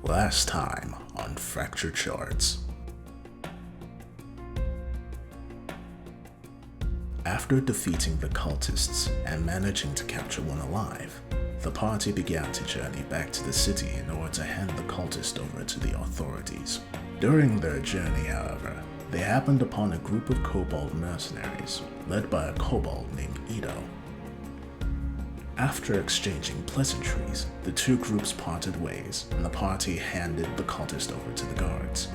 Last time on Fractured Shards. After defeating the cultists and managing to capture one alive, the party began to journey back to the city in order to hand the cultist over to the authorities. During their journey, however, they happened upon a group of kobold mercenaries, led by a kobold named Ito. After exchanging pleasantries, the two groups parted ways, and the party handed the cultist over to the guards.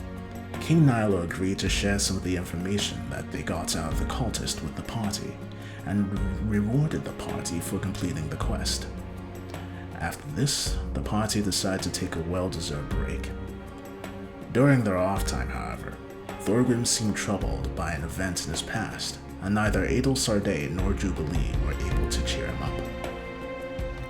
King Nilo agreed to share some of the information that they got out of the cultist with the party, and rewarded the party for completing the quest. After this, the party decided to take a well-deserved break. During their off-time, however, Thorgrim seemed troubled by an event in his past, and neither Adel Sarday nor Jubilee were able to cheer him up.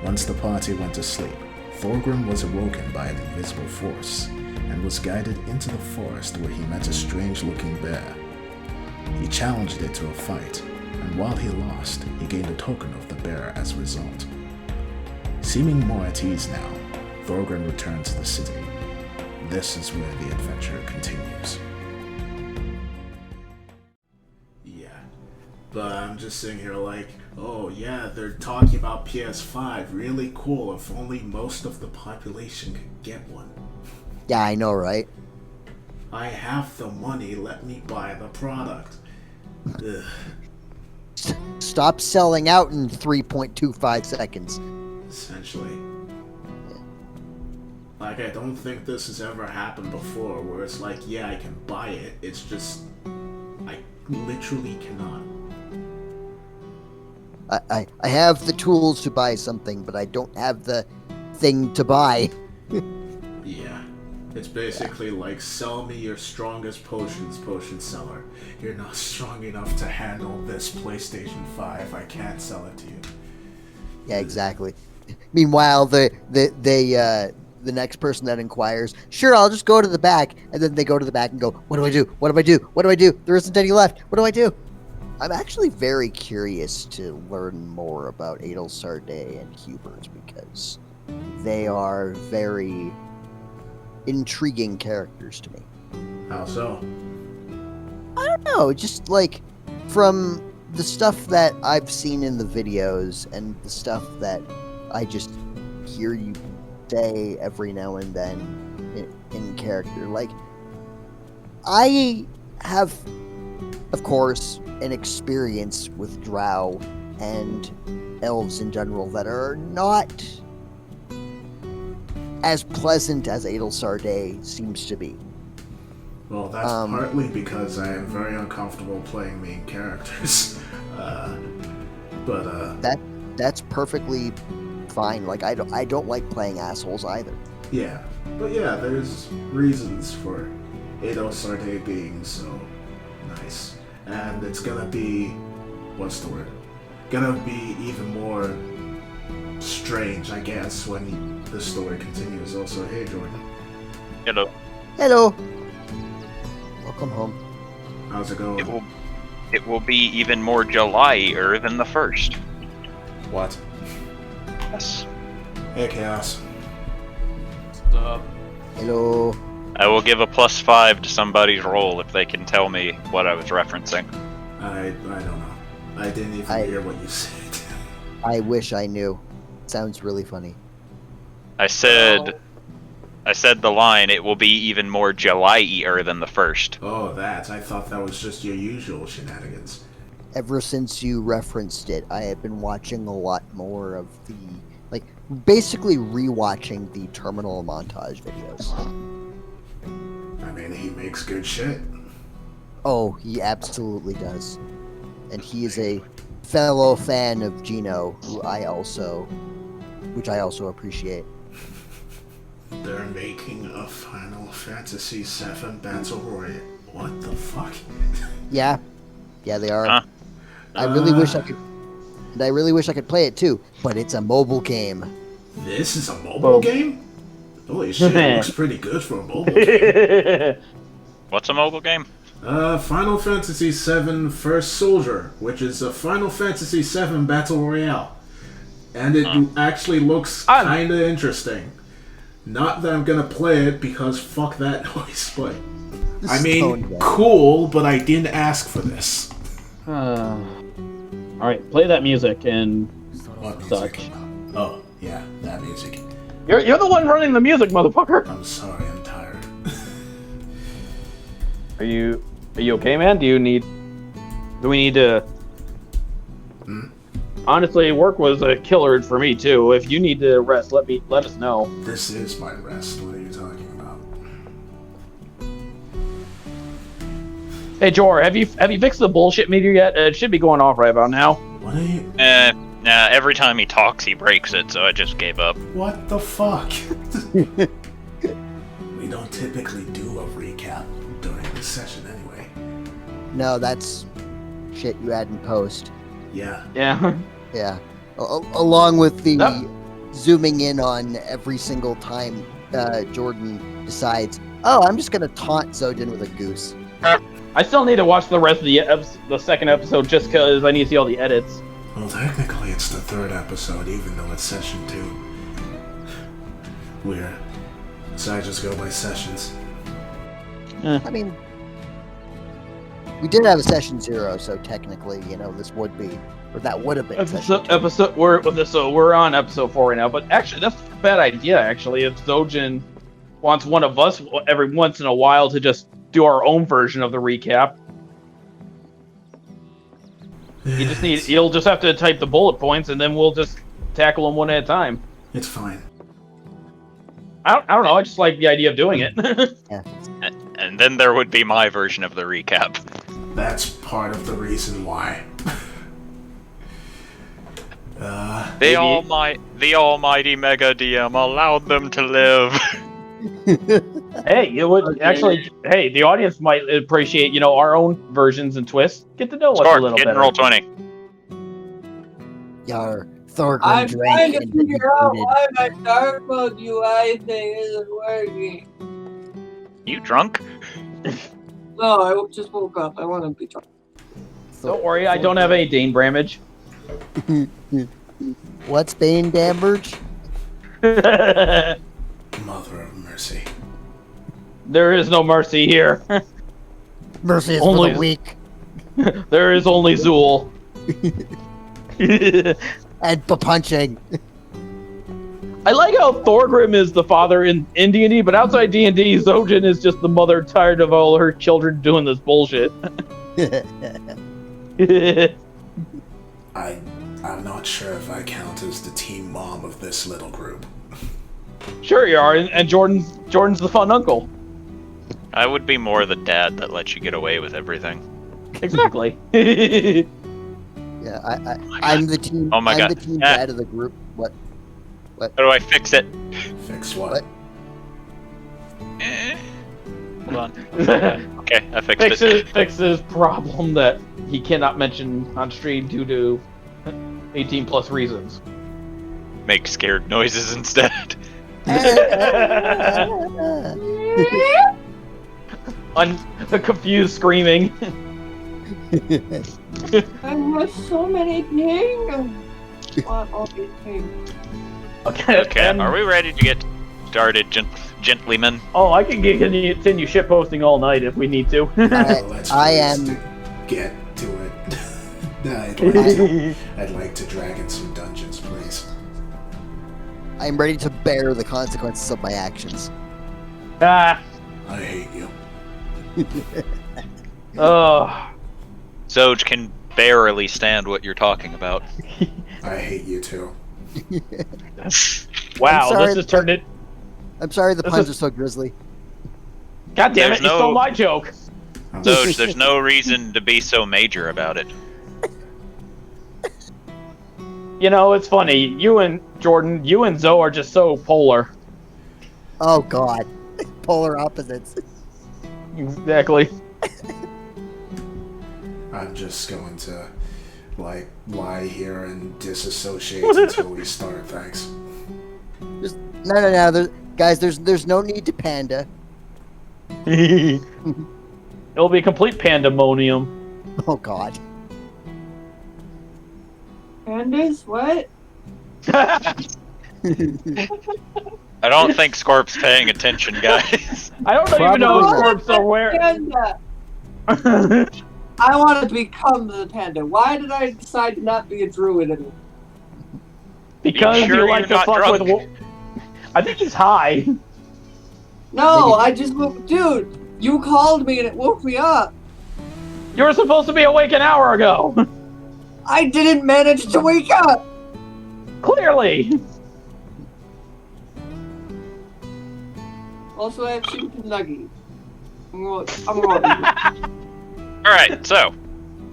Once the party went to sleep, Thorgrim was awoken by an invisible force, and was guided into the forest where he met a strange-looking bear. He challenged it to a fight, and while he lost, he gained a token of the bear as a result. Seeming more at ease now, Thorgrim returned to the city. This is where the adventure continues. Yeah, but I'm just sitting here like, oh yeah, they're talking about PS5, really cool, if only most of the population could get one. Yeah, I know, right? I have the money, let me buy the product. Ugh. Stop selling out in 3.25 seconds. Essentially. Like, I don't think this has ever happened before, where it's like, yeah, I can buy it, it's just, I literally cannot. I have the tools to buy something, but I don't have the thing to buy. Yeah. It's basically like, sell me your strongest potions, potion seller. You're not strong enough to handle this PlayStation 5. I can't sell it to you. Yeah, exactly. Meanwhile, the next person that inquires, sure, I'll just go to the back, and then they go to the back and go, what do I do? What do I do? What do I do? There isn't any left. What do I do? I'm actually very curious to learn more about Adel Sarday and Hubert, because they are very intriguing characters to me. How so? I don't know, just like from the stuff that I've seen in the videos and the stuff that I just hear you say every now and then in character. Like, I have, of course, an experience with drow and elves in general that are not as pleasant as Adel Sarday seems to be. Well, that's partly because I am very uncomfortable playing main characters. That's perfectly fine. Like, I don't like playing assholes either. Yeah, but yeah, there's reasons for Adel Sarday being so nice. And it's gonna be, what's the word? Gonna be even more strange, I guess, when the story continues. Also, hey Jordan. Hello. Hello. Welcome home. How's it going? It will be even more July-er than the first. What? Yes. Hey Chaos. Hello. I will give a +5 to somebody's roll if they can tell me what I was referencing. I don't know. I didn't even hear what you said. I wish I knew. Sounds really funny. I said the line, it will be even more July-er than the first. Oh, that. I thought that was just your usual shenanigans. Ever since you referenced it, I have been watching a lot more of the, like, basically rewatching the terminal montage videos. I mean, he makes good shit. Oh, he absolutely does. And he is a fellow fan of Gino, which I also appreciate. They're making a Final Fantasy VII Battle Royale. What the fuck? Yeah, they are. Huh? I really wish I could play it too, but it's a mobile game. This is a mobile game? Holy shit, it looks pretty good for a mobile game. What's a mobile game? Final Fantasy VII First Soldier, which is a Final Fantasy VII Battle Royale. And it actually looks kinda interesting. Not that I'm gonna play it because fuck that noise, but This I is mean, toned down. cool, but I didn't ask for this. Alright, play that music and What music? such. Oh, yeah, that music. You're the one running the music, motherfucker! I'm sorry, I'm tired. Are you okay, man? Do we need to... Honestly, work was a killer for me too. If you need to rest, let us know. This is my rest. What are you talking about? Hey, Jor, have you fixed the bullshit meter yet? It should be going off right about now. What are you? Nah, every time he talks, he breaks it, so I just gave up. What the fuck? We don't typically do a recap during this session anyway. No, that's shit you add in post. Yeah. Yeah. Yeah. Along with the Nope. zooming in on every single time Jordan decides, oh, I'm just going to taunt Zojin with a goose. I still need to watch the rest of the second episode just because I need to see all the edits. Well, technically it's the third episode, even though it's session 2. Weird. So I just go by sessions. I mean, we did have a session 0, so technically, this would be, or that would have been session 2. We're on episode 4 right now, but actually that's a bad idea. Actually, if Zojin wants one of us every once in a while to just do our own version of the recap, you'll just have to type the bullet points, and then we'll just tackle them one at a time. It's fine. I don't know. I just like the idea of doing it. Yeah. And then there would be my version of the recap. That's part of the reason why. The almighty Mega DM allowed them to live. Hey, it would actually. Hey, the audience might appreciate our own versions and twists. Get to know us a Start, little get in better. roll 20. Yar, Thorgrim I'm trying drank to and figure out included. why my dark mode UI thing isn't working. You drunk? No, I just woke up. I want to be drunk. Don't worry, I don't have any Dane Bramage. What's Bane Damberge? Mother of mercy. There is no mercy here. Mercy is Only- for the weak. There is only Zool. And punching. I like how Thorgrim is the father in D&D, but outside D&D, Zojin is just the mother tired of all her children doing this bullshit. I'm not sure if I count as the team mom of this little group. Sure you are, and Jordan's the fun uncle. I would be more the dad that lets you get away with everything. Exactly. Yeah, I'm the team. Oh my I'm God. the team Yeah. dad of the group. What? How do I fix it? Fix what? What? Hold on. Okay, I fixed it. Fixes problem that he cannot mention on stream due to 18 plus reasons. Make scared noises instead. The confused screaming. I missed so many things. Want all these things. Okay, are we ready to get started, gentlemen? Oh, I can continue shit posting all night if we need to. Let's I please am. get to it. I'd like to drag in some dungeons, please. I'm ready to bear the consequences of my actions. Ah. I hate you. Oh. Zoj can barely stand what you're talking about. I hate you too. Wow, I'm sorry, this has turned it. I'm sorry the This puns is- are so grisly. God damn it! There's You stole no- my joke. Zoj, there's no reason to be so major about it. It's funny. You and Jordan, you and Zoe are just so polar. Oh God, polar opposites. Exactly. I'm just going to, lie here and disassociate until we start, thanks. No. Guys, there's no need to panda. It'll be a complete pandemonium. Oh God. Pandas? What? I don't think Scorp's paying attention, guys. I don't even know if Scorp's aware. Panda. I want to become the panda. Why did I decide to not be a druid anymore? Because You sure you like you're to not fuck drunk? with. I think he's high. No, I just woke. Dude, you called me and it woke me up. You were supposed to be awake an hour ago. I didn't manage to wake up. Clearly. Also, I have chicken nuggets. I'm going. Alright, so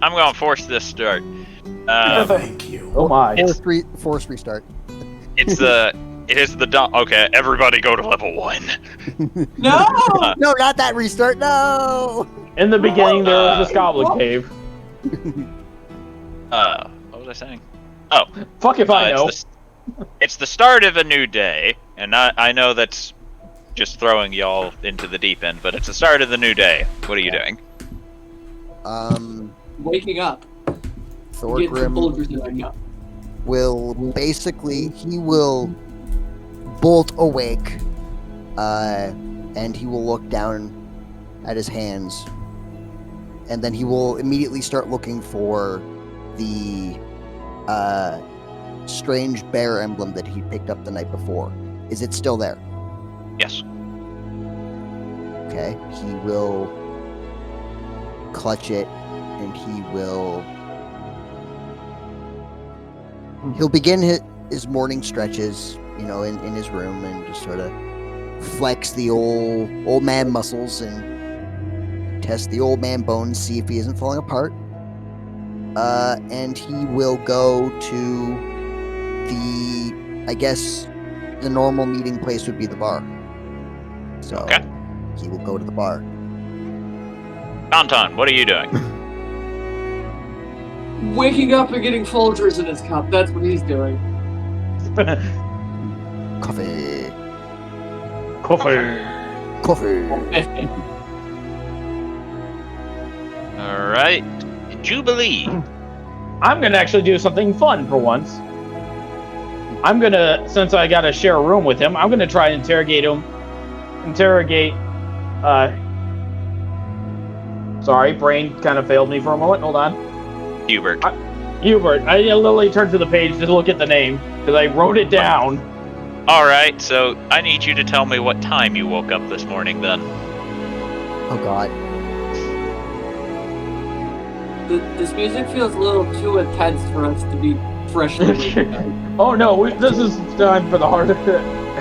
I'm gonna force this start. Thank you. Oh my. Force restart. It is the okay, everybody go to level 1. No. No, not that restart. No. In the beginning, there was this goblin cave. What was I saying? Oh, Fuck if I know. It's the start of a new day, and I know that's just throwing y'all into the deep end, but it's the start of the new day. What are you doing? Waking up. Thorgrim Waking up. will he will bolt awake, and he will look down at his hands, and then he will immediately start looking for the strange bear emblem that he picked up the night before. Is it still there? Yes. Okay, he will clutch it, and he'll begin his morning stretches, in his room, and just sort of flex the old man muscles and test the old man bones, see if he isn't falling apart. And he will go to the normal meeting place would be the bar. So Okay. he will go to the bar. Anton, what are you doing? Waking up and getting Folgers in his cup. That's what he's doing. Coffee. Coffee. Alright. Jubilee. I'm gonna actually do something fun for once. Since I gotta share a room with him, I'm gonna try and interrogate him. Sorry, brain kind of failed me for a moment. Hold on. Hubert. Hubert. I literally turned to the page to look at the name, because I wrote it down. Alright, so I need you to tell me what time you woke up this morning then. Oh God. This music feels a little too intense for us to be freshly waking up. Oh no, this is time for the hard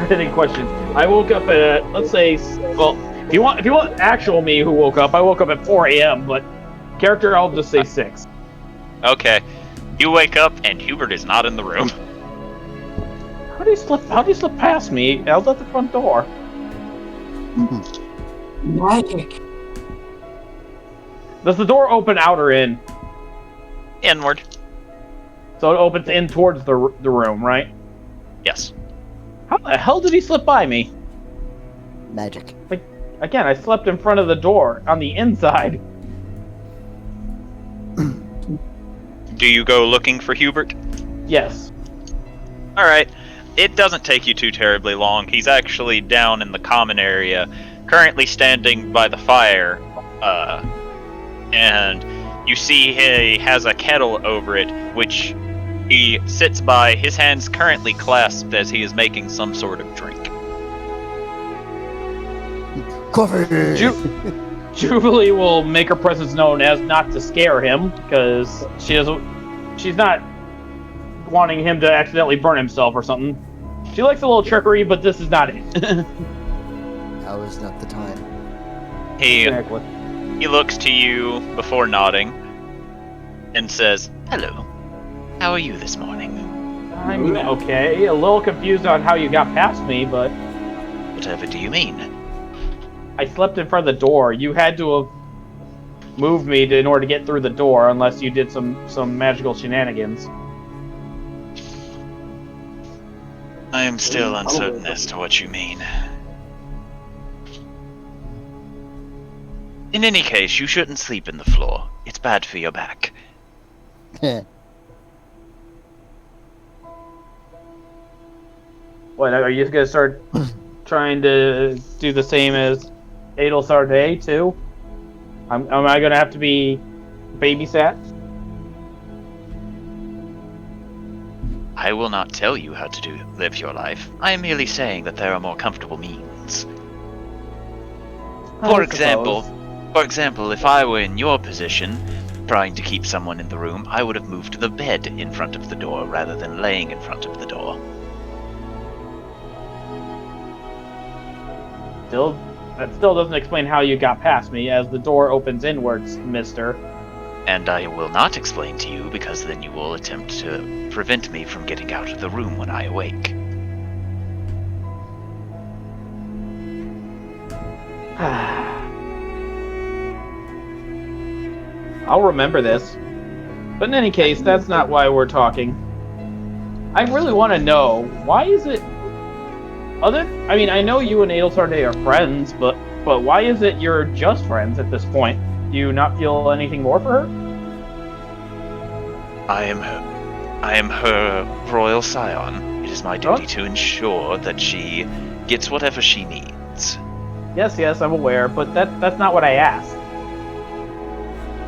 hitting questions. I woke up at, let's say, well, if you want actual me who woke up, I woke up at 4 a.m., but character, I'll just say 6. Okay. You wake up and Hubert is not in the room. How do you slip past me? I was at the front door. Magic. Does the door open out or in? Inward. So it opens in towards the room, right? Yes. How the hell did he slip by me? Magic. Again, I slept in front of the door on the inside. Do you go looking for Hubert? Yes. Alright. It doesn't take you too terribly long. He's actually down in the common area, currently standing by the fire, and you see he has a kettle over it, which he sits by, his hands currently clasped as he is making some sort of drink. Coffee. Jubilee will make her presence known as not to scare him, because she's not wanting him to accidentally burn himself or something. She likes a little trickery, but this is not it. Now is not the time. Exactly. He looks to you before nodding and says, "Hello. How are you this morning?" I'm okay. A little confused on how you got past me, but Whatever do you mean? I slept in front of the door. You had to have moved me in order to get through the door, unless you did some magical shenanigans. I am still uncertain as to what you mean. In any case, you shouldn't sleep in the floor. It's bad for your back. What, are you gonna start trying to do the same as Adel Sarday, too? Am I gonna have to be babysat? I will not tell you how to live your life. I am merely saying that there are more comfortable means. For example, if I were in your position, trying to keep someone in the room, I would have moved the bed in front of the door rather than laying in front of the door. That still doesn't explain how you got past me, as the door opens inwards, mister. And I will not explain to you, because then you will attempt to prevent me from getting out of the room when I awake. I'll remember this. But in any case, that's not why we're talking. I really want to know, why is it... I mean, I know you and Adel Sarday are friends, but why is it you're just friends at this point? Do you not feel anything more for her? I am her royal scion. It is my duty to ensure that she gets whatever she needs. Yes, I'm aware, but that's not what I asked.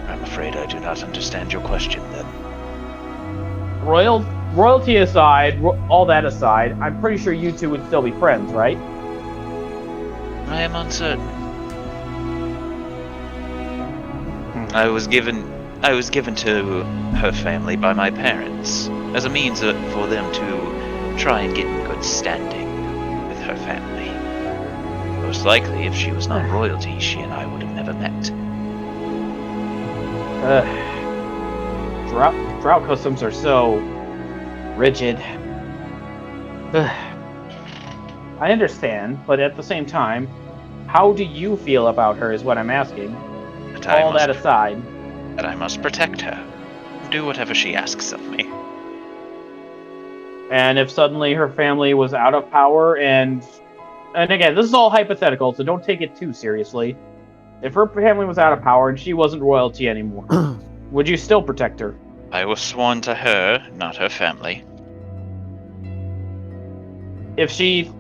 I'm afraid I do not understand your question, then. Royalty aside, all that aside, I'm pretty sure you two would still be friends, right? I am uncertain. I was given to her family by my parents as a means for them to try and get in good standing with her family. Most likely, if she was not royalty, she and I would have never met. Drought customs are so rigid. I understand, but at the same time, how do you feel about her is what I'm asking. All that aside. That I must protect her. Do whatever she asks of me. And if suddenly her family was out of power and again, this is all hypothetical, so don't take it too seriously. If her family was out of power and she wasn't royalty anymore, would you still protect her? I was sworn to her, not her family. If she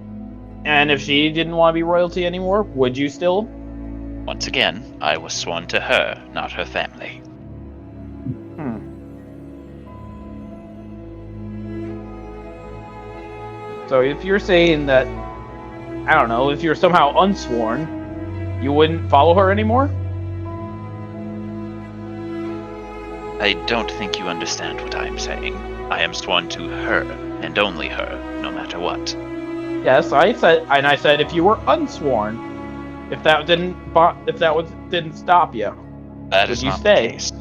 didn't want to be royalty anymore, would you still? Once again, I was sworn to her, not her family. So if you're saying that, I don't know, if you're somehow unsworn, you wouldn't follow her anymore? I don't think you understand what I am saying. I am sworn to her, and only her, no matter what. Yes, I said if you were unsworn, if that didn't stop you, that would is you not stay? the case.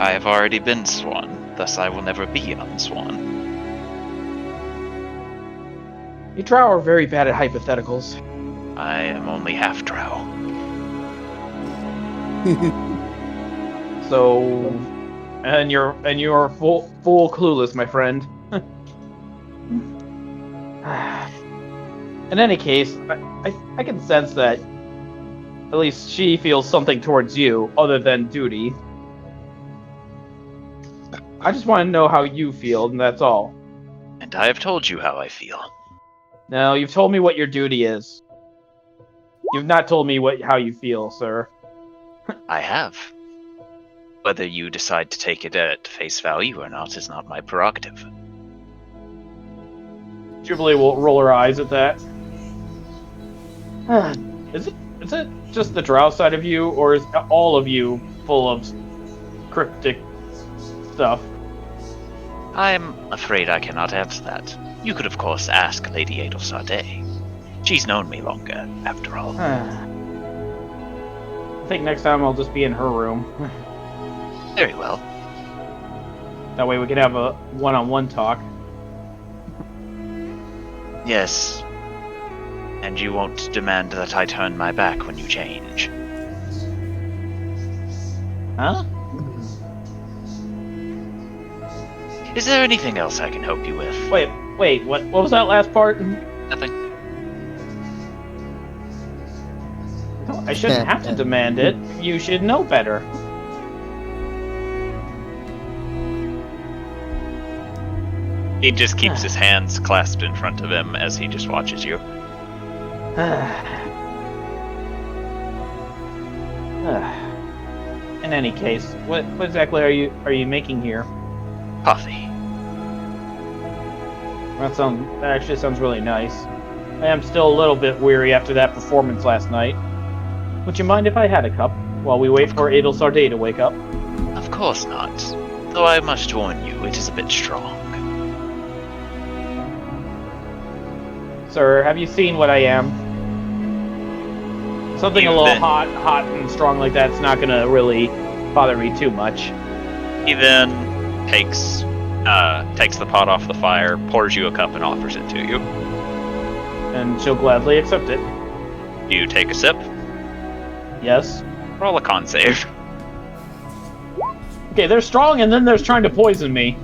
I have already been sworn, thus I will never be unsworn. You Drow are very bad at hypotheticals. I am only half Drow. So, and you're full clueless, my friend. In any case, I can sense that at least she feels something towards you other than duty. I just want to know how you feel, and that's all. And I have told you how I feel. No, you've told me what your duty is. You've not told me how you feel, sir. I have. Whether you decide to take it at face value or not is not my prerogative. Jubilee will roll her eyes at that. Is it just the Drow side of you, or is all of you full of cryptic stuff? I'm afraid I cannot answer that. You could, of course, ask Lady Adel Sarday. She's known me longer, after all. I think next time I'll just be in her room. Very well. That way we can have a one-on-one talk. Yes. And you won't demand that I turn my back when you change. Huh? Is there anything else I can help you with? Wait, what was that last part? Nothing. No, I shouldn't have to demand it. You should know better. He just keeps his hands clasped in front of him as he just watches you. In any case, what exactly are you making here? Coffee. That actually sounds really nice. I am still a little bit weary after that performance last night. Would you mind if I had a cup while we wait for Adel Sarday to wake up? Of course not. Though I must warn you, it is a bit strong. Sir, have you seen what I am? Something a little hot and strong like that's not gonna really bother me too much. He then takes the pot off the fire, pours you a cup, and offers it to you. And she'll gladly accept it. You take a sip. Yes. Roll a con save. Okay, they're strong, and then there's trying to poison me.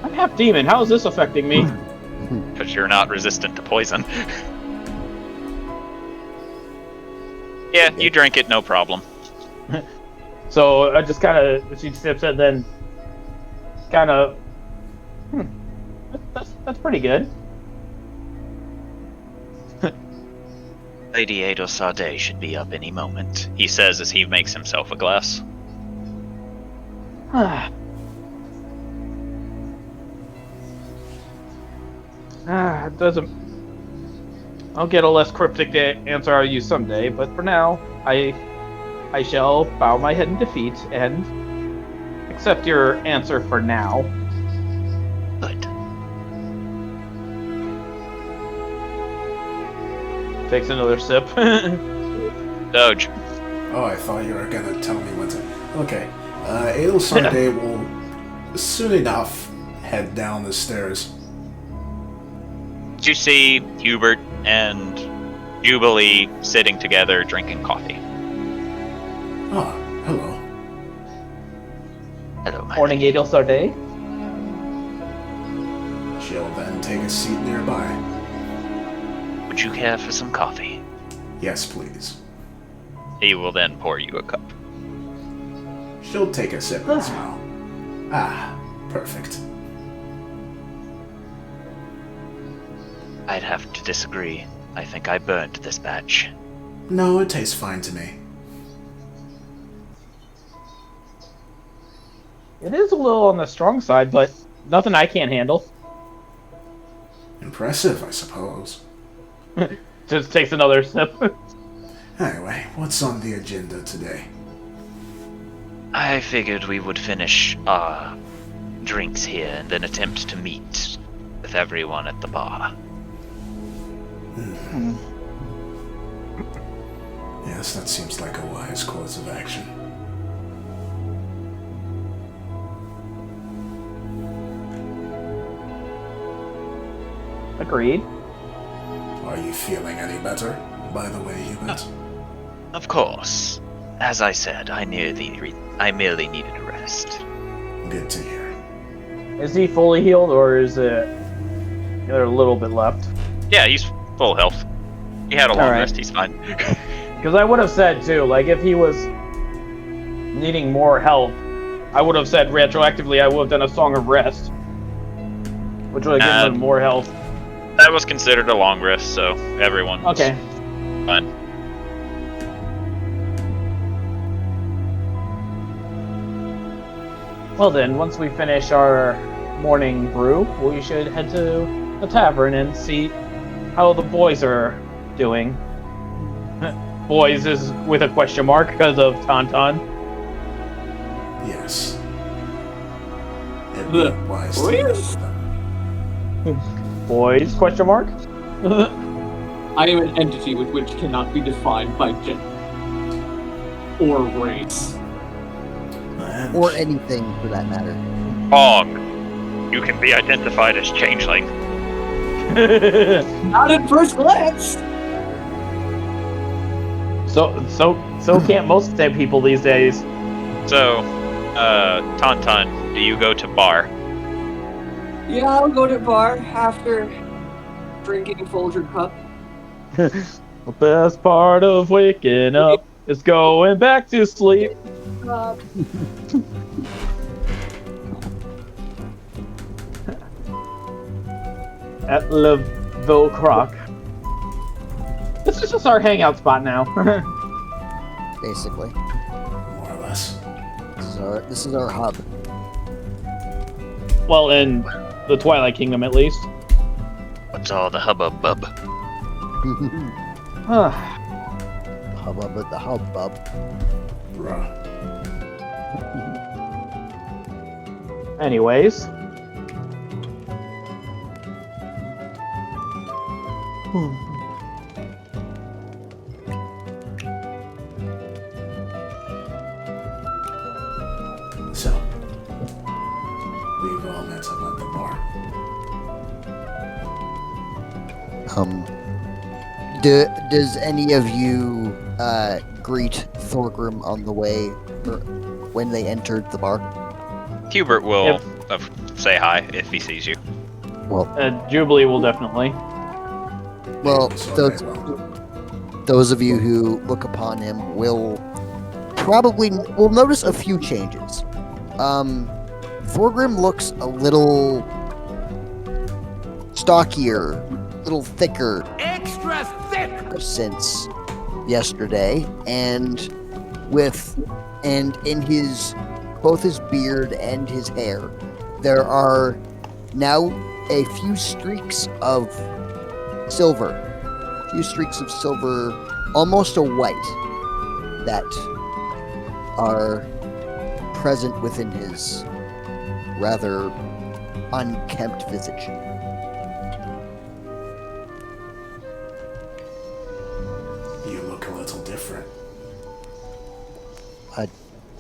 I'm half demon. How is this affecting me? Because you're not resistant to poison. Yeah, you drink it, no problem. So I just kind of, she sips it, then kind of, that's pretty good. Lady Adel Sarday should be up any moment, he says as he makes himself a glass. It doesn't. I'll get a less cryptic answer out of you someday, but for now, I shall bow my head in defeat and accept your answer for now. Good. Takes another sip. Doge. Oh, I thought you were gonna tell me what to... Okay. Adel Sarday will soon enough head down the stairs. You see Hubert and Jubilee sitting together drinking coffee. Ah, hello. Hello, my Morning, lady. Adel Sarday. She'll then take a seat nearby. Would you care for some coffee? Yes, please. He will then pour you a cup. She'll take a sip and smile. Ah, perfect. I'd have to disagree. I think I burned this batch. No, it tastes fine to me. It is a little on the strong side, but nothing I can't handle. Impressive, I suppose. Just takes another sip. Anyway, what's on the agenda today? I figured we would finish our drinks here and then attempt to meet with everyone at the bar. Yes, that seems like a wise course of action. Agreed. Are you feeling any better, by the way, Hubert? Of course. As I said, I merely needed a rest. Good to hear. Is he fully healed, or is it there a little bit left? Yeah, he's full health. He had a long Alright. rest, he's fine. Because I would have said too, like if he was needing more help, I would have said retroactively I would have done a Song of Rest, which would have given him more health. That was considered a long rest, so everyone's Okay. fine. Well then, once we finish our morning brew, we should head to the tavern and see how the boys are doing. Boys is with a question mark because of Tauntaun. Yes. It'd be wise to meet up with them. Boys? Question mark? I am an entity with which cannot be defined by gender or race. And Or anything for that matter. Wrong. You can be identified as changeling. Not at first glance. So can't most dead people these days. So, Tauntaun, do you go to bar? Yeah, I'll go to bar after drinking Folger Cup. The best part of waking up is going back to sleep. at Le Croc. This is just our hangout spot now. Basically. More or less. This is our hub. Well, in the Twilight Kingdom, at least. What's all the hubbub? Hubbub at the hubbub. Bruh. Anyways. So, we've all met up at the bar. Does any of you greet Thorgrim on the way, or when they entered the bar? Hubert will say hi if he sees you. Well, Jubilee will definitely. well, So those, they will. those of you who look upon him will notice a few changes. Thorgrim looks a little stockier, a little thicker. Extra thick! Since yesterday, and in both his beard and his hair, there are now a few streaks of silver. Almost a white, that are present within his rather unkempt visage. You look a little different. I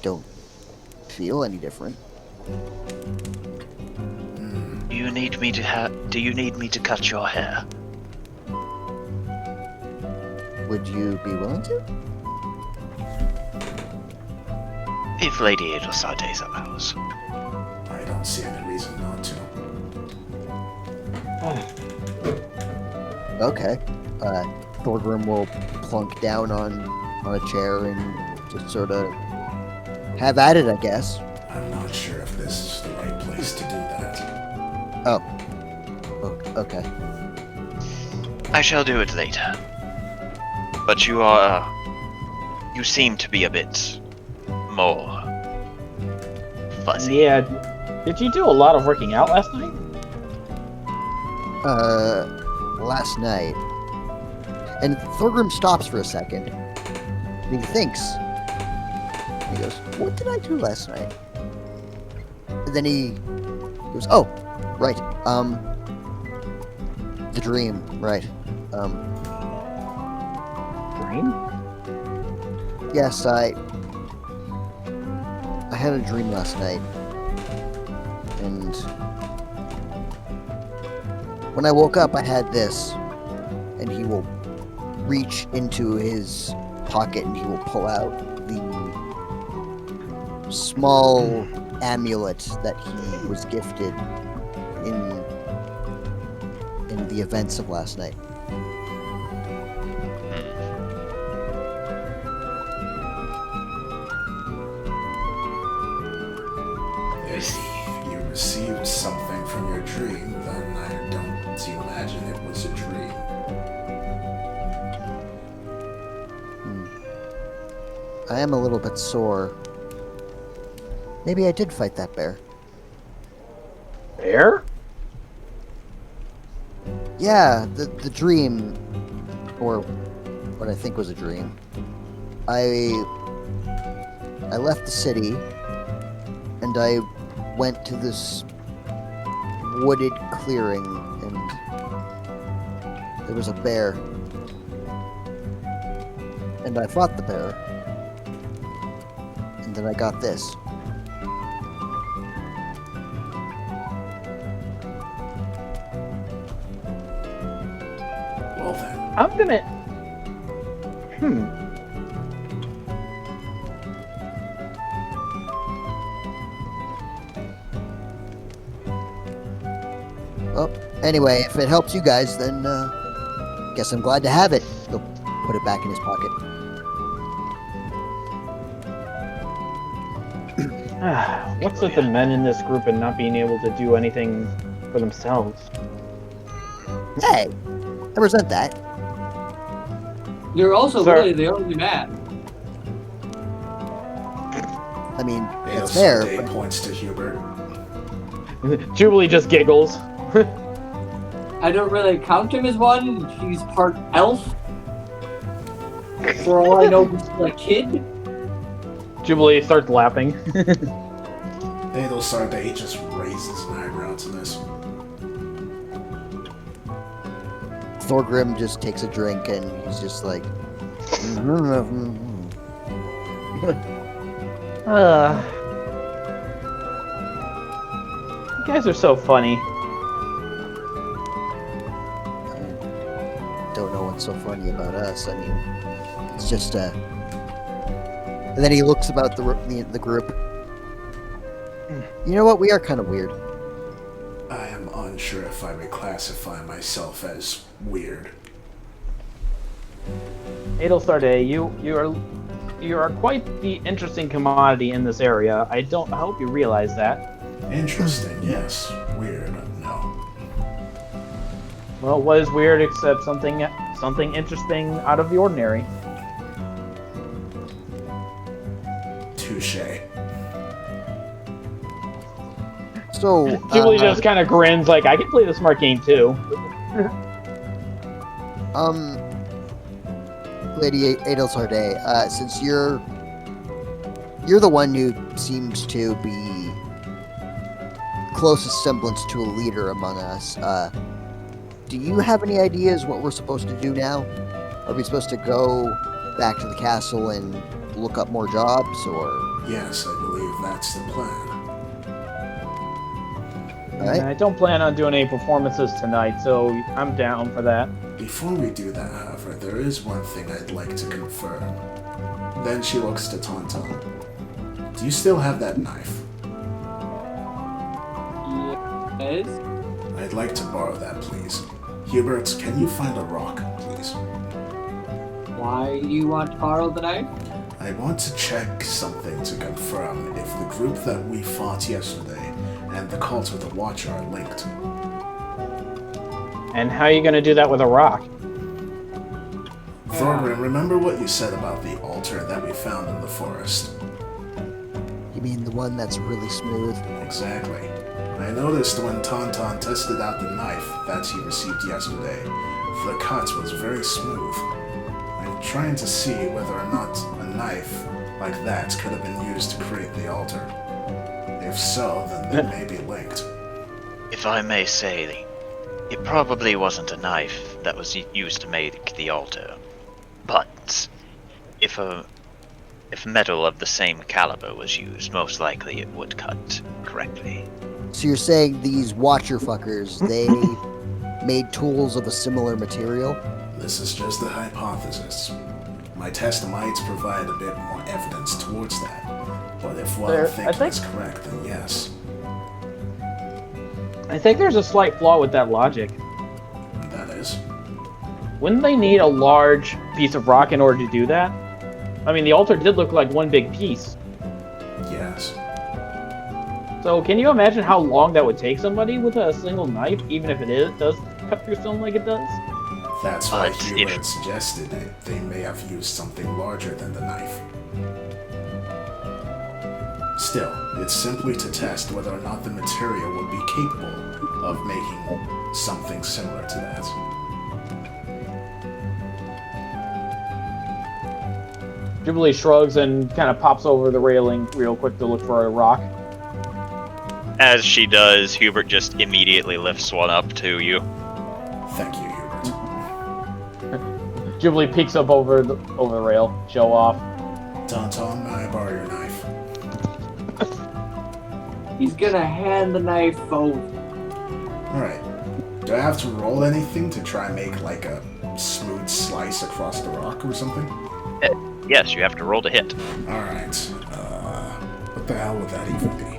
don't feel any different. Do you need me to cut your hair? Would you be willing to? If Lady Adelsardes allows. I don't see any reason not to. Okay. Thorgrim will plunk down on a chair and just sort of have at it, I guess. I'm not sure if this is the right place to do that. Oh, okay. I shall do it later. But you seem to be a bit more fuzzy. Yeah. Did you do a lot of working out last night? Last night. And Thorgrim stops for a second. And he thinks. He goes, "What did I do last night?" And then he goes, "Oh, right. The dream, right. Dream? Yes, I had a dream last night. And when I woke up, I had this." And he will reach into his pocket and he will pull out the small amulet that he was gifted in the events of last night. If you received something from your dream, then I don't imagine it was a dream. I am a little bit sore. Maybe I did fight that bear. Bear? Yeah, the dream, or what I think was a dream. I left the city, and I went to this wooded clearing, and there was a bear. And I fought the bear. And then I got this. Well then, I'm gonna... Well, anyway, if it helps you guys, then guess I'm glad to have it. He'll put it back in his pocket. What's with the men in this group and not being able to do anything for themselves? Hey, I resent that. You're also Sir. really the only man. I mean, Adel it's there. Sarte But points to Hubert. Jubilee just giggles. I don't really count him as one. He's part elf. For all I know, he's still a kid. Jubilee starts laughing. Adel Sarte just raises an eyebrow to this. Thorgrim just takes a drink and he's just like, You guys are so funny. don't know what's so funny about us. I mean, it's just And then he looks about the group. You know what? We are kind of weird. I am unsure if I would classify myself as weird. Adelstarde, you are quite the interesting commodity in this area. I hope you realize that. Interesting, yes. Weird, no. Well, what is weird except something interesting out of the ordinary? Touche. So, Jubilee just kind of grins like, I can play the smart game too. Lady Adelsarde, since you're the one who seems to be closest semblance to a leader among us, do you have any ideas what we're supposed to do now? Are we supposed to go back to the castle and look up more jobs, or? Yes, I believe that's the plan. Alright. I don't plan on doing any performances tonight, so I'm down for that. Before we do that, however, there is one thing I'd like to confirm. Then she looks to Tauntaun. Do you still have that knife? Yes. I'd like to borrow that, please. Hubert, can you find a rock, please? Why do you want to borrow the knife? I want to check something to confirm if the group that we fought yesterday and the cult of the Watcher are linked. And how are you going to do that with a rock? Thorgrim, remember what you said about the altar that we found in the forest? You mean the one that's really smooth? Exactly. I noticed when Tauntaun tested out the knife that he received yesterday, the cut was very smooth. I'm trying to see whether or not a knife like that could have been used to create the altar. If so, then they may be linked. If I may say, it probably wasn't a knife that was used to make the altar. But if metal of the same caliber was used, most likely it would cut correctly. So you're saying these Watcher fuckers, they made tools of a similar material? This is just a hypothesis. My test might provide a bit more evidence towards that. But if what I'm thinking is correct, then yes. I think there's a slight flaw with that logic. That is. Wouldn't they need a large piece of rock in order to do that? I mean, the altar did look like one big piece. Yes. So can you imagine how long that would take somebody with a single knife, even if it does cut through stone like it does? That's why But Hubert suggested that they may have used something larger than the knife. Still, it's simply to test whether or not the material would be capable of making something similar to that. Jubilee shrugs and kind of pops over the railing real quick to look for a rock. As she does, Hubert just immediately lifts one up to you. Thank you, Hubert. Jubilee peeks up over the rail, show off. Tauntaun, may I borrow your knife? He's gonna hand the knife over. Alright. Do I have to roll anything to try and make like a smooth slice across the rock or something? Yes, you have to roll to hit. Alright. What the hell would that even be?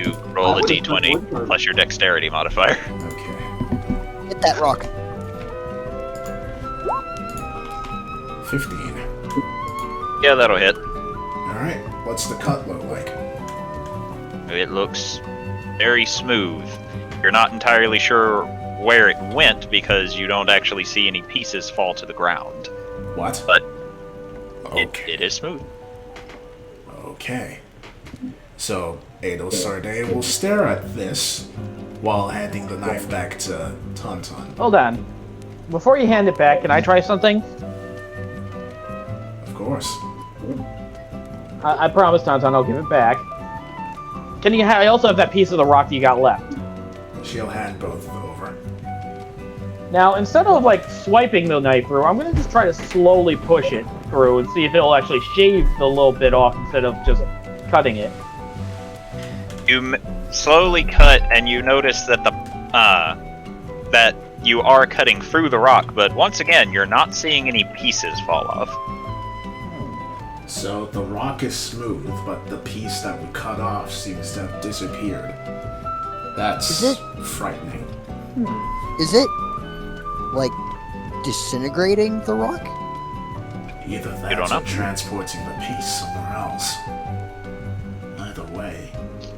You roll a d20 plus your dexterity modifier. Okay. Hit that rock. 15. Yeah, that'll hit. Alright. What's the cut look like? It looks very smooth. You're not entirely sure where it went because you don't actually see any pieces fall to the ground. What? But Okay. it is smooth. Okay. So, Edo Sarde will stare at this while handing the knife back to Tauntaun. Hold on. Before you hand it back, can I try something? Of course. I promise, Tauntaun, I'll give it back. Can you? I also have that piece of the rock that you got left. She'll hand both over. Now, instead of like swiping the knife through, I'm gonna just try to slowly push it through and see if it'll actually shave the little bit off instead of just cutting it. You slowly cut, and you notice that that you are cutting through the rock, but once again, you're not seeing any pieces fall off. So the rock is smooth, but the piece that we cut off seems to have disappeared. That's Is frightening. Is it, like, disintegrating the rock? Either You that don't know. or transporting the piece somewhere else. Either way,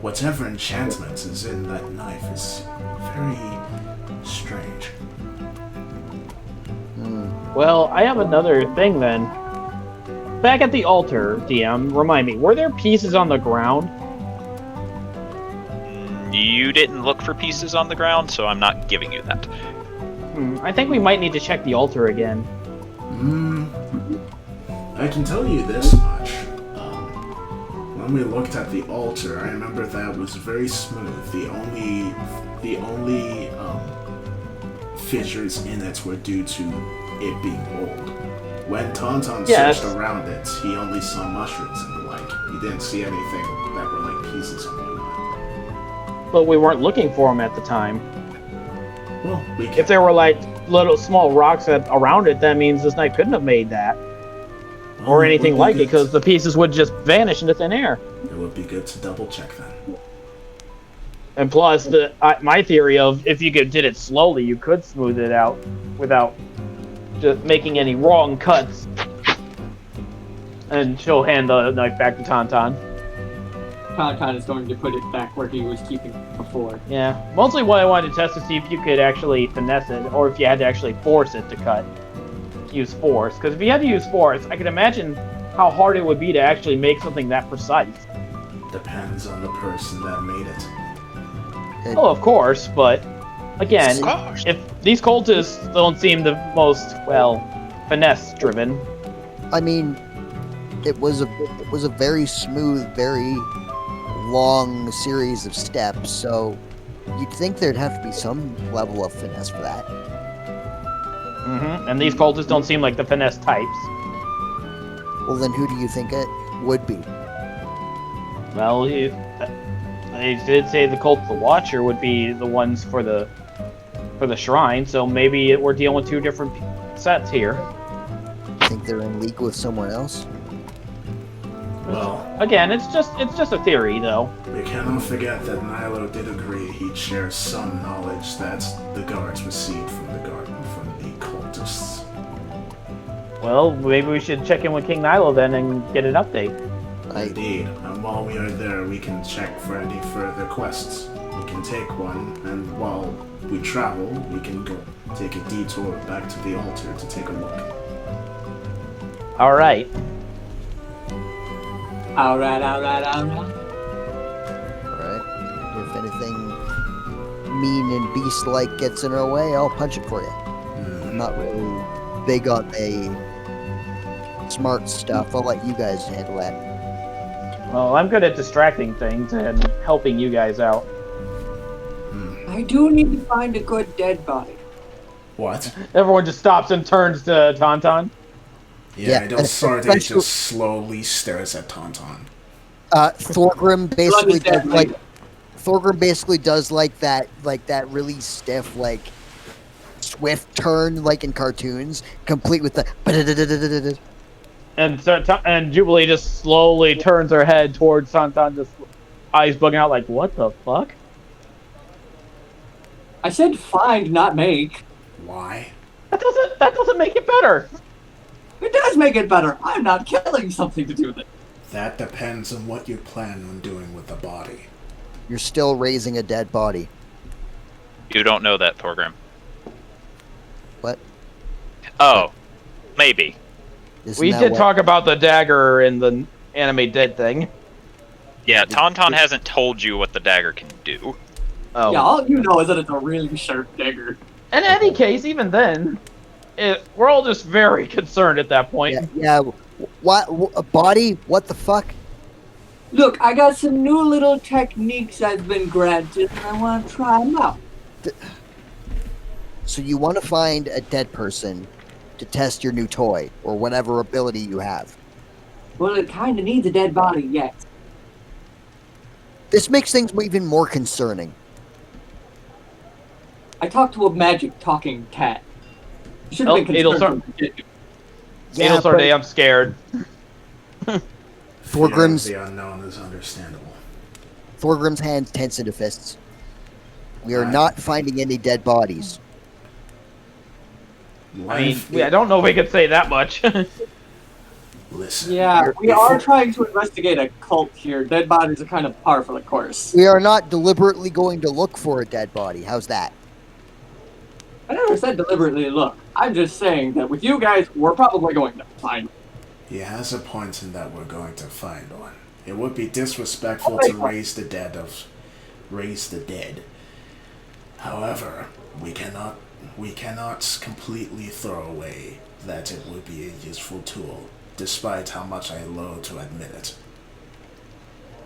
whatever enchantment is in that knife is very strange. Well, I have another thing then. Back at the altar, DM, remind me, were there pieces on the ground? You didn't look for pieces on the ground, so I'm not giving you that. I think we might need to check the altar again. I can tell you this much. When we looked at the altar, I remember that was very smooth. The only fissures in it were due to it being old. When Tauntaun searched around it, he only saw mushrooms and the like. He didn't see anything that were like pieces and whatnot. But we weren't looking for them at the time. Well, we can... If there were like little small rocks around it, that means this knight couldn't have made that. Or anything like it, because the pieces would just vanish into thin air. It would be good to double check then. And plus, my theory of if you did it slowly, you could smooth it out without just making any wrong cuts. And she'll hand the knife back to Tauntaun. Tauntaun is going to put it back where he was keeping it before. Yeah, mostly what I wanted to test to see if you could actually finesse it, or if you had to actually force it to cut. Use force, because if you had to use force, I can imagine how hard it would be to actually make something that precise. Depends on the person that made it. Oh, of course, but again, if these cultists don't seem the most, well, finesse-driven. I mean, it was a very smooth, very long series of steps, so you'd think there'd have to be some level of finesse for that. And these cultists don't seem like the finesse types. Well, then who do you think it would be? Well, they did say the cult of the Watcher would be the ones for the shrine, so maybe we're dealing with two different sets here. Think they're in league with someone else? Well, Again, it's just a theory, though. we cannot forget that Nilo did agree he'd share some knowledge that the guards received from the cultists. Well, maybe we should check in with King Nilo then and get an update. Indeed, and while we are there, we can check for any further quests. We can take one, and while we travel, we can go take a detour back to the altar to take a look. All right. Alright. Alright. If anything mean and beast-like gets in our way, I'll punch it for you. I'm not really big on the smart stuff. I'll let you guys handle that. Well, I'm good at distracting things and helping you guys out. I do need to find a good dead body. What? Everyone just stops and turns to Tauntaun. Yeah, I don't Sarde especially- just slowly stares at Tauntaun. Thorgrim basically Blood is dead, does like Thorgrim basically does like that really stiff swift turn like in cartoons, complete with the And Jubilee just slowly turns her head towards Tauntaun, just eyes bugging out like, what the fuck? I said find, not make. Why? That doesn't make it better. It does make it better. I'm not killing something to do with it. That depends on what you plan on doing with the body. You're still raising a dead body. You don't know that, Thorgrim. What? Oh, maybe. Isn't We that did what- talk about the dagger in the anime dead thing. Yeah, Tauntaun hasn't told you what the dagger can do. Oh. Yeah, all you know is that it's a really sharp dagger. In any case, even then, we're all just very concerned at that point. Yeah. What? A body? What the fuck? Look, I got some new little techniques I've been granted, and I want to try them out. So you want to find a dead person to test your new toy or whatever ability you have? Well, it kind of needs a dead body, yes. This makes things even more concerning. I talked to a magic talking cat. You should have been concerned. Yeah, Adelsar Day, I'm scared. Thorgrim's- Fear of the unknown is understandable. Thorgrim's hands tense into fists. We are not finding any dead bodies. I mean, I don't know if we could say that much. Listen. Yeah, we are trying to investigate a cult here. Dead bodies are kind of par for the course. We are not deliberately going to look for a dead body. How's that? I never said deliberately look. I'm just saying that with you guys, we're probably going to find. He has a point in that we're going to find one. It would be disrespectful to raise the dead. However, we cannot completely throw away that it would be a useful tool, despite how much I loathe to admit it.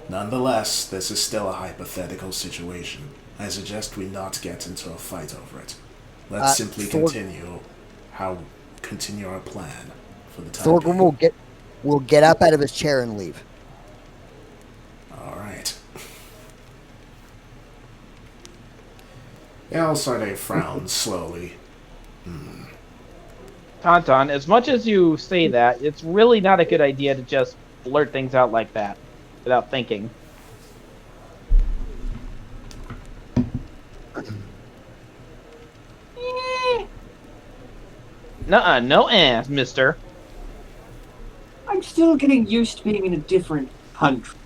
Nonetheless, this is still a hypothetical situation. I suggest we not get into a fight over it. Let's simply continue our plan for the time Thorgrim being. will get up out of his chair and leave. All right. Elsarde frowns slowly. Tauntaun, as much as you say that, it's really not a good idea to just blurt things out like that without thinking. Nuh-uh, no mister. I'm still getting used to being in a different country.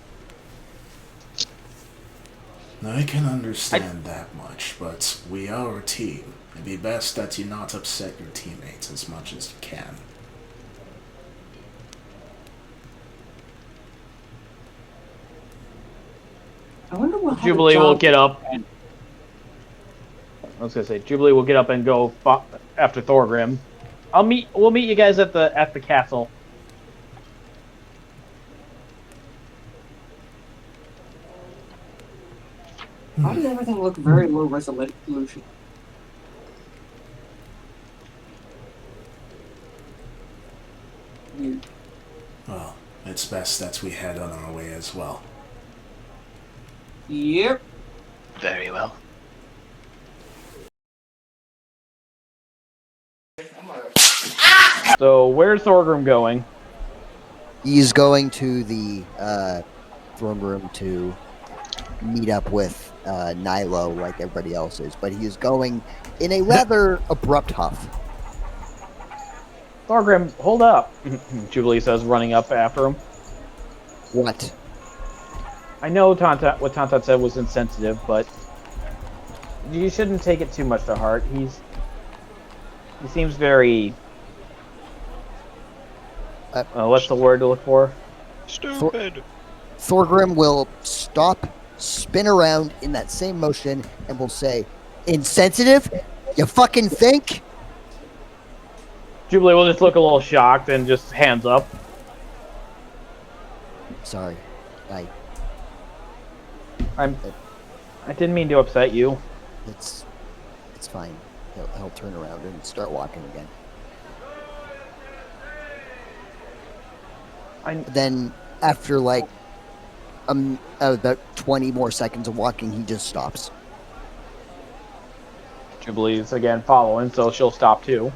I can understand that much, but we are a team. It'd be best that you not upset your teammates as much as you can. I wonder what Jubilee will get up. I was gonna say Jubilee will get up and go after Thorgrim. We'll meet you guys at the castle. Why does everything look very low resolution? Weird. Well, it's best that we head on our way as well. Yep. Very well. So where's Thorgrim going? He's going to the throne room to meet up with Nilo like everybody else is, but he is going in a rather abrupt huff. Thorgrim, hold up. Jubilee says, running up after him. What? I know what Tauntaun said was insensitive, but you shouldn't take it too much to heart. He seems very... what's the word to look for? Stupid. Thorgrim will stop, spin around in that same motion, and will say, "Insensitive? You fucking think?" Jubilee will just look a little shocked and just hands up. Sorry. I didn't mean to upset you. It's fine. He'll turn around and start walking again. Then after about 20 more seconds of walking, he just stops. Jubilee's again following, so she'll stop too.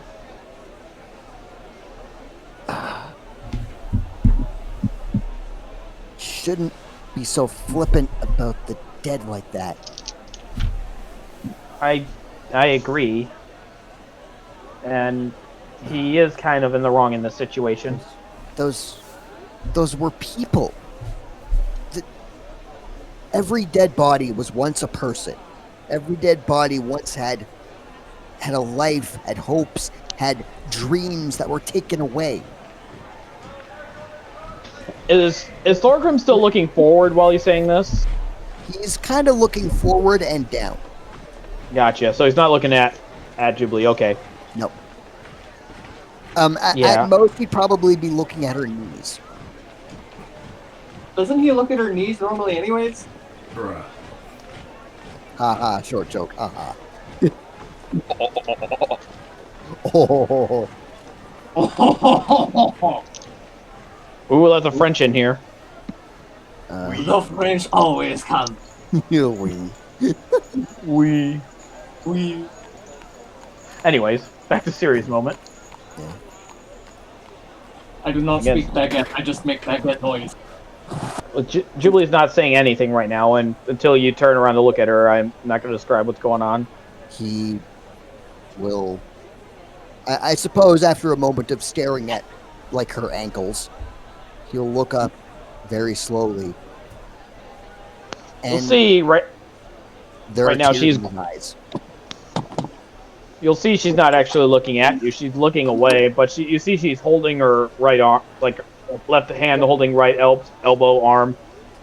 Shouldn't be so flippant about the dead like that. I agree. And he is kind of in the wrong in this situation. Those were people. Every dead body was once a person. Every dead body once had had a life, had hopes, had dreams that were taken away. Is Thorgrim still looking forward while he's saying this? He's kind of looking forward and down. Gotcha. So he's not looking at Jubilee. Okay. Nope. Yeah. At most, he'd probably be looking at her knees. Doesn't he look at her knees normally anyways? Bruh. Haha, short joke. Haha. Oh. Ooh, let the French in here. The French always come. We. We. Anyways, back to serious moment. Yeah. I do not Again. speak baguette, I just make baguette noise. Well, Jubilee's not saying anything right now, and until you turn around to look at her, I'm not going to describe what's going on. He will. I suppose after a moment of staring at, like, her ankles, he'll look up very slowly. We'll see right There right are now tears she's- in his eyes. You'll see she's not actually looking at you. She's looking away, but you see she's holding her right arm, like left hand holding right elbow, arm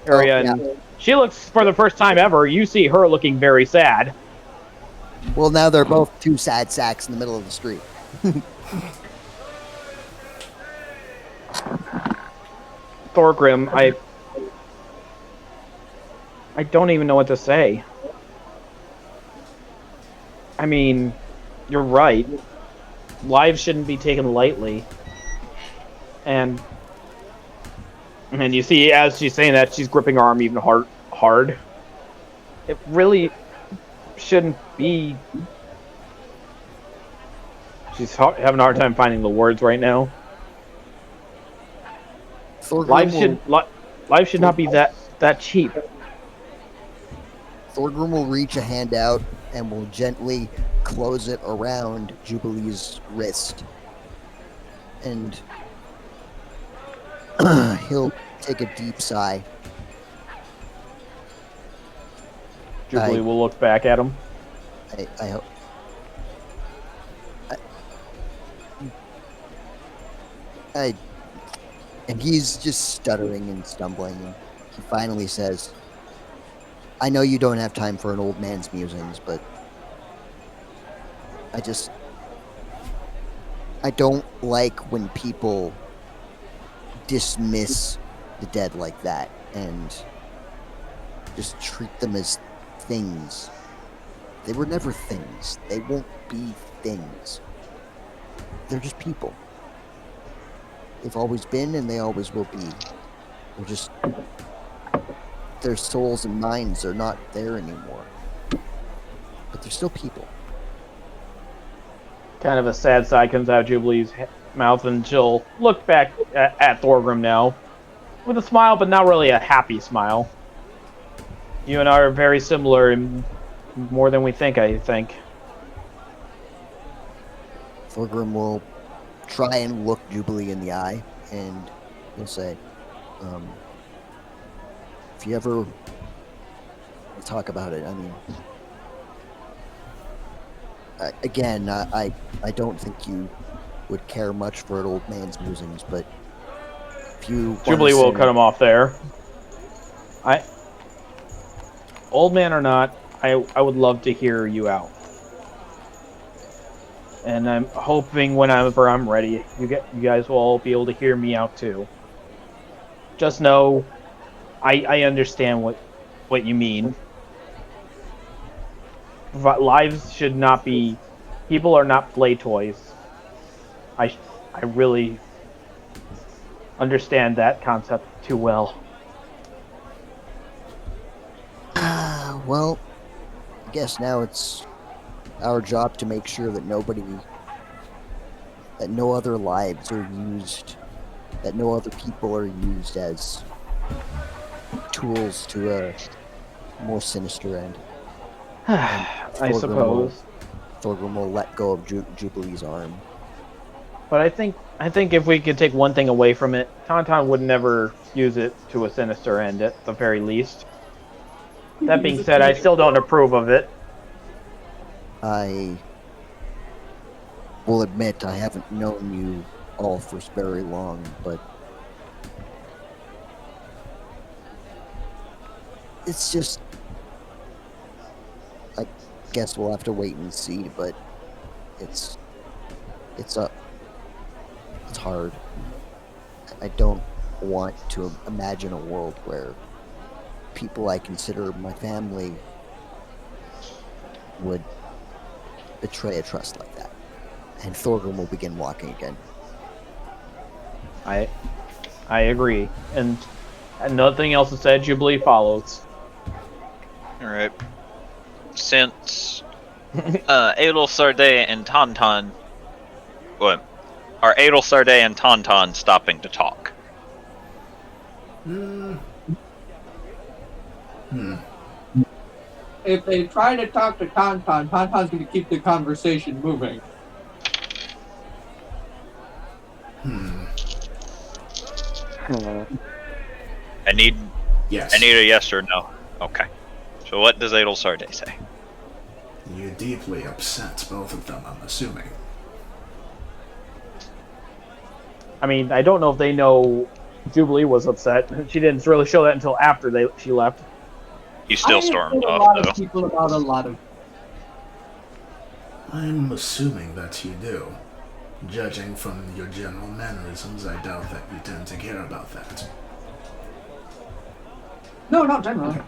area. Oh, yeah. And she looks, for the first time ever, you see her looking very sad. Well, now they're both two sad sacks in the middle of the street. Thorgrim, I don't even know what to say. I mean, you're right. Lives shouldn't be taken lightly. And you see, as she's saying that, she's gripping her arm even hard. It really shouldn't be. She's having a hard time finding the words right now. Life should not be that cheap. Thorgrim will reach a hand out and will gently close it around Jubilee's wrist. And he'll take a deep sigh. Jubilee will look back at him. I hope. And he's just stuttering and stumbling. And he finally says, I know you don't have time for an old man's musings, but I don't like when people dismiss the dead like that and just treat them as things. They were never things. They won't be things. They're just people. They've always been and they always will be. They're just... Their souls and minds are not there anymore. But they're still people. Kind of a sad sigh comes out of Jubilee's mouth, and she'll look back at Thorgrim now with a smile, but not really a happy smile. You and I are very similar in more than we think, I think. Thorgrim will try and look Jubilee in the eye, and he'll say, if you ever talk about it, I mean, again, I don't think you would care much for an old man's musings, but if you... Jubilee will cut him off there. Old man or not, I would love to hear you out. And I'm hoping whenever I'm ready, you guys will all be able to hear me out too. Just know, I understand what you mean. Lives should not be... People are not play toys. I really understand that concept too well. Well, I guess now it's our job to make sure that no other lives are used, that no other people are used as tools to a more sinister end. I suppose. Thorgrim will let go of Jubilee's arm. But I think if we could take one thing away from it, Tauntaun would never use it to a sinister end at the very least. That being said, I still don't approve of it. I will admit I haven't known you all for very long, but it's just, I guess we'll have to wait and see, but it's hard. I don't want to imagine a world where people I consider my family would betray a trust like that. And Thorgrim will begin walking again. I agree. And nothing else is said, Jubilee follows. Alright. Since Adel Sarday and Tauntaun, what? Are Adel Sarday and Tauntaun stopping to talk? If they try to talk to Tauntaun, Tauntaun's going to keep the conversation moving. I need Yes. a yes or no. Okay. So what does Adel Sarday say? You deeply upset both of them, I'm assuming. I mean, I don't know if they know Jubilee was upset. She didn't really show that until after she left. He still I stormed a off, lot though. of people about a lot of. I'm assuming that you do. Judging from your general mannerisms, I doubt that you tend to care about that. No, not generally.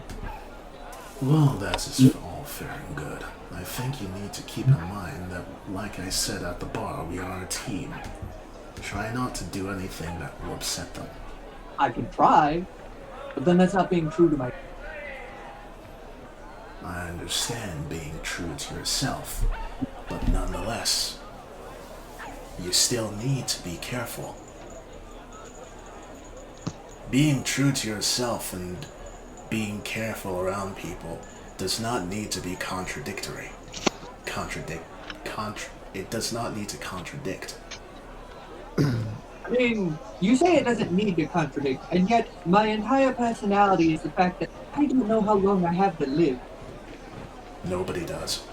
Well, that is all fair and good. I think you need to keep in mind that, like I said at the bar, we are a team. Try not to do anything that will upset them. I can try, but then that's not being true to my. I understand being true to yourself, but nonetheless, you still need to be careful. Being true to yourself and being careful around people does not need to be contradictory. It does not need to contradict. I mean, you say it doesn't need to contradict, and yet my entire personality is the fact that I don't know how long I have to live. Nobody does.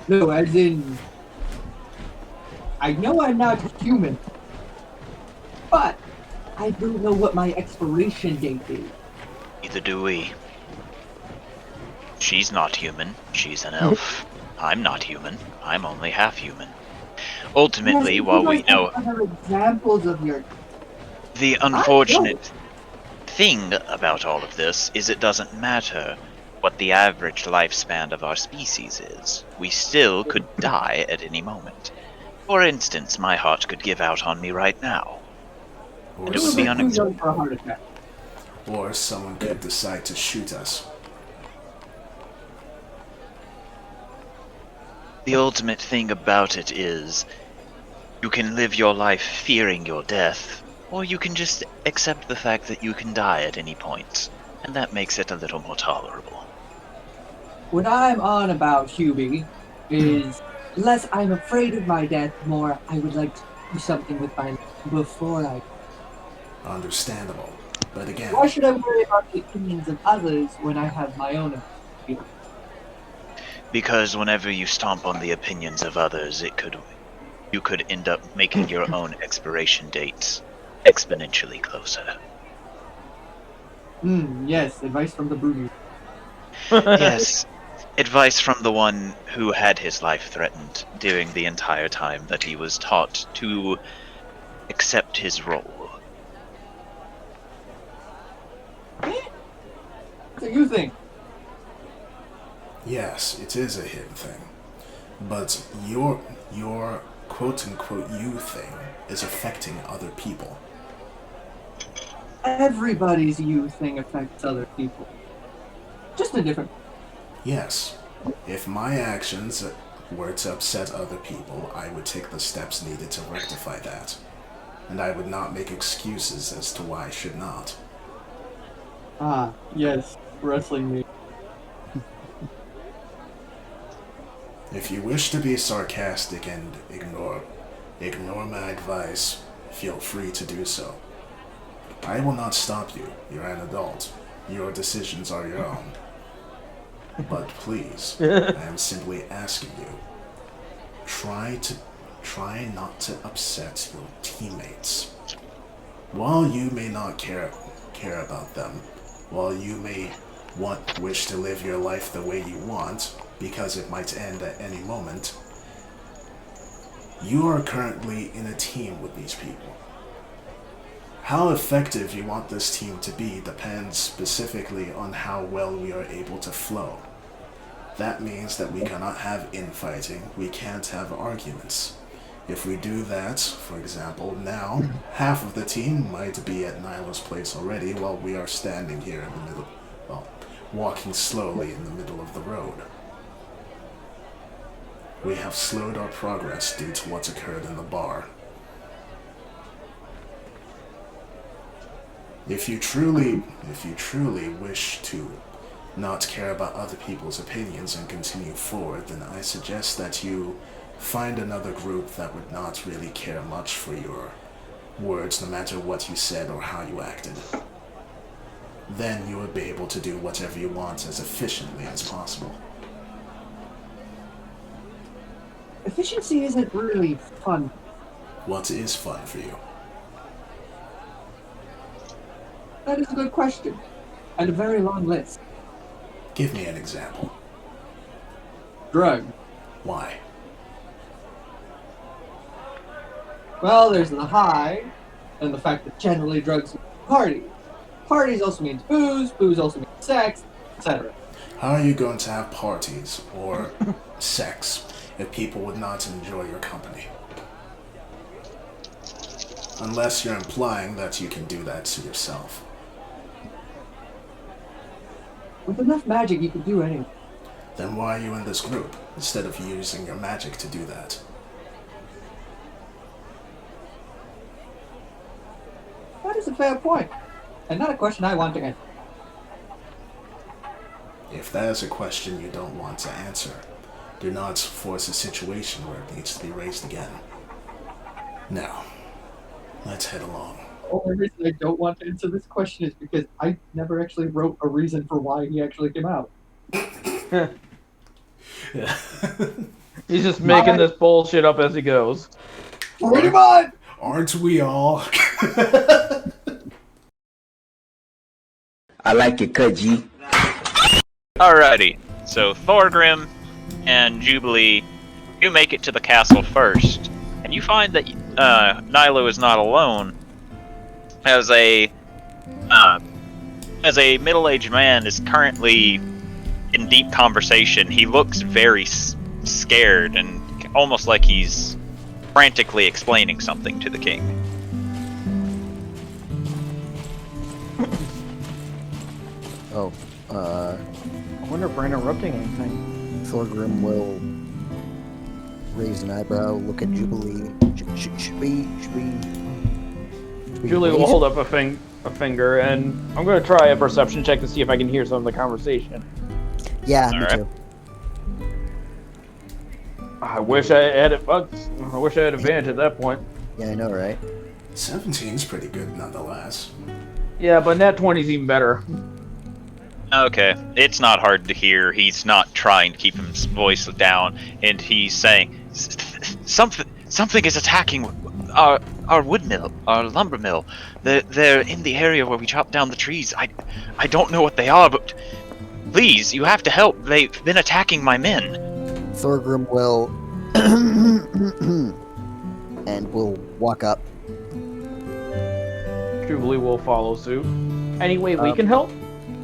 No, as in, I know I'm not human, but I don't know what my expiration date is. Neither do we. She's not human. She's an elf. I'm not human. I'm only half human. Ultimately, Yes, while you we guys know have other examples of your. the unfortunate thing about all of this is it doesn't matter what the average lifespan of our species is. We still could die at any moment. For instance, my heart could give out on me right now. Or, It would be someone, unacceptable. For a heart attack. or someone could decide to shoot us. The ultimate thing about it is, you can live your life fearing your death, or you can just accept the fact that you can die at any point, and that makes it a little more tolerable. What I'm on about, Hubie, is less I'm afraid of my death, more I would like to do something with my life before I. Understandable. But again, Why should I worry about the opinions of others when I have my own opinion? Because whenever you stomp on the opinions of others, you could end up making your own expiration dates exponentially closer. Yes, advice from the Broody. Yes, advice from the one who had his life threatened during the entire time that he was taught to accept his role. So you think? yes, it is a hidden thing. But your quote-unquote you thing is affecting other people. Everybody's you thing affects other people. Just a different. Yes, if my actions were to upset other people, I would take the steps needed to rectify that. And I would not make excuses as to why I should not. Ah, yes, wrestling me. If you wish to be sarcastic and ignore my advice, feel free to do so. I will not stop you. You're an adult. Your decisions are your own. But please, I am simply asking you, try not to upset your teammates. While you may not care about them, while you may wish to live your life the way you want, because it might end at any moment, you are currently in a team with these people. How effective you want this team to be depends specifically on how well we are able to flow. That means that we cannot have infighting, we can't have arguments. If we do that, for example, now, half of the team might be at Nilo's place already while we are standing here in the middle, well, walking slowly in the middle of the road. We have slowed our progress due to what's occurred in the bar. If you truly wish to not care about other people's opinions and continue forward, then I suggest that you find another group that would not really care much for your words, no matter what you said or how you acted. Then you would be able to do whatever you want as efficiently as possible. Efficiency isn't really fun. What is fun for you? That is a good question, and a very long list. Give me an example. Drug. Why? Well, there's the high, and the fact that generally drugs mean party. Parties also means booze, booze also means sex, etc. How are you going to have parties or sex if people would not enjoy your company? Unless you're implying that you can do that to yourself. With enough magic, you could do anything. Then why are you in this group, instead of using your magic to do that? That is a fair point, and not a question I want to answer. If that is a question you don't want to answer, do not force a situation where it needs to be raised again. Now, let's head along. The only reason I don't want to answer this question is because I never actually wrote a reason for why he actually came out. Yeah. He's just making this bullshit up as he goes. Pretty much! Aren't we all? I like it, cut G. Alrighty, so Thorgrim and Jubilee, you make it to the castle first, and you find that Nilo is not alone. As a middle-aged man is currently in deep conversation. He looks very scared and almost like he's frantically explaining something to the king. Oh, I wonder if we're interrupting anything. Thorgrim will raise an eyebrow, look at Jubilee. Should we Julie will raise- hold up a finger, and I'm going to try a perception check to see if I can hear some of the conversation. Yeah, me Alright. too. I wish I had advantage at that point. Yeah, I know, right? 17's pretty good nonetheless. Yeah, but nat 20's even better. Okay, it's not hard to hear. He's not trying to keep his voice down, and he's saying, "Something is attacking our wood mill, our lumber mill. They're in the area where we chop down the trees. I don't know what they are, but please, you have to help. They've been attacking my men." Thorgrim will and will walk up. Jubilee will follow suit. Any way we can help?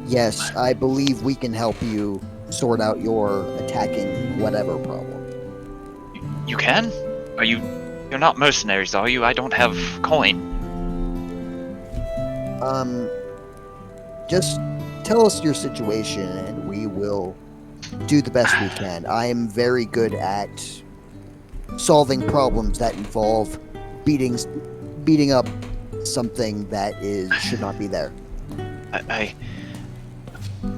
Yes, I believe we can help you sort out your attacking whatever problem. You can? You're not mercenaries, are you? I don't have coin. Just tell us your situation and we will do the best we can. I am very good at solving problems that involve beating up something that should not be there.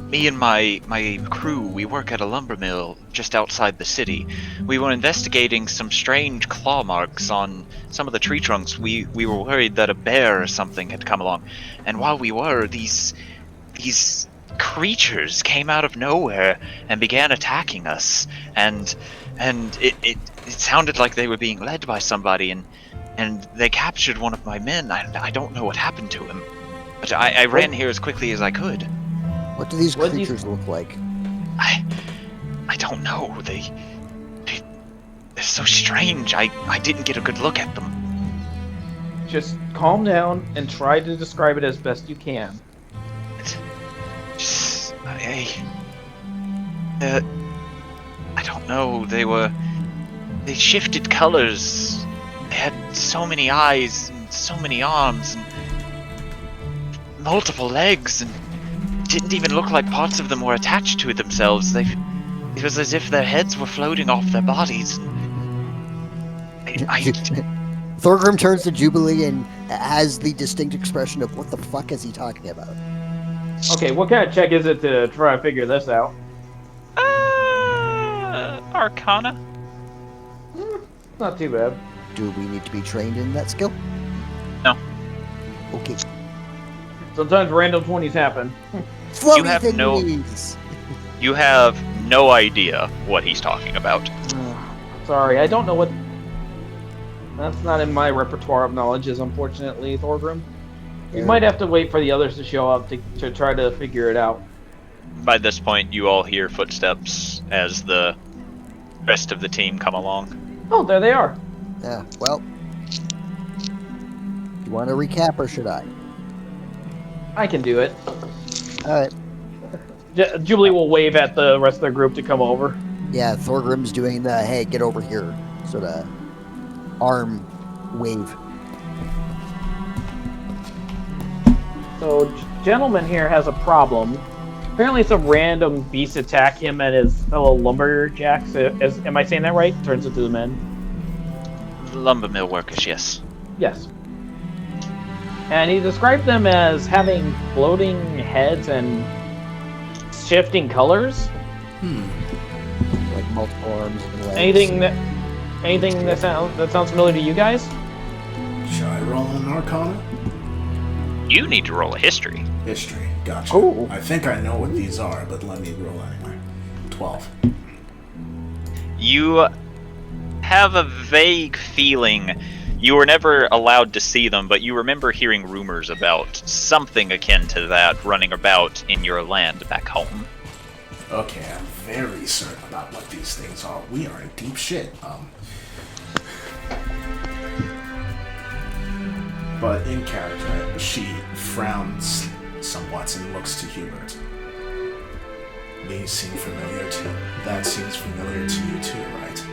Me and my crew, we work at a lumber mill just outside the city. We were investigating some strange claw marks on some of the tree trunks. We were worried that a bear or something had come along. And while we were, these creatures came out of nowhere and began attacking us. And and it sounded like they were being led by somebody, and they captured one of my men. I don't know what happened to him, but I ran here as quickly as I could. What do these creatures look like? I don't know. They're so strange. I didn't get a good look at them. Just calm down and try to describe it as best you can. I don't know. They shifted colors. They had so many eyes and so many arms and multiple legs, and didn't even look like parts of them were attached to themselves. It was as if their heads were floating off their bodies. Thorgrim turns to Jubilee and has the distinct expression of, what the fuck is he talking about? Okay, what kind of check is it to try to figure this out? Arcana? Not too bad. Do we need to be trained in that skill? No. Okay. Sometimes random 20s happen. Floaty have thingies! You have no idea what he's talking about. Sorry, I don't know what... That's not in my repertoire of knowledges, unfortunately, Thorgrim. You might have to wait for the others to show up to try to figure it out. By this point, you all hear footsteps as the rest of the team come along. Oh, there they are. Yeah, well... You want to recap, or should I? I can do it. Alright. Jubilee will wave at the rest of the group to come over. Yeah, Thorgrim's doing the, hey, get over here, sort of arm wave. So, gentleman here has a problem. Apparently some random beasts attack him and his fellow lumberjacks. Am I saying that right? Turns into the men. Lumber mill workers, yes. Yes. And he described them as having floating heads and shifting colors. Like multiple arms and legs. Anything that sounds familiar to you guys? Should I roll an Arcana? You need to roll a history. History, gotcha. Oh. I think I know what these are, but let me roll anyway. 12. You have a vague feeling. You were never allowed to see them, but you remember hearing rumors about something akin to that running about in your land back home. Okay, I'm very certain about what these things are. We are in deep shit. But in character, she frowns somewhat and looks to Hubert. These seem familiar to you. That seems familiar to you too, right?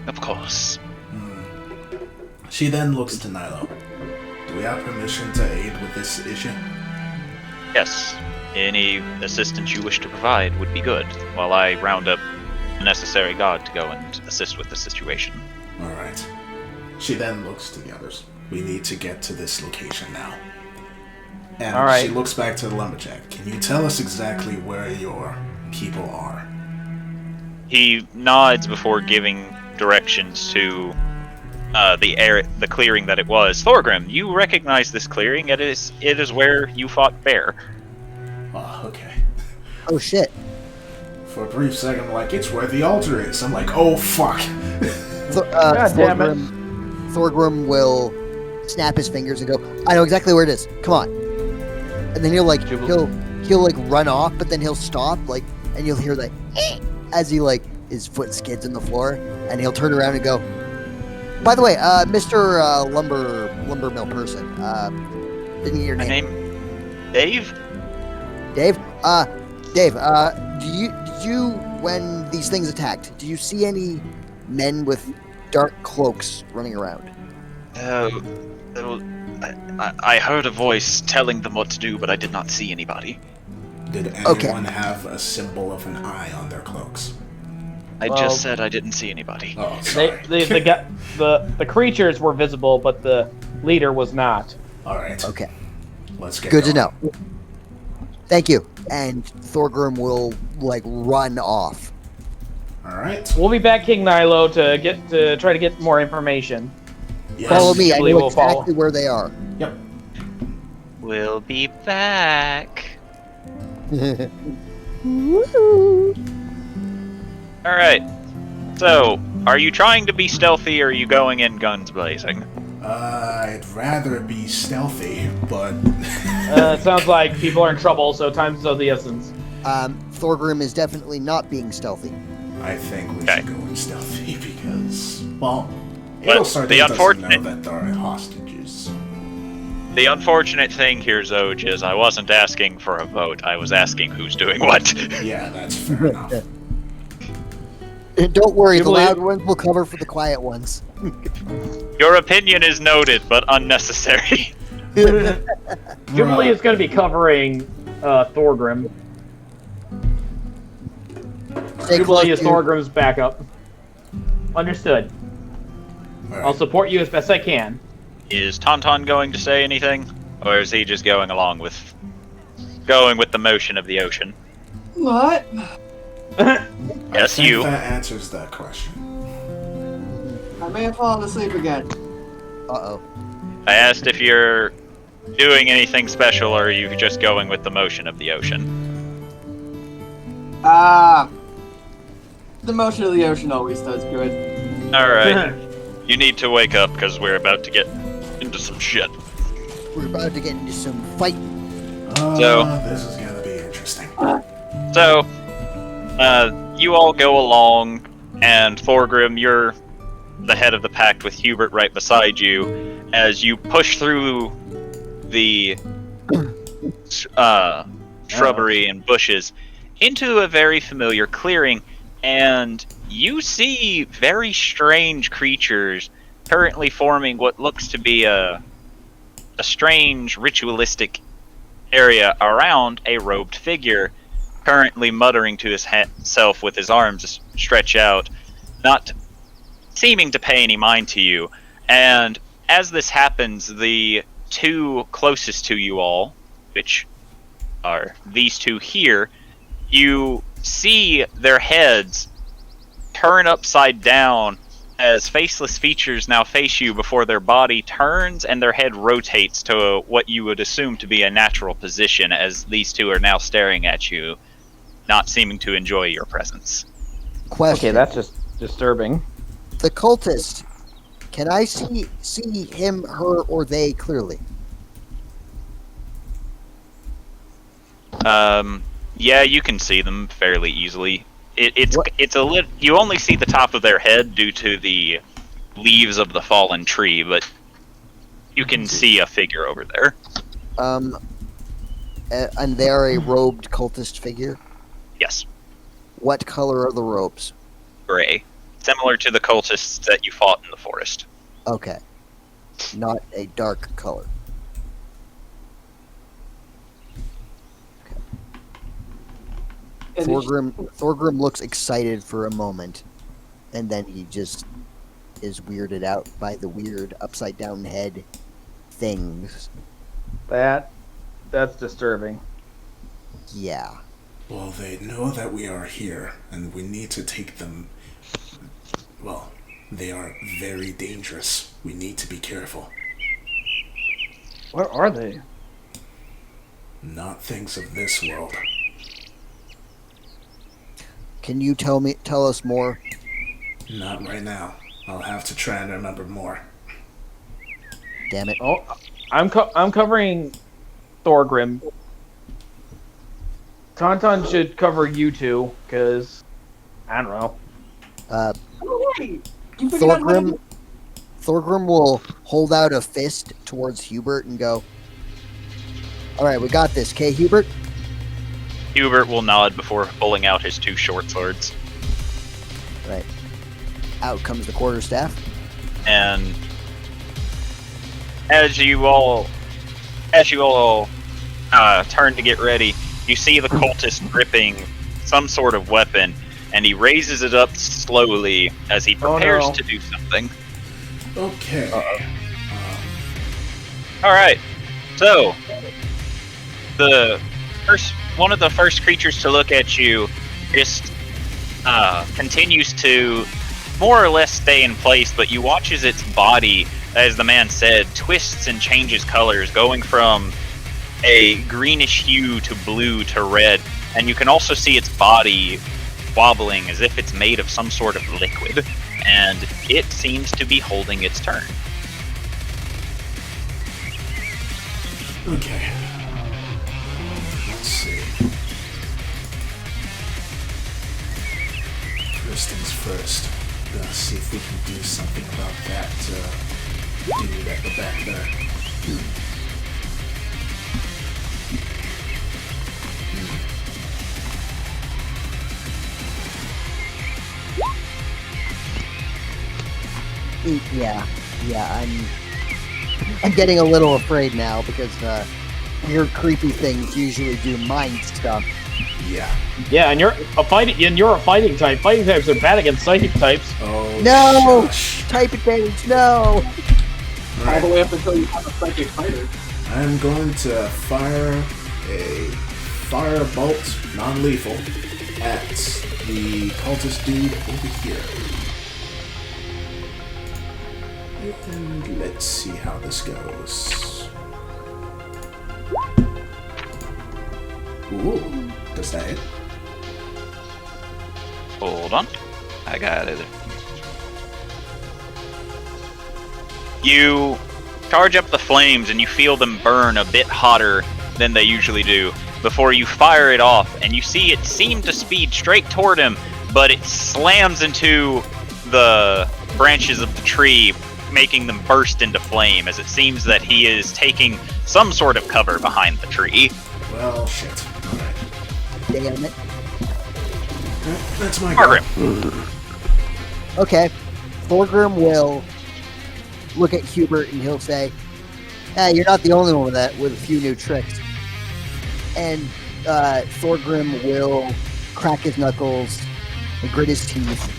Of course. She then looks to Nilo. Do we have permission to aid with this issue? Yes. Any assistance you wish to provide would be good, while I round up the necessary guard to go and assist with the situation. Alright. She then looks to the others. We need to get to this location now. And All right. She looks back to the lumberjack. Can you tell us exactly where your people are? He nods before giving directions to the clearing that it was. Thorgrim, you recognize this clearing. It is where you fought Bear. Oh, okay. Oh shit. For a brief second, I'm like, it's where the altar is. I'm like, oh fuck. God damn it. Thorgrim will snap his fingers and go, I know exactly where it is. Come on. And then he'll like run off, but then he'll stop, like, and you'll hear like as he like his foot skids in the floor, and he'll turn around and go, by the way, Mr. Lumber Mill person, didn't get your My name. Dave? Dave? Dave, did you, when these things attacked, did you see any men with dark cloaks running around? I heard a voice telling them what to do, but I did not see anybody. Did anyone have a symbol of an eye on their cloaks? I just said I didn't see anybody. Oh, sorry. The creatures were visible, but the leader was not. Alright. Okay. Let's get Good going. to know. Thank you. And Thorgrim will, like, run off. Alright. We'll be back, King Nilo, to try to get more information. Yes. Follow me. I Jubilee know will follow. exactly where they are. Yep. We'll be back. Woohoo. Alright. So, are you trying to be stealthy, or are you going in guns blazing? I'd rather be stealthy, but... It sounds like people are in trouble, so time's of the essence. Thorgrim is definitely not being stealthy. I think we Okay. should go in stealthy because, well, But Ilsar the doesn't know unfortunate- that there are hostages. The unfortunate thing here, Zoj, is I wasn't asking for a vote. I was asking who's doing what. Yeah, that's fair enough. Don't worry, You the believe- loud ones will cover for the quiet ones. Your opinion is noted, but unnecessary. Jubilee is going to be covering Thorgrim. Stay close Jubilee is to- Thorgrim's backup. Understood. Alright. I'll support you as best I can. Is Tauntaun going to say anything, or is he just going along with the motion of the ocean? What? I Yes, think you. that answers that question. I may have fallen asleep again. Uh-oh. I asked if you're doing anything special, or are you just going with the motion of the ocean? The motion of the ocean always does good. Alright. You need to wake up, because we're about to get into some shit. We're about to get into some fight. So- This is gonna be interesting. So, you all go along, and Thorgrim, you're the head of the pact with Hubert right beside you, as you push through the shrubbery and bushes into a very familiar clearing, and you see very strange creatures currently forming what looks to be a strange ritualistic area around a robed figure, currently muttering to himself with his arms stretched out, not seeming to pay any mind to you. And as this happens, the two closest to you all, which are these two here, you see their heads turn upside down as faceless features now face you before their body turns and their head rotates to what you would assume to be a natural position, as these two are now staring at you, not seeming to enjoy your presence. Question. Okay, that's just disturbing. The cultist. Can I see him, her, or they clearly? Yeah, you can see them fairly easily. What- You only see the top of their head due to the leaves of the fallen tree, but you can see a figure over there. And they're a robed cultist figure? Yes, What color are the robes? gray, similar to the cultists that you fought in the forest. Okay. Not a dark color. And Thorgrim looks excited for a moment, and then he just is weirded out by the weird upside down head things. That's disturbing. Yeah. Well, they know that we are here, and we need to take them... Well, they are very dangerous. We need to be careful. Where are they? Not things of this world. Can you tell us more? Not right now. I'll have to try and remember more. Damn it. Oh, I'm covering Thorgrim. Tauntaun should cover you two, because I don't know. Oh, wait! You forgot about Thorgrim will hold out a fist towards Hubert and go, "Alright, we got this, okay, Hubert?" Hubert will nod before pulling out his two short swords, Right. Out comes the quarterstaff. and as you all turn to get ready, you see the cultist gripping some sort of weapon, and he raises it up slowly as he prepares to do something. Okay. Alright, so one of the first creatures to look at you just continues to more or less stay in place, but you watch as its body, as the man said, twists and changes colors, going from a greenish hue to blue to red, and you can also see its body wobbling as if it's made of some sort of liquid, and it seems to be holding its turn. Okay. Let's see. First things first. Gonna see if we can do something about that dude at the back there. Yeah, I'm getting a little afraid now because weird, creepy things usually do mind stuff. Yeah. Yeah, and you're a fighting type. Fighting types are bad against psychic types. Oh, No! shush. Type advantage, no! All the way up until you have a psychic fighter. I'm going to fire a fire bolt, non-lethal, at the cultist dude over here. And let's see how this goes. Ooh, does that hit? Hold on. I got it. You charge up the flames and you feel them burn a bit hotter than they usually do before you fire it off, and you see it seem to speed straight toward him, but it slams into the branches of the tree, making them burst into flame, as it seems that he is taking some sort of cover behind the tree. Well, shit. Alright. Damn it. That's my go. Margaret. Okay. Thorgrim will look at Hubert and he'll say, "Hey, you're not the only one with a few new tricks." And Thorgrim will crack his knuckles and grit his teeth.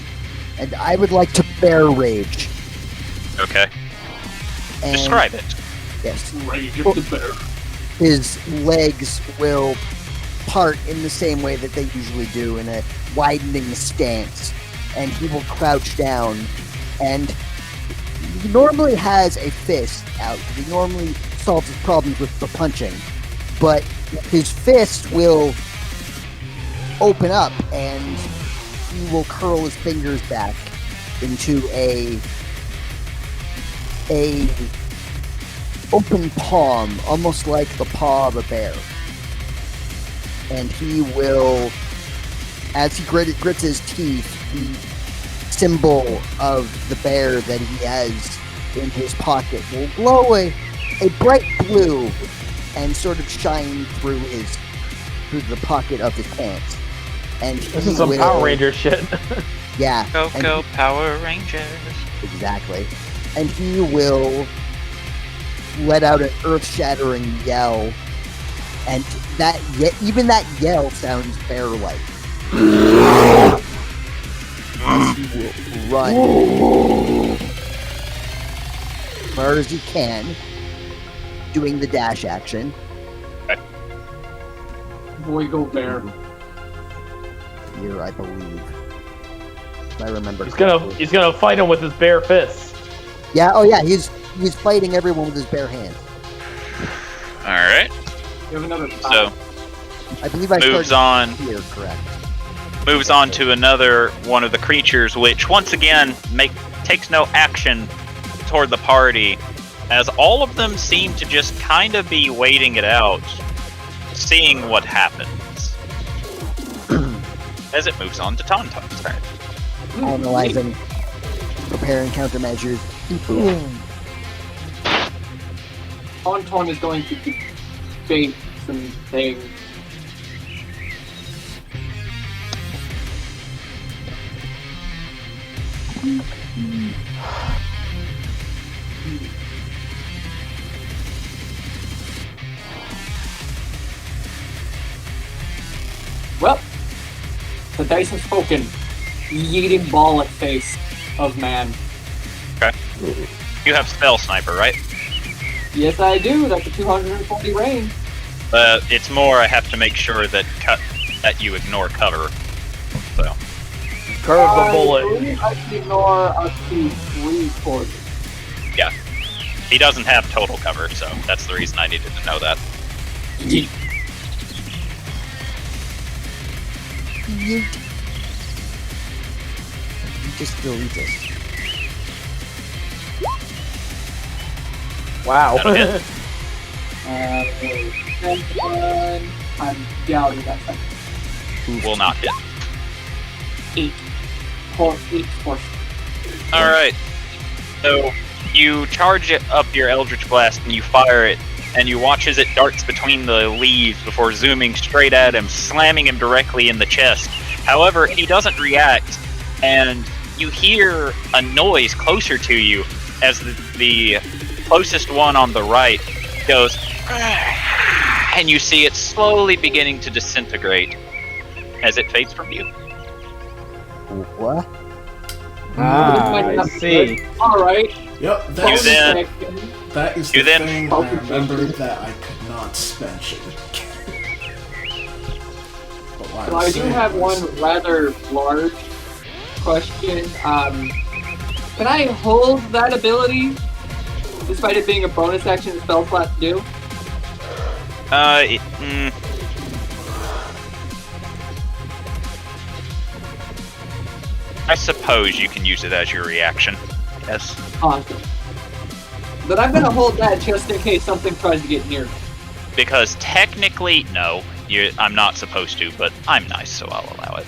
And I would like to bear rage. Okay. And Describe it. Yes. Rage of the bear. His legs will part in the same way that they usually do, in a widening stance. And he will crouch down, and he normally has a fist out, because he normally solves his problems with the punching. But his fist will open up, and he will curl his fingers back into a open palm, almost like the paw of a bear. And he will, as he grits his teeth, the symbol of the bear that he has in his pocket will glow a bright blue and sort of shine through the pocket of his pants. And This is some Power Ranger shit. Yeah. Go Power Rangers. Exactly. And he will let out an earth-shattering yell, and even that yell sounds bear-like. As he will run as far as he can, doing the dash action. Boy, go bear. Here, I believe. If I remember. He's gonna fight him with his bare fists. Yeah. Oh, yeah. He's fighting everyone with his bare hands. All right. You have another So I believe I moves started on. here. Correct. Moves on to another one of the creatures, which once again takes no action toward the party, as all of them seem to just kind of be waiting it out, seeing what happens. As it moves on to Tauntaun's turn. Analyzing, preparing countermeasures. Tauntaun is going to bait some things. Well, the dice have spoken. Yeeting ball at face of man. Okay. You have Spell Sniper, right? Yes, I do. That's a 240 range. It's more I have to make sure that you ignore cover. So. Curve the I bullet. believe I can ignore up to 3 quarters. Yeah. He doesn't have total cover, so that's the reason I needed to know that. Yeet. just delete this. Wow. That'll hit. I'm doubting that. Will not hit. 8 force. Alright. So, you charge it up your Eldritch Blast and you fire it, and you watch as it darts between the leaves before zooming straight at him, slamming him directly in the chest. However, he doesn't react, and you hear a noise closer to you as the closest one on the right goes, and you see it slowly beginning to disintegrate as it fades from view. What? I see. Alright. Yep, You that's, then- that is you the then- thing I remembered that I could not spend. But what So I'm I do saying have was- one rather large question. Can I hold that ability despite it being a bonus action the spell slot to do? I suppose you can use it as your reaction. Yes. Awesome. But I'm gonna hold that just in case something tries to get near me. Because technically, no, I'm not supposed to, but I'm nice, so I'll allow it.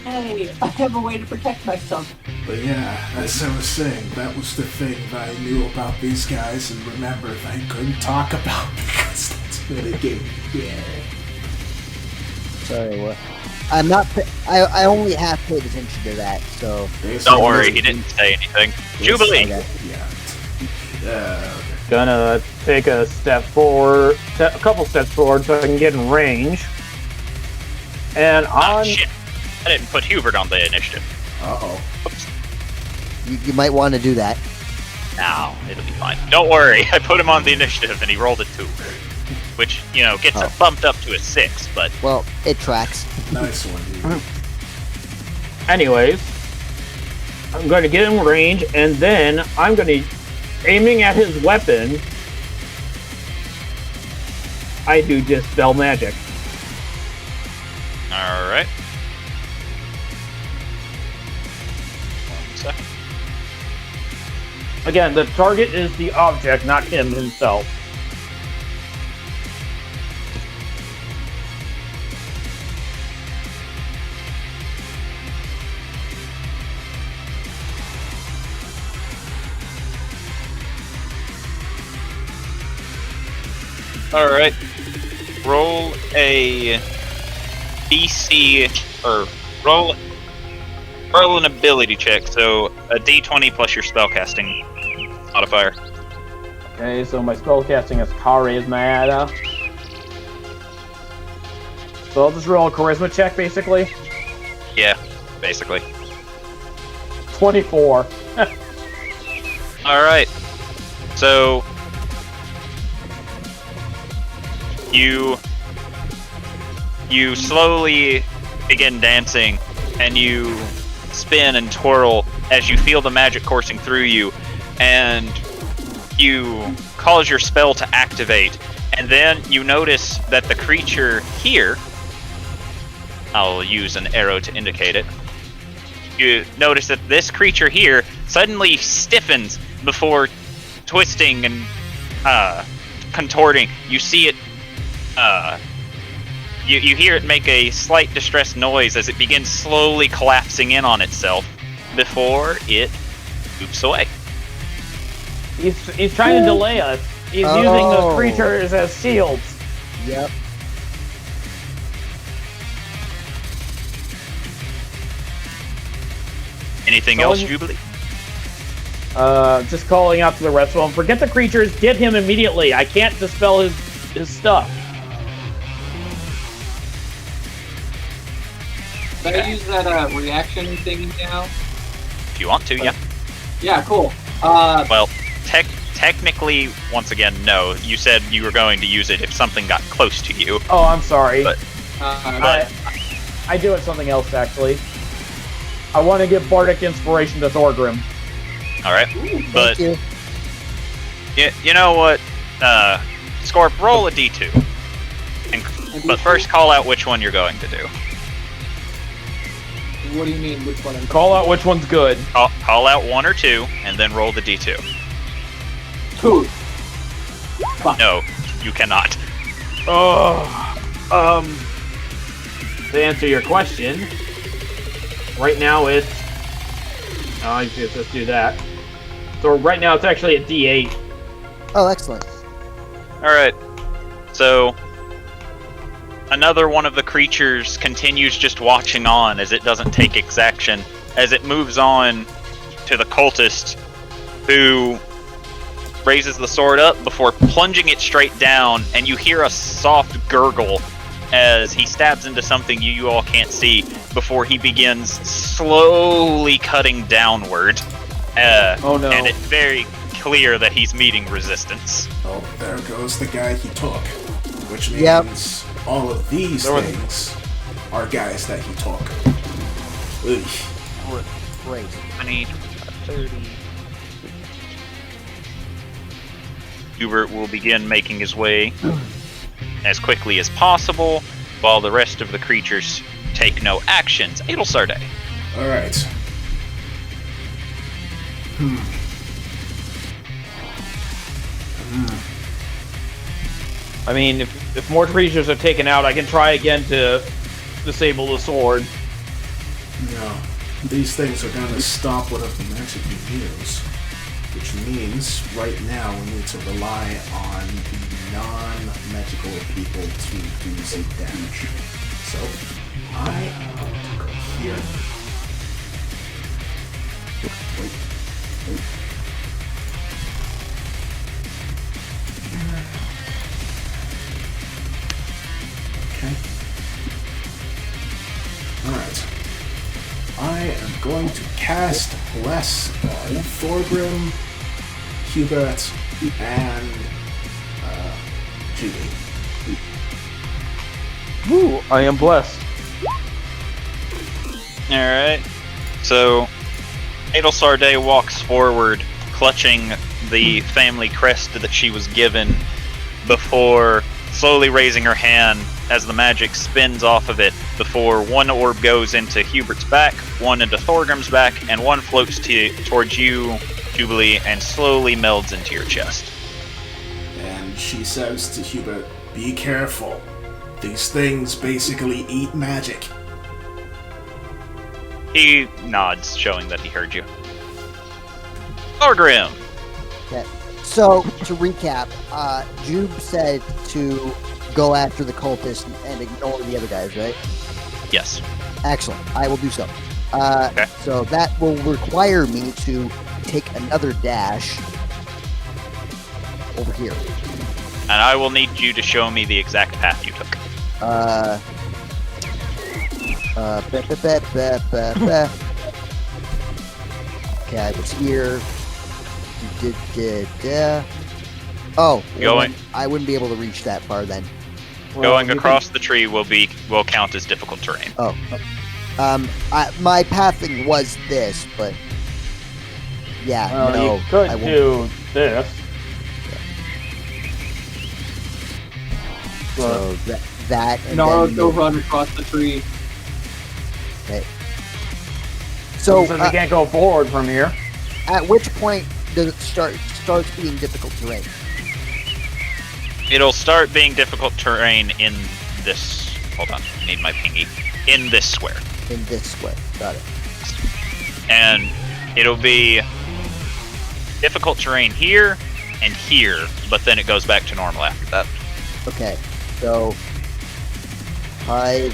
Hey, I have a way to protect myself. But yeah, as I was saying, that was the thing that I knew about these guys and remembered I couldn't talk about because that's mitigated. Yeah. Sorry, what? I'm not. I only half paid attention to that, so. Don't worry, he didn't say anything. Jubilee! Okay. Yeah. Okay. Gonna take a step forward, a couple steps forward so I can get in range. And Ah, on. shit. I didn't put Hubert on the initiative. Uh-oh. Oops. You might want to do that. No, it'll be fine. Don't worry, I put him on the initiative and he rolled a 2. Which, gets it bumped up to a 6, but Well, it tracks. Nice one, dude. Anyways, I'm going to get in range, and then I'm going to, aiming at his weapon, I do Dispel Magic. alright. 1 second. Again, the target is the object, not him himself. Alright. Roll a DC, or roll an ability check, so a D20 plus your spellcasting modifier. Okay, so my spellcasting is Charismata. So I'll just roll a charisma check, basically. Yeah, basically. 24. Alright. So you slowly begin dancing, and you spin and twirl as you feel the magic coursing through you, and you cause your spell to activate, and then you notice that the creature here, I'll use an arrow to indicate it, you notice that this creature here suddenly stiffens before twisting and contorting. You see it, you hear it make a slight distressed noise as it begins slowly collapsing in on itself before it oops away. He's trying to delay us. He's using the creatures as shields. Yep. Anything else, Jubilee? Just calling out to the rest of them. Forget the creatures. Get him immediately. I can't dispel his stuff. Did I use that reaction thing now? If you want to, yeah. Yeah, cool. Well, technically, once again, no. You said you were going to use it if something got close to you. Oh, I'm sorry. But- I do it something else, actually. I want to give Bardic Inspiration to Thorgrim. Alright. But Thank you. you know what? Scorp, roll a D2. But first call out which one you're going to do. What do you mean? Which one? Call out which one's good. Call out 1 or 2, and then roll the d2. 2. No, you cannot. To answer your question, right now it's. I guess let's do that. So right now it's actually a D8. Oh, excellent. Alright. So, another one of the creatures continues just watching on as it doesn't take exaction, as it moves on to the cultist, who raises the sword up before plunging it straight down, and you hear a soft gurgle as he stabs into something you all can't see before he begins slowly cutting downward. Oh no. And it's very clear that he's meeting resistance. Oh, there goes the guy he took. Which means Yep. all of these There was- things are guys that he took. Ugh. Great. 20, 30. Hubert will begin making his way as quickly as possible, while the rest of the creatures take no actions. Adelsarde. Alright. I mean, if more creatures are taken out, I can try again to disable the sword. No. These things are gonna stop whatever magic you use. Which means, right now, we need to rely on the non-magical people to do some damage. So, I am going to go here. Wait. Okay. Alright. I am going to cast Bless on Thorgrim, Hubert, and Judy. Woo! I am blessed. Alright. So, Adelsarde walks forward, clutching the family crest that she was given, before slowly raising her hand as the magic spins off of it, before one orb goes into Hubert's back, one into Thorgrim's back, and one floats towards you, Jubilee, and slowly melds into your chest. And she says to Hubert, "Be careful. These things basically eat magic." He nods, showing that he heard you. Thorgrim! Okay. So, to recap, Jube said to go after the cultist and ignore the other guys, right? Yes. Excellent. I will do so. Okay. So that will require me to take another dash over here. And I will need you to show me the exact path you took. Okay, I was here. Oh, Going- I wouldn't be able to reach that far then. Going you across the tree will count as difficult terrain. Oh. My pathing was this, but yeah, Well, no, you could I won't. do this. So that and Naruto then run across the tree. okay. So Since we can't go forward from here. at which point does it starts being difficult terrain? It'll start being difficult terrain in this. Hold on, I need my pingy. In this square. In this square. Got it. And it'll be difficult terrain here and here, but then it goes back to normal after that. Okay. So 5,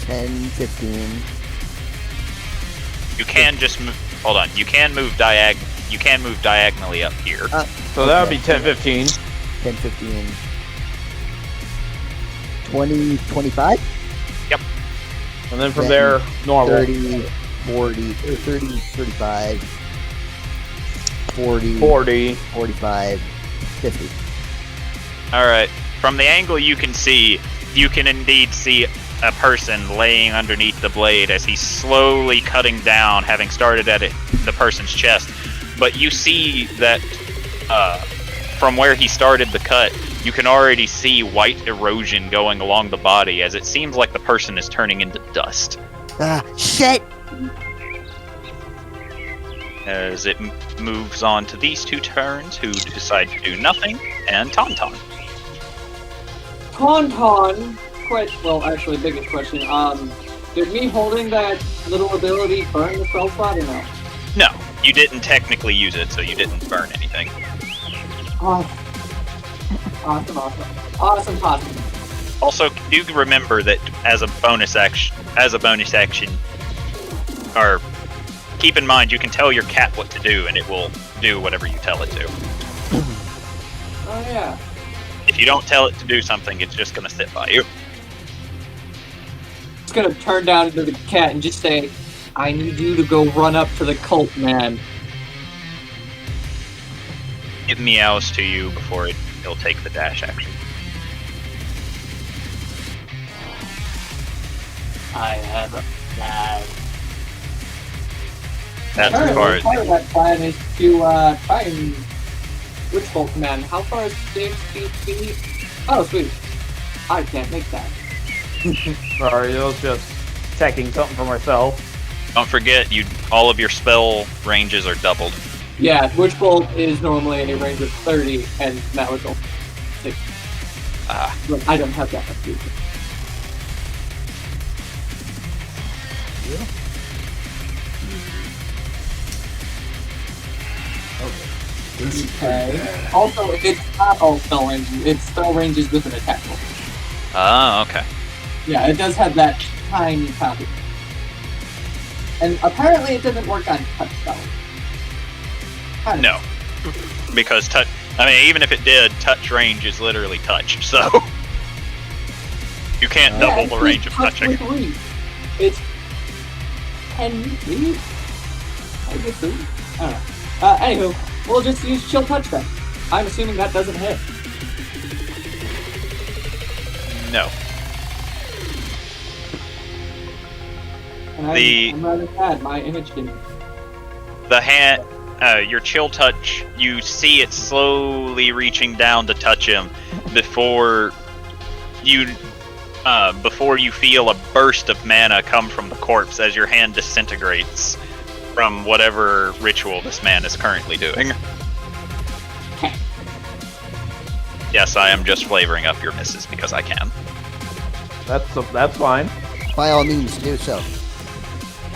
10, 15. You can just move. Hold on. You can move diagonally up here. So that would Okay. be 10, 15. 10, 15. 20, 25? And then from Then there, normal. 30, 40, or 30, 35, 40, 40. 45, 50. All right. From the angle you can indeed see a person laying underneath the blade as he's slowly cutting down, having started at the person's chest. But you see that from where he started the cut, you can already see white erosion going along the body, as it seems like the person is turning into dust. Shit! As it moves on to these two turns, who decide to do nothing, and Tauntaun. Tauntaun, well, actually, biggest question. Did me holding that little ability burn the spell slot or no? No, you didn't technically use it, so you didn't burn anything. Awesome. Also, do remember that as a bonus action, or keep in mind, you can tell your cat what to do, and it will do whatever you tell it to. Oh yeah. If you don't tell it to do something, it's just gonna sit by you. It's gonna turn down into the cat and just say, "I need you to go run up to the cult man." It meows to you before it'll take the dash action. I have a plan. That's as far as. Part of that plan is to try and Witch Bolt Command. How far is 60 feet? Oh, sweet. I can't make that. Sorry, I was just checking something for myself. Don't forget, all of your spell ranges are doubled. Yeah, Witch Bolt is normally a range of 30, and now it's only 60. But I don't have that much use. Okay. Also, it's not all spell ranges. It's spell ranges with an attack roll. Ah, okay. Yeah, it does have that tiny copy. And apparently it doesn't work on touch spells. No. Because even if it did, touch range is literally touch, so you can't double the range of touching. It's 10 feet? I guess so. I don't know. Anywho, we'll just use chill touch then. I'm assuming that doesn't hit. No. And I'm rather sad, my image didn't. The hand, your chill touch, you see it slowly reaching down to touch him before you feel a burst of mana come from the corpse as your hand disintegrates from whatever ritual this man is currently doing. Yes, I am just flavoring up your misses because I can. That's fine. By all means, do so.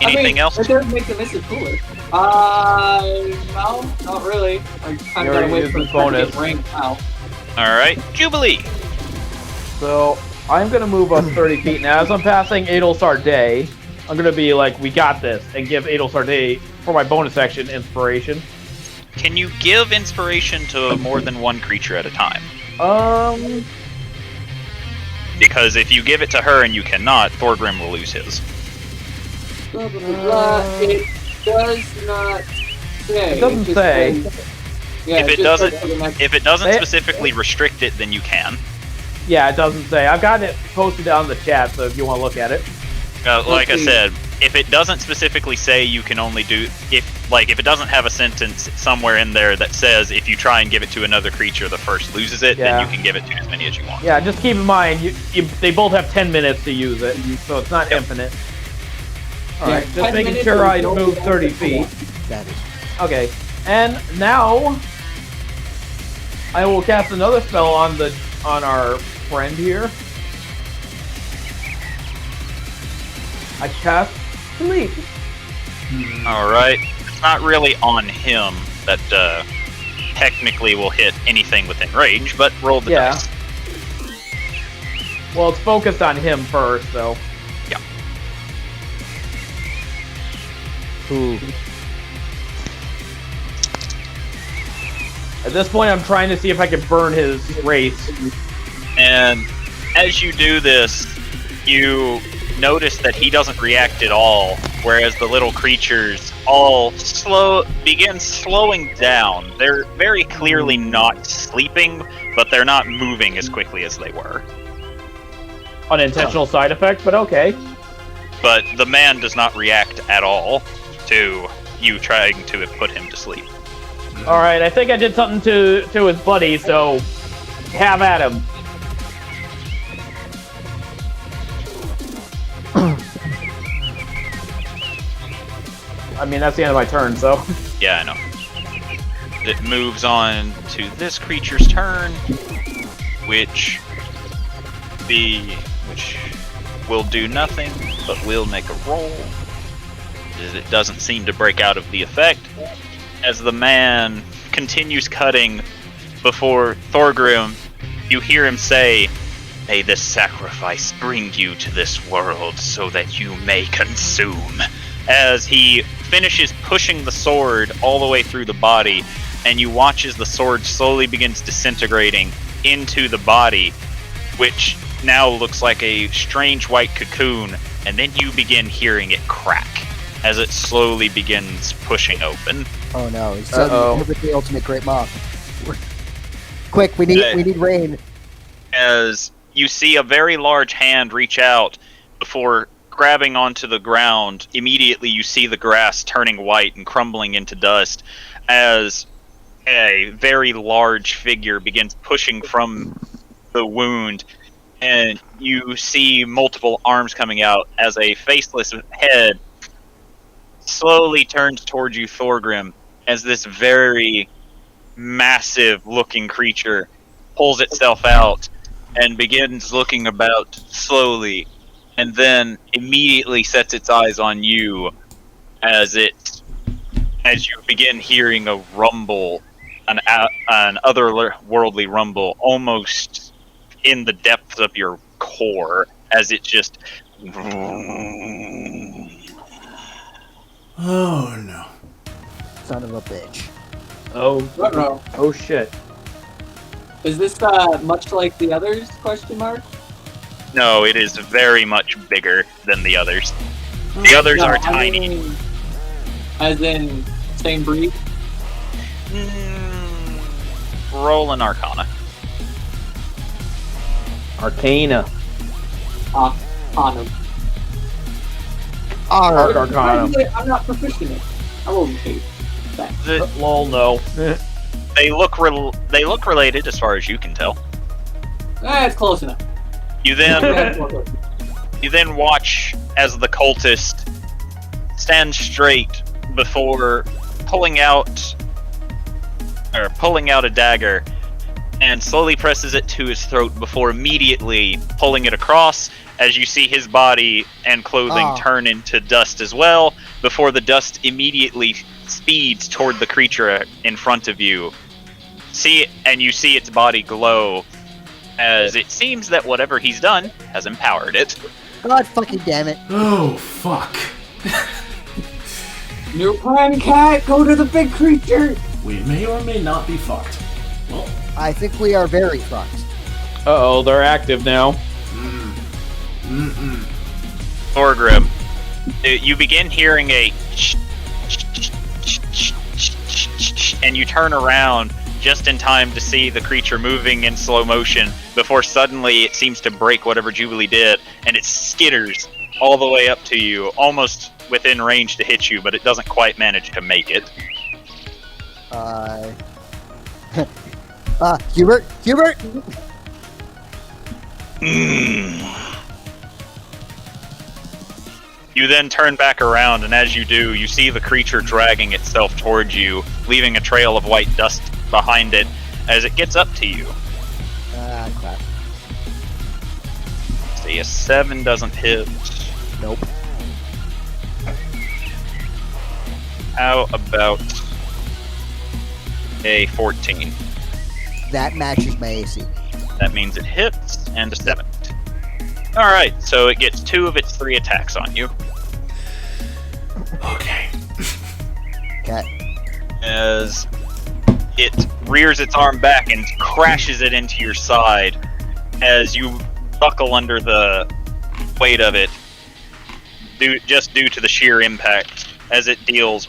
Anything else? It does make the misses cooler. No, not really. I kind of gotta wait for the bonus ring now. Alright, Jubilee! So, I'm gonna move up 30 feet, and as I'm passing Adelsar Day, I'm gonna be like, we got this, and give Adelsar Day, for my bonus action, inspiration. Can you give inspiration to more than one creature at a time? Because if you give it to her and you cannot, Thorgrim will lose his. Blah, blah, blah, blah. It does not say. It doesn't say. Yeah, if it doesn't specifically restrict it, then you can. Yeah, it doesn't say. I've got it posted down in the chat, so if you want to look at it. Like I said, if it doesn't specifically say you can only do if it doesn't have a sentence somewhere in there that says if you try and give it to another creature, the first loses it, then you can give it to as many as you want. Yeah, just keep in mind they both have 10 minutes to use it, so it's not infinite. All right, just making sure I move 30 feet. That is okay, and now I will cast another spell on our friend here. I cast Sleep. Alright. It's not really on him that technically will hit anything within range, but roll the dice. Well, it's focused on him first, though. Yeah. Ooh. At this point, I'm trying to see if I can burn his wraith. And as you do this, you notice that he doesn't react at all, whereas the little creatures all begin slowing down. They're very clearly not sleeping, but they're not moving as quickly as they were. Unintentional side effect, but okay. But the man does not react at all to you trying to put him to sleep. Alright, I think I did something to his buddy, so have at him. I mean, that's the end of my turn, so. Yeah, I know. It moves on to this creature's turn, which will do nothing, but will make a roll. It doesn't seem to break out of the effect, as the man continues cutting before Thorgrim. You hear him say, "May this sacrifice bring you to this world so that you may consume." As he finishes pushing the sword all the way through the body, and you watch as the sword slowly begins disintegrating into the body, which now looks like a strange white cocoon, and then you begin hearing it crack as it slowly begins pushing open. Oh no, he's Hubert the ultimate great moth. Quick, we need rain. As you see a very large hand reach out before grabbing onto the ground, immediately you see the grass turning white and crumbling into dust as a very large figure begins pushing from the wound, and you see multiple arms coming out as a faceless head slowly turns towards you, Thorgrim, as this very massive looking creature pulls itself out and begins looking about slowly, and then immediately sets its eyes on you as you begin hearing a rumble, an otherworldly rumble, almost in the depths of your core, as it just... Oh no. Son of a bitch. Oh. Uh-oh. Oh shit. Is this much like the others? Question mark. No, it is very much bigger than the others. The others No, are I tiny. mean, as in same breed. Roll an Arcana. Arcana. On them. Arcana. I'm not proficient in it. I rolled an 8. Thanks. Lol, no. They look related as far as you can tell. That's close enough. You then watch as the cultist stands straight before pulling out a dagger and slowly presses it to his throat before immediately pulling it across, as you see his body and clothing turn into dust as well, before the dust immediately speeds toward the creature in front of you. You see its body glow, as it seems that whatever he's done has empowered it. God fucking damn it. Oh, fuck. New plan, cat. Go to the big creature. We may or may not be fucked. Well, I think we are very fucked. Uh-oh, they're active now. Thorgrim, you begin hearing a and you turn around just in time to see the creature moving in slow motion before suddenly it seems to break whatever Jubilee did, and it skitters all the way up to you, almost within range to hit you, but it doesn't quite manage to make it. Hubert! You then turn back around, and as you do, you see the creature dragging itself towards you, leaving a trail of white dust behind it as it gets up to you. Crap. See, a 7 doesn't hit. Nope. How about a 14? That matches my AC. That means it hits, and a 7. Alright, so it gets 2 of its 3 attacks on you. okay. Cat. As it rears its arm back and crashes it into your side as you buckle under the weight of it, due to the sheer impact, as it deals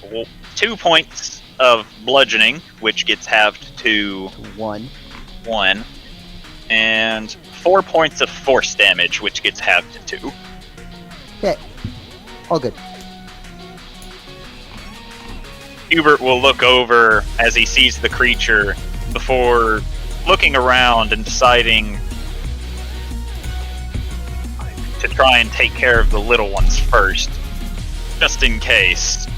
2 points of bludgeoning, which gets halved to 1, and 4 points of force damage, which gets halved to 2. Okay. All good. Hubert will look over as he sees the creature before looking around and deciding to try and take care of the little ones first, just in case.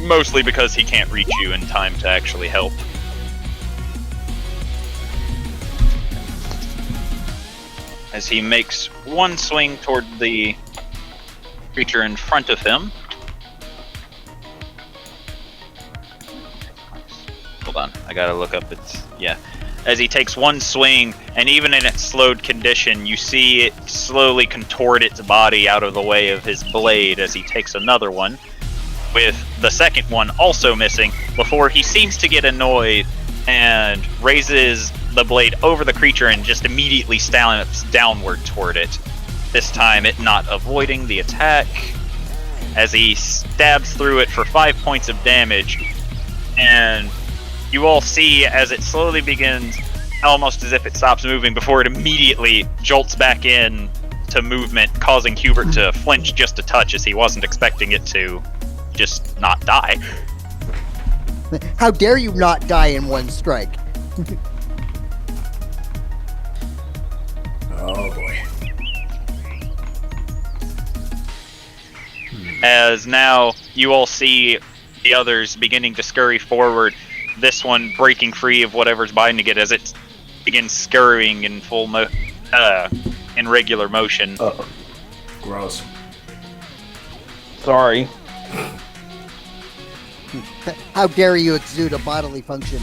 mostly because he can't reach you in time to actually help. As he makes one swing toward the creature in front of him. Hold on, I gotta look up its... yeah. As he takes one swing, and even in its slowed condition, you see it slowly contort its body out of the way of his blade as he takes another one, with the second one also missing, before he seems to get annoyed and raises the blade over the creature and just immediately stabs downward toward it. This time it not avoiding the attack, as he stabs through it for 5 points of damage, and you all see as it slowly begins, almost as if it stops moving, before it immediately jolts back in to movement, causing Hubert to flinch just a touch as he wasn't expecting it to just not die. How dare you not die in one strike? Oh boy. As now you all see the others beginning to scurry forward, this one breaking free of whatever's binding it as it begins scurrying in in regular motion. Uh-oh. Gross. Sorry. How dare you exude a bodily function?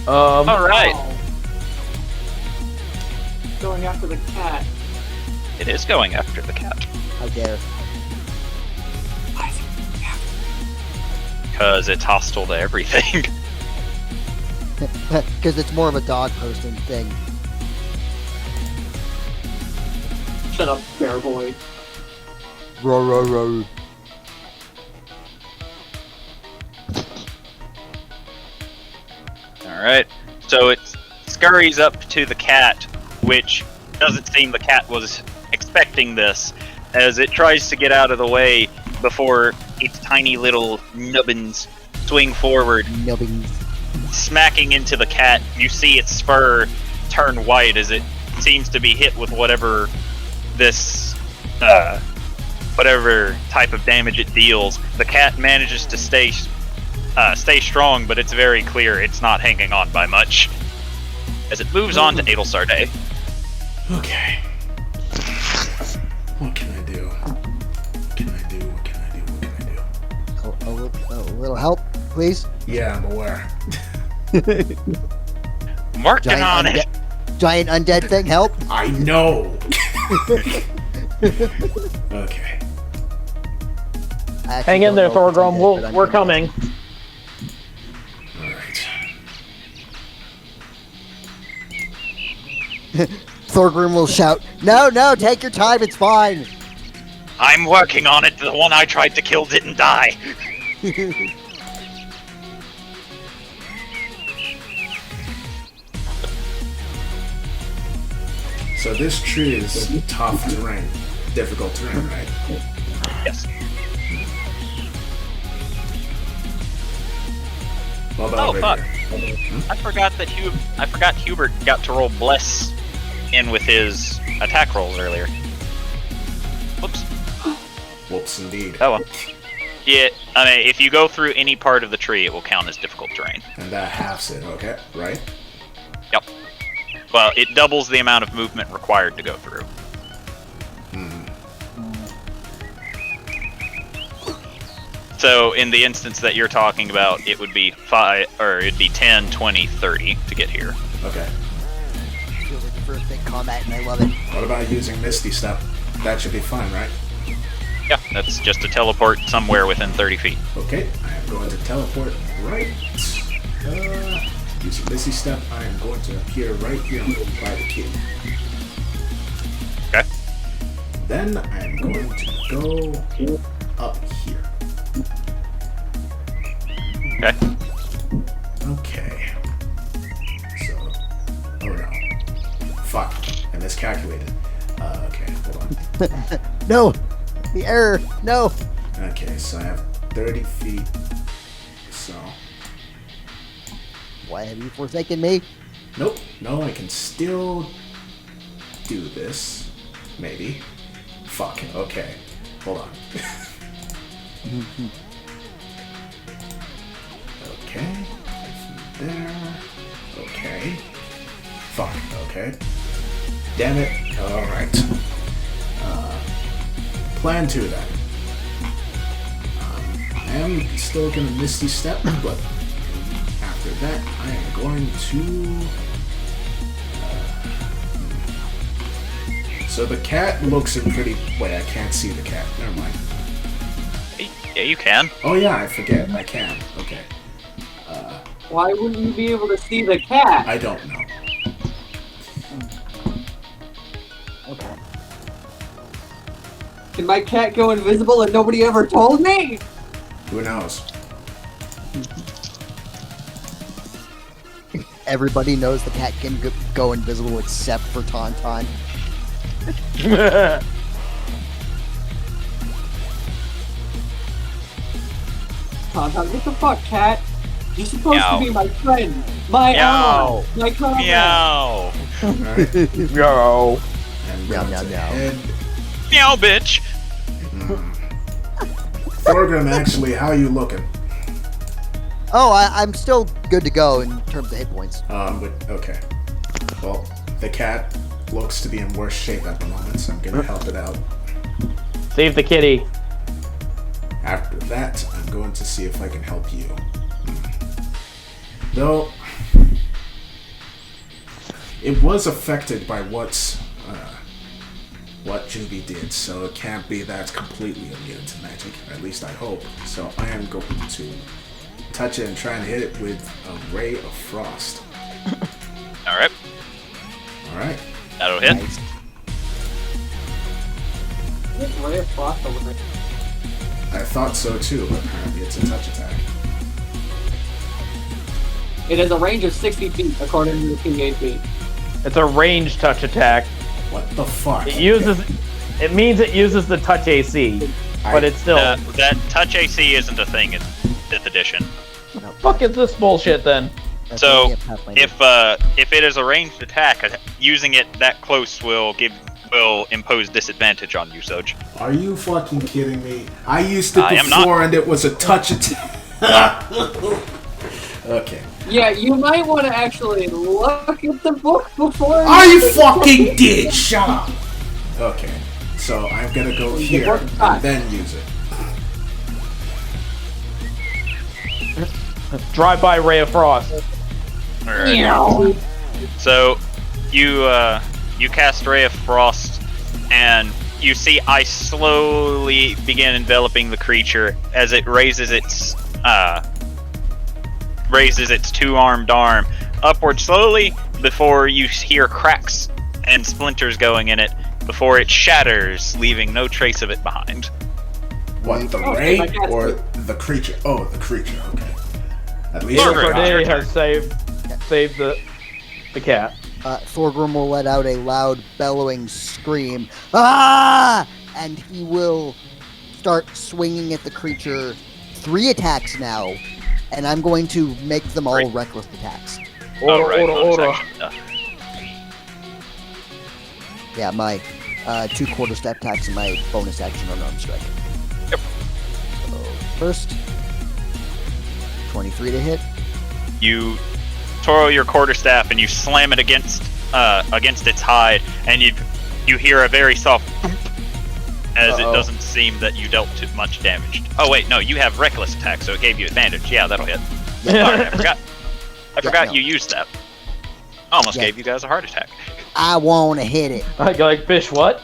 All right, Going after the cat. it is going after the cat How dare. because it's hostile to everything. Because it's more of a dog person thing. Shut up, bear boy. Row, row, row. Alright, so it scurries up to the cat, which doesn't seem the cat was expecting this, as it tries to get out of the way before its tiny little nubbins swing forward, Nubbins. smacking into the cat. You see its fur turn white as it seems to be hit with whatever this, whatever type of damage it deals. The cat manages to stay strong, but it's very clear it's not hanging on by much. As it moves on to Adelsarde. Okay. What can I do? What can I do? What can I do? What can I do? A little help, please. Yeah, I'm aware. Working on it. Giant undead thing, help. I know. Okay. I actually Hang in don't there, know if it's Thorgrim. undead, but I'm We're gonna- coming. All right. Thorgrim will shout, "No, no, take your time, it's fine." I'm working on it. The one I tried to kill didn't die. So this tree is tough terrain, difficult terrain, right? Yes. What about Oh, over fuck. here? I forgot Hubert got to roll Bless in with his attack rolls earlier. Whoops. Whoops, indeed. Oh well. Yeah, I mean, if you go through any part of the tree, it will count as difficult terrain. And that halves it, okay? Right? Yep. Well, it doubles the amount of movement required to go through. So, in the instance that you're talking about, it would be 10, 20, 30 to get here. Okay. Feels like the first big combat, and I love it. What about using Misty Step? That should be fine, right? Yeah, that's just a teleport somewhere within 30 feet. Okay, I am going to teleport right. Using Misty Step, I am going to appear right here by the key. Okay. Then I am going to go up here. Okay. Okay. So, oh no. Fuck, I miscalculated. Okay, hold on. No, the error. No. Okay, so I have 30 feet. So, Why have you forsaken me? nope, no, I can still do this. Maybe. Fuck, okay. Hold on. Okay. Damn it. Alright. Plan 2 then. I am still gonna Misty Step, but after that, I am going to... So the cat looks in pretty... Wait, I can't see the cat. Never mind. Yeah, you can. Oh yeah, I forget. I can. Okay. Why wouldn't you be able to see the cat? I don't know. Okay. Can my cat go invisible and nobody ever told me? Who knows? Everybody knows the cat can go invisible except for Tauntaun. Tauntaun, what the fuck, cat? You're supposed Meow. to be my friend, my ally, my comrade. Meow. Alright. Yo. And Meow, go meow, to meow. Ed. Meow, bitch. Thorgrim, actually, how you looking? Oh, I'm still good to go in terms of hit points. But, okay. Well, the cat looks to be in worse shape at the moment, so I'm gonna help it out. Save the kitty. After that, I'm going to see if I can help you. Though, it was affected by what Juby did, so it can't be that completely immune to magic. At least I hope. So I am going to touch it and try and hit it with a ray of frost. Alright, Alright. that'll hit. Nice. There's Ray of Frost over there. I thought so too, but apparently it's a touch attack. It has a range of 60 feet, according to the PHP. It's a ranged touch attack. What the fuck? It means it uses the touch AC, but it's still. That touch AC isn't a thing in 5th edition. Fuck is this bullshit then? That's So, only a Pathfinder. If it is a ranged attack, using it that close will impose disadvantage on usage. Are you fucking kidding me? I used it I am not. before and it was a touch attack. Okay. Yeah, you might want to actually look at the book before. I fucking did! Shut up! Okay. So I'm gonna go here and then use it. Drive-by ray of frost. Alright. So you cast Ray of Frost, and you see ice slowly begin enveloping the creature as it raises its two-armed arm upward slowly before you hear cracks and splinters going in it before it shatters, leaving no trace of it behind. What, the Oh, ray my cat's or good. the creature? Oh, the creature, okay. At least Thorgrim. I got Corday it. has saved the cat. Thorgrim will let out a loud bellowing scream. Ah! And he will start swinging at the creature. 3 attacks now, and I'm going to make them all Great. reckless attacks. Alright, bonus Order. action. Yeah, my 2 quarter step attacks and my bonus action unarmed strike. Yep. So first, 23 to hit. You twirl your quarterstaff and you slam it against its hide, and you hear a very soft thump as it doesn't seem that you dealt too much damage. Oh wait, no, you have reckless attack, so it gave you advantage. Yeah, that'll hit. Alright, I forgot no. you used that. Almost Yeah. gave you guys a heart attack. I want to hit it. Like fish what?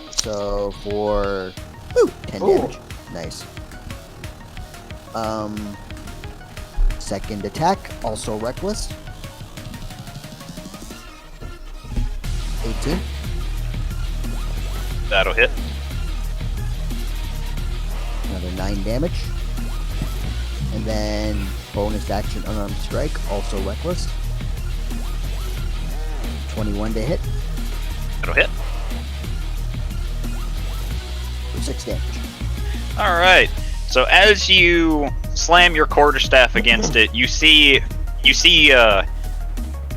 So for 10 Ooh. damage. Nice. Second attack, also reckless. 18. That'll hit. Another 9 damage. And then bonus action unarmed strike, also reckless. 21 to hit That'll hit. for 6 damage. Alright. So as you slam your quarterstaff against it, you see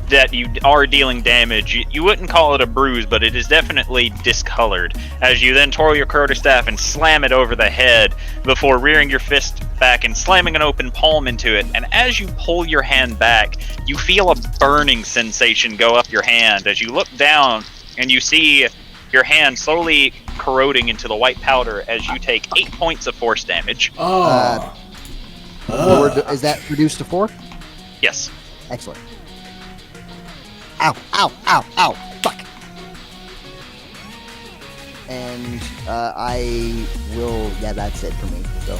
that you are dealing damage. You wouldn't call it a bruise, but it is definitely discolored, as you then twirl your quarterstaff and slam it over the head before rearing your fist back and slamming an open palm into it. And as you pull your hand back, you feel a burning sensation go up your hand as you look down and you see your hand slowly corroding into the white powder as you take 8 points of force damage. Is that reduced to 4? Yes. Excellent. Ow, ow, ow, ow, fuck. And I will, yeah, that's it for me, so.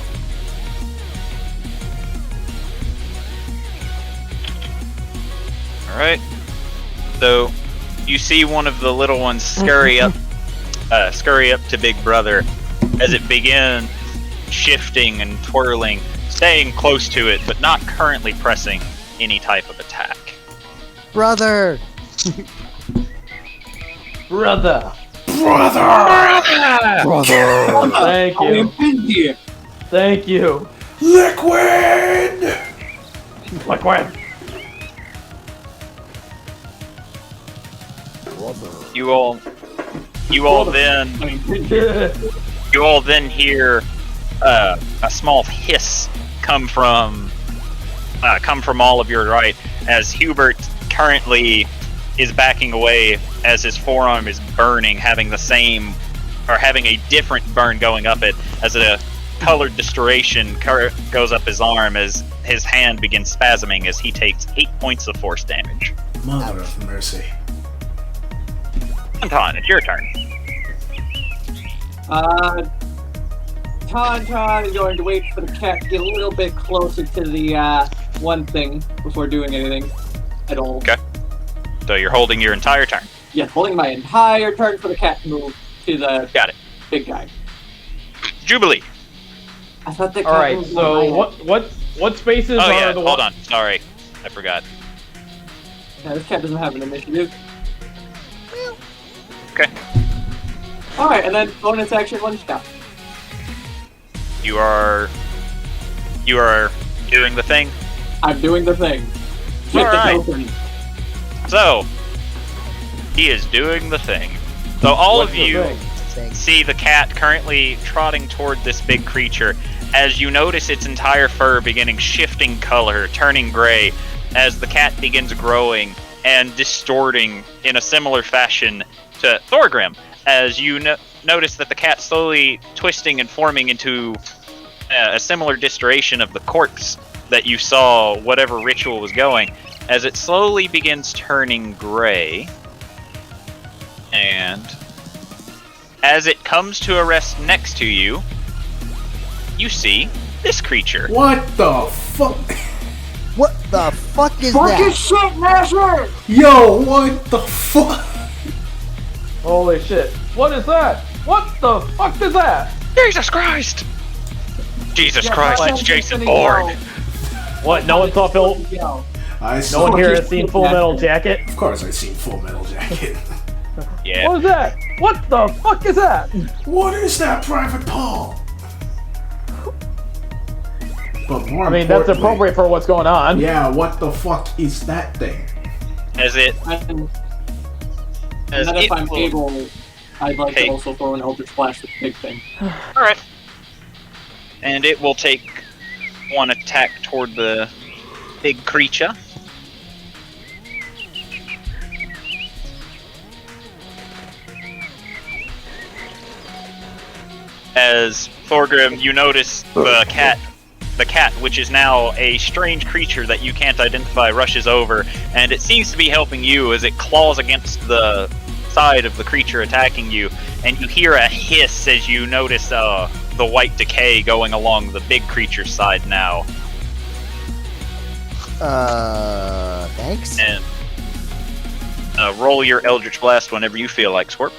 Alright. So, you see one of the little ones scurry up to Big Brother as it begins shifting and twirling, staying close to it, but not currently pressing any type of attack. Brother! Brother! Thank you. I've been here. Thank you. Liquid! Liquid. You all then hear a small hiss come from all of your right as Hubert currently is backing away as his forearm is burning, having a different burn going up it as a colored distortion goes up his arm as his hand begins spasming as he takes 8 points of force damage. Mother of mercy. Anton, it's your turn. Tauntaun is going to wait for the cat to get a little bit closer to the one thing before doing anything at all. Okay. So you're holding your entire turn. Yeah, holding my entire turn for the cat to move to the Got it. big guy. Jubilee. I thought the cat Alright, moved so one what spaces Oh are yeah, the hold on. Sorry. I forgot. Yeah, this cat doesn't have an initiative. Okay. Alright, and then bonus action, one shot. You are doing the thing. I'm doing the thing. Get the Alright. token. So he is doing the thing. So all What's of the you thing? Thanks. see the cat currently trotting toward this big creature as you notice its entire fur beginning shifting color, turning gray, as the cat begins growing and distorting in a similar fashion to Thorgrim, as you notice that the cat slowly twisting and forming into a similar distortion of the corpse that you saw whatever ritual was going, as it slowly begins turning gray, and as it comes to a rest next to you, you see this creature. What the fuck? What the fuck is Fucking that? shit, Masher! Yo, what the fuck? Holy shit. What is that? What the fuck is that? Jesus Christ! Jesus Christ, it's Jason Bourne! What, no one saw Phil? Yo. I No saw. one here has seen Full Metal Jacket? Of course, I've seen Full Metal Jacket. Yeah. What is that? What the fuck is that? What is that, Private Paul? But more I mean, that's importantly, appropriate for what's going on. Yeah, what the fuck is that thing? As it And as then it if I'm will- able, I'd like Hey. to also throw an Eldritch Blast with the big thing. Alright. And it will take one attack toward the big creature. As Thorgrim, you notice the cat, which is now a strange creature that you can't identify, rushes over, and it seems to be helping you as it claws against the side of the creature attacking you, and you hear a hiss as you notice the white decay going along the big creature's side now. Thanks. And roll your Eldritch Blast whenever you feel like, Scorp.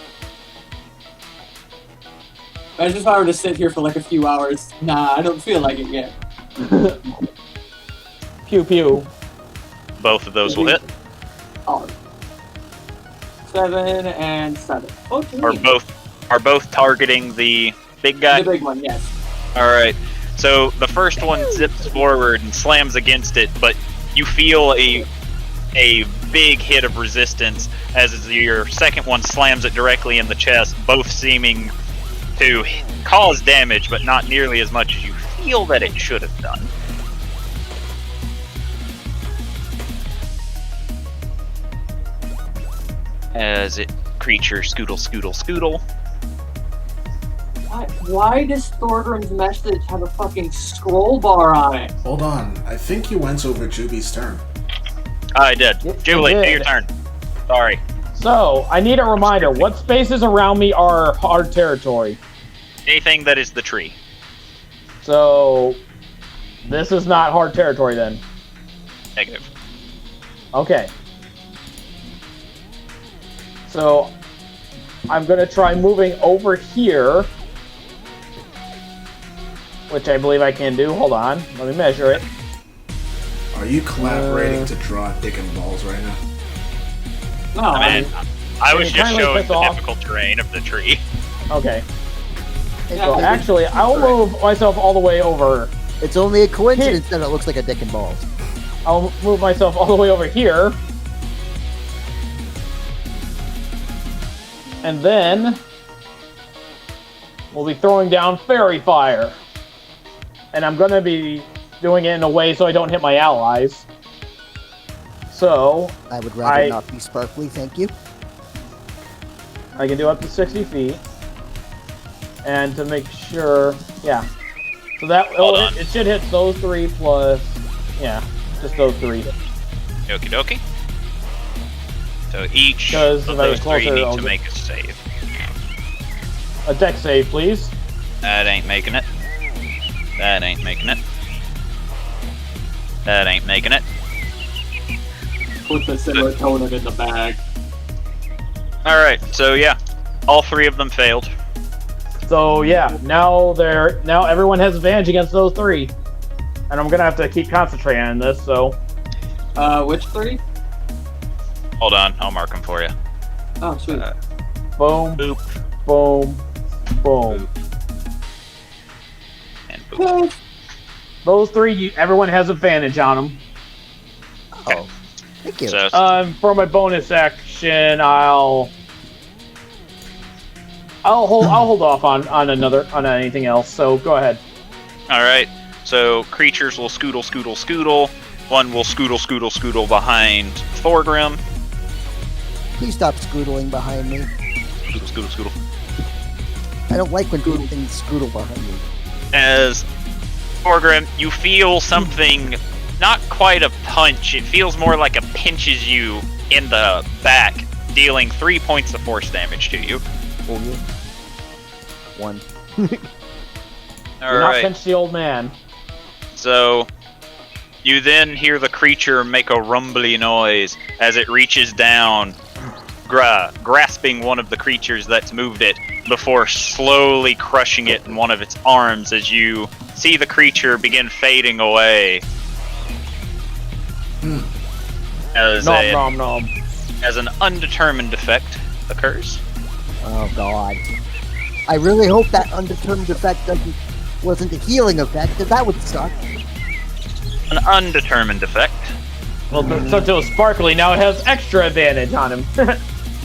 Imagine if I were to sit here for like a few hours. Nah, I don't feel like it yet. Pew pew. Both of those will hit. Oh. 7 and 7. Okay. Are both targeting the big guy? The big one, yes. Alright. So the first one zips forward and slams against it, but you feel a big hit of resistance as your second one slams it directly in the chest, both seeming to cause damage, but not nearly as much as you feel that it should have done. As it creature scootle. Why does Thorgrim's message have a fucking scroll bar on it? Hold on, I think you went over Juby's turn. I did. Jubilee, do your turn. Sorry. So, I need a reminder. What spaces around me are hard territory? Anything that is the tree. So, this is not hard territory then. Negative. Okay. So, I'm going to try moving over here, which I believe I can do. Hold on. Let me measure it. Are you collaborating to draw dick and balls right now? No, I mean, I was can you just kindly showing piss the off? difficult terrain of the tree. Okay. Yeah, Actually, I'll move myself all the way over. It's only a coincidence that it looks like a dick and balls. I'll move myself all the way over here. And then we'll be throwing down fairy fire. And I'm going to be doing it in a way so I don't hit my allies. So, I would rather not be sparkly, thank you. I can do up to 60 feet. And to make sure, yeah. So that, it should hit those three plus, yeah, just those three. Okie dokie. So each Because of if I was those three closer, need I'll to get- make a save. A deck save, please. That ain't making it. That ain't making it. That ain't making it. put the serotonin in the bag. Alright, so yeah. All three of them failed. So yeah, now everyone has advantage against those three. And I'm gonna have to keep concentrating on this, so. Which three? Hold on, I'll mark them for you. Oh, sweet. Boom, Boop. boom, boom. And boop. Those three, everyone has advantage on them. Oh, thank you. So, For my bonus action, I'll hold off on anything else. So go ahead. alright. So creatures will scootle. One will scootle behind Thorgrim. Please stop scoodling behind me. Scootle. I don't like when things scoodle behind me. As Thorgrim, you feel something, not quite a punch, it feels more like it pinches you in the back, dealing 3 points of force damage to you. Will you? One. Do not Alright, pinch the old man. so you then hear the creature make a rumbly noise as it reaches down, grasping one of the creatures that's moved it, before slowly crushing it in one of its arms as you see the creature begin fading away. As as an undetermined effect occurs. Oh god. I really hope that undetermined effect wasn't a healing effect, because that would suck. An undetermined effect. Well, since it was sparkly, now it has extra advantage on him.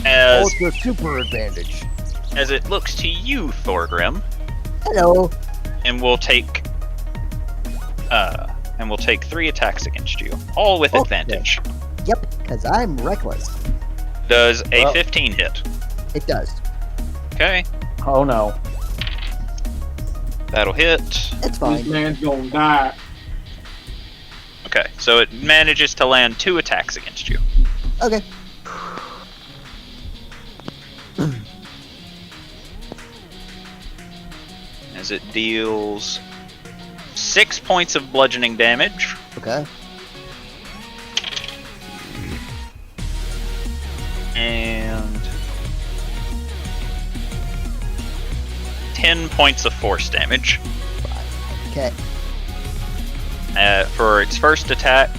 As Ultra super advantage. as it looks to you, Thorgrim, Hello. and will take 3 attacks against you, all with Okay. advantage. Yep, because I'm reckless. Does a Well. 15 hit? It does. Okay, Oh no. that'll hit. It's This fine. man's gonna die. Okay, so it manages to land 2 attacks against you. Okay. As it deals 6 points of bludgeoning damage. Okay. And 10 points of force damage. Okay. For its first attack,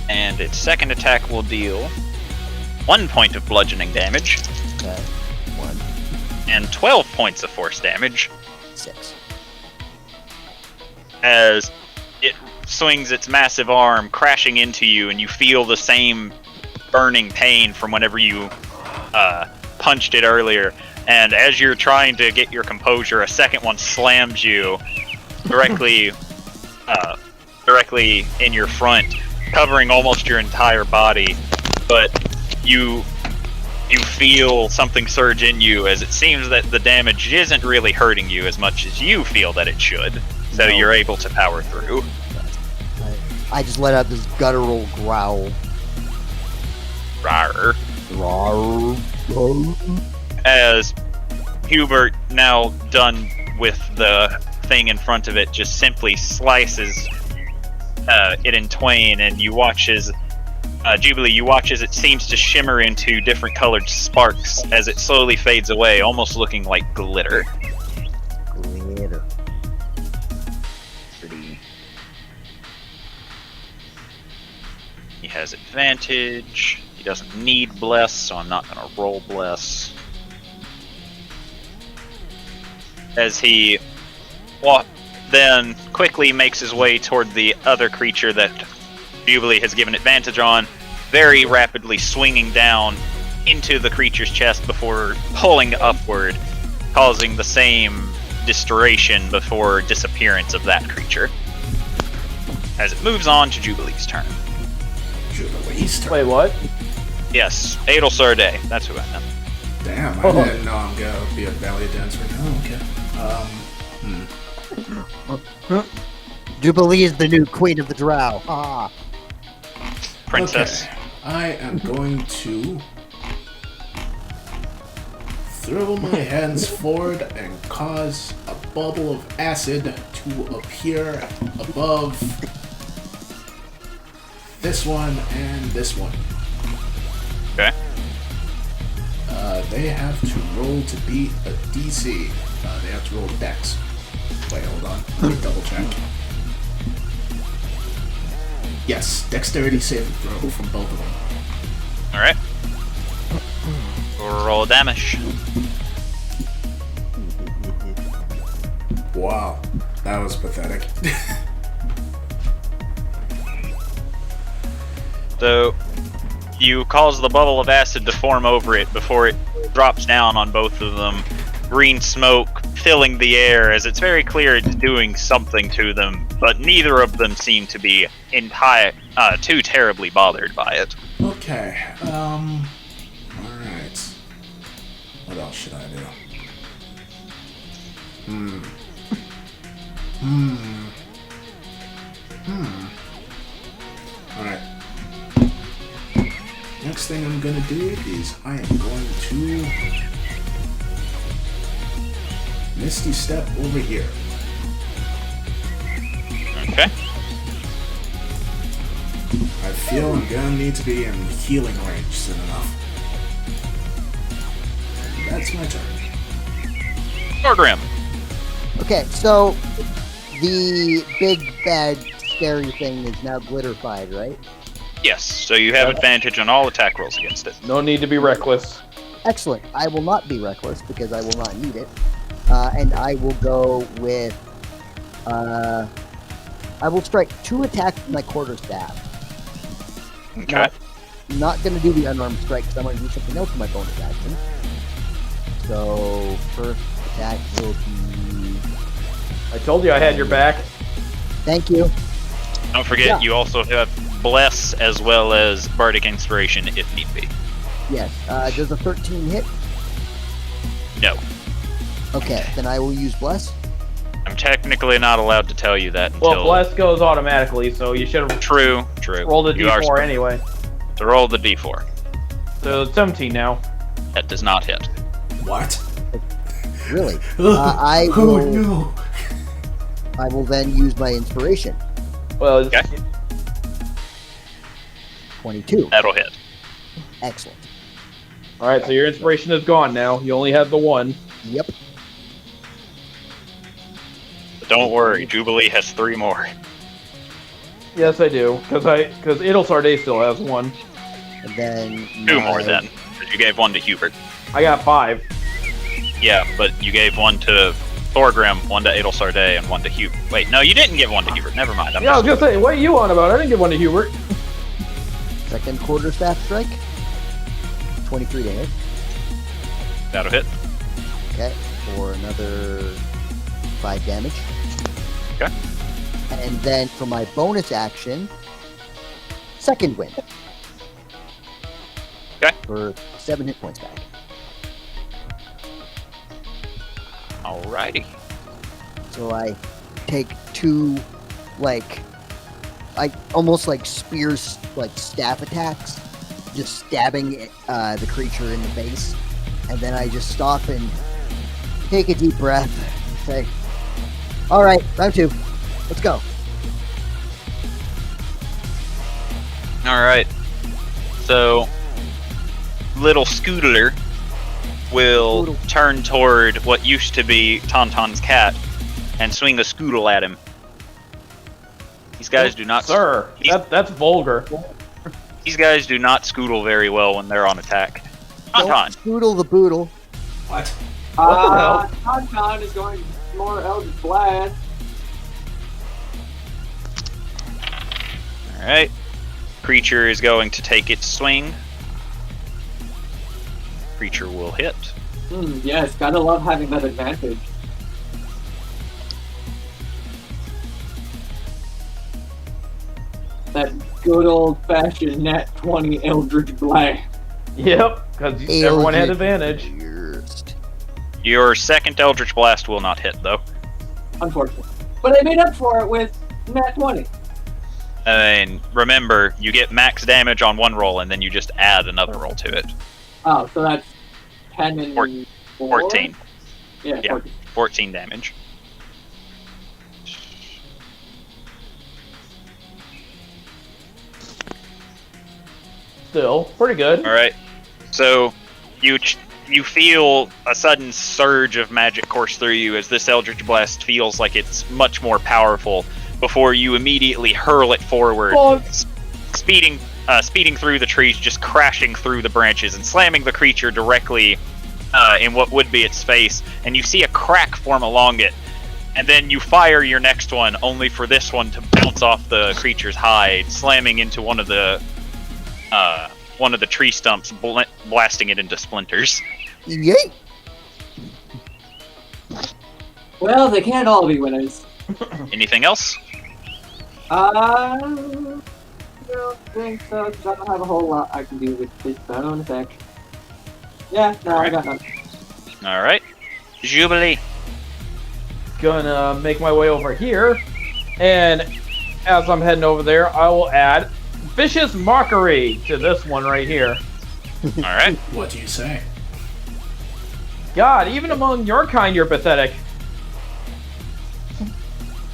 and its second attack will deal 1 point of bludgeoning damage Okay. 1, and 12 points of force damage 6. as it swings its massive arm, crashing into you, and you feel the same burning pain from whenever you punched it earlier. And as you're trying to get your composure, a second one slams you directly in your front, covering almost your entire body. But you feel something surge in you, as it seems that the damage isn't really hurting you as much as you feel that it should. So you're able to power through. I just let out this guttural growl. Rawr. Rawr. As Hubert, now done with the thing in front of it, just simply slices it in twain, and you watch as Jubilee, you watch as it seems to shimmer into different colored sparks as it slowly fades away, almost looking like glitter. Glitter. Pretty. He has advantage. He doesn't need bless, so I'm not going to roll bless. As he then quickly makes his way toward the other creature that Jubilee has given advantage on, very rapidly swinging down into the creature's chest before pulling upward, causing the same distortion before disappearance of that creature. As it moves on to Jubilee's turn. Jubilee's turn. Wait, what? Yes, Adel Sarday, that's who I meant. Damn, I didn't know I'm gonna be a belly dancer. Oh, okay. Jubilee is the new queen of the drow. Ah. Princess. Okay. I am going to throw my hands forward and cause a bubble of acid to appear above this one and this one. Okay. They have to roll to beat a DC. They have to roll Dex. Wait, hold on. Let me double check. Yes, Dexterity saving throw from both of them. Alright. Roll damage. Wow, that was pathetic. So, you cause the bubble of acid to form over it before it drops down on both of them. Green smoke filling the air, as it's very clear it's doing something to them, but neither of them seem to be too terribly bothered by it. Okay, alright. What else should I do? Alright. Next thing I'm gonna do is I am going to Misty Step over here. Okay. I feel I'm gonna need to be in healing range soon enough. And that's my turn. Orgrim. Okay, so the big bad scary thing is now glitterified, right? Yes, so you have advantage on all attack rolls against it. No need to be reckless. Excellent. I will not be reckless because I will not need it. And I will go with I will strike 2 attacks with my quarterstaff. Okay. Not going to do the unarmed strike because I'm going to do something else with my bonus action. So, first attack will be... I told you I had your back. Thank you. Don't forget, you also have Bless as well as Bardic Inspiration if need be. Yes. Does a 13 hit? No. Okay, then I will use Bless. I'm technically not allowed to tell you that until... Well, Bless goes automatically, so you should have True. rolled a You are d4 anyway. to roll the d4. So it's 17 now. That does not hit. What? Really? Oh no! I will then use my inspiration. Well, Okay. 22. That'll hit. Excellent. Alright, so your inspiration is gone now. You only have the one. Yep. But don't worry, Jubilee has 3 more. Yes, I do. Because Idle Sarday still has one. And then 2 more then, because you gave 1 to Hubert. I got 5. Yeah, but you gave 1 to Thorgrim, 1 to Adelsarday, and 1 to Hubert. Wait, no, you didn't give 1 to Hubert. Never mind. Yeah, I was gonna say, what are you on about? I didn't give one to Hubert. Second quarterstaff strike. 23 to hit. That'll hit. Okay, for another 5 damage. Okay. And then for my bonus action, second wind. Okay. For 7 hit points back. Alrighty. So I take 2, like, I almost like spears, like staff attacks, just stabbing the creature in the face. And then I just stop and take a deep breath. Say, all right, round 2. Let's go. Alright. So, little Scoodler will Scoodle. turn toward what used to be Tauntaun's cat and swing a Scoodle at him. These guys do not... Sir, that's vulgar. These guys do not Scoodle very well when they're on attack. Tauntaun. Don't Scoodle the boodle. What? What the hell? Tauntaun is going more Eldritch Blast. Alright. Creature is going to take its swing. Creature will hit. Yes, gotta love having that advantage. That good old-fashioned nat 20 Eldritch Blast. Yep, because everyone had advantage. Pierced. Your second Eldritch Blast will not hit, though. Unfortunately. But I made up for it with nat 20. And remember, you get max damage on one roll, and then you just add another roll to it. Oh, so that's 10 and 4? 14. Yeah, Yeah. 14. 14 damage. Still, pretty good. Alright. So, you feel a sudden surge of magic course through you as this Eldritch Blast feels like it's much more powerful before you immediately hurl it forward, speeding through the trees, just crashing through the branches and slamming the creature directly in what would be its face. And you see a crack form along it, and then you fire your next one, only for this one to bounce off the creature's hide, slamming into one of the tree stumps, blasting it into splinters. Yay! Well, they can't all be winners. Anything else? I don't think so, because I don't have a whole lot I can do with this bonus action. Yeah, no, I got nothing. Alright. Jubilee. Gonna make my way over here, and as I'm heading over there, I will add Vicious Mockery to this one right here. Alright. What do you say? God, even among your kind, you're pathetic.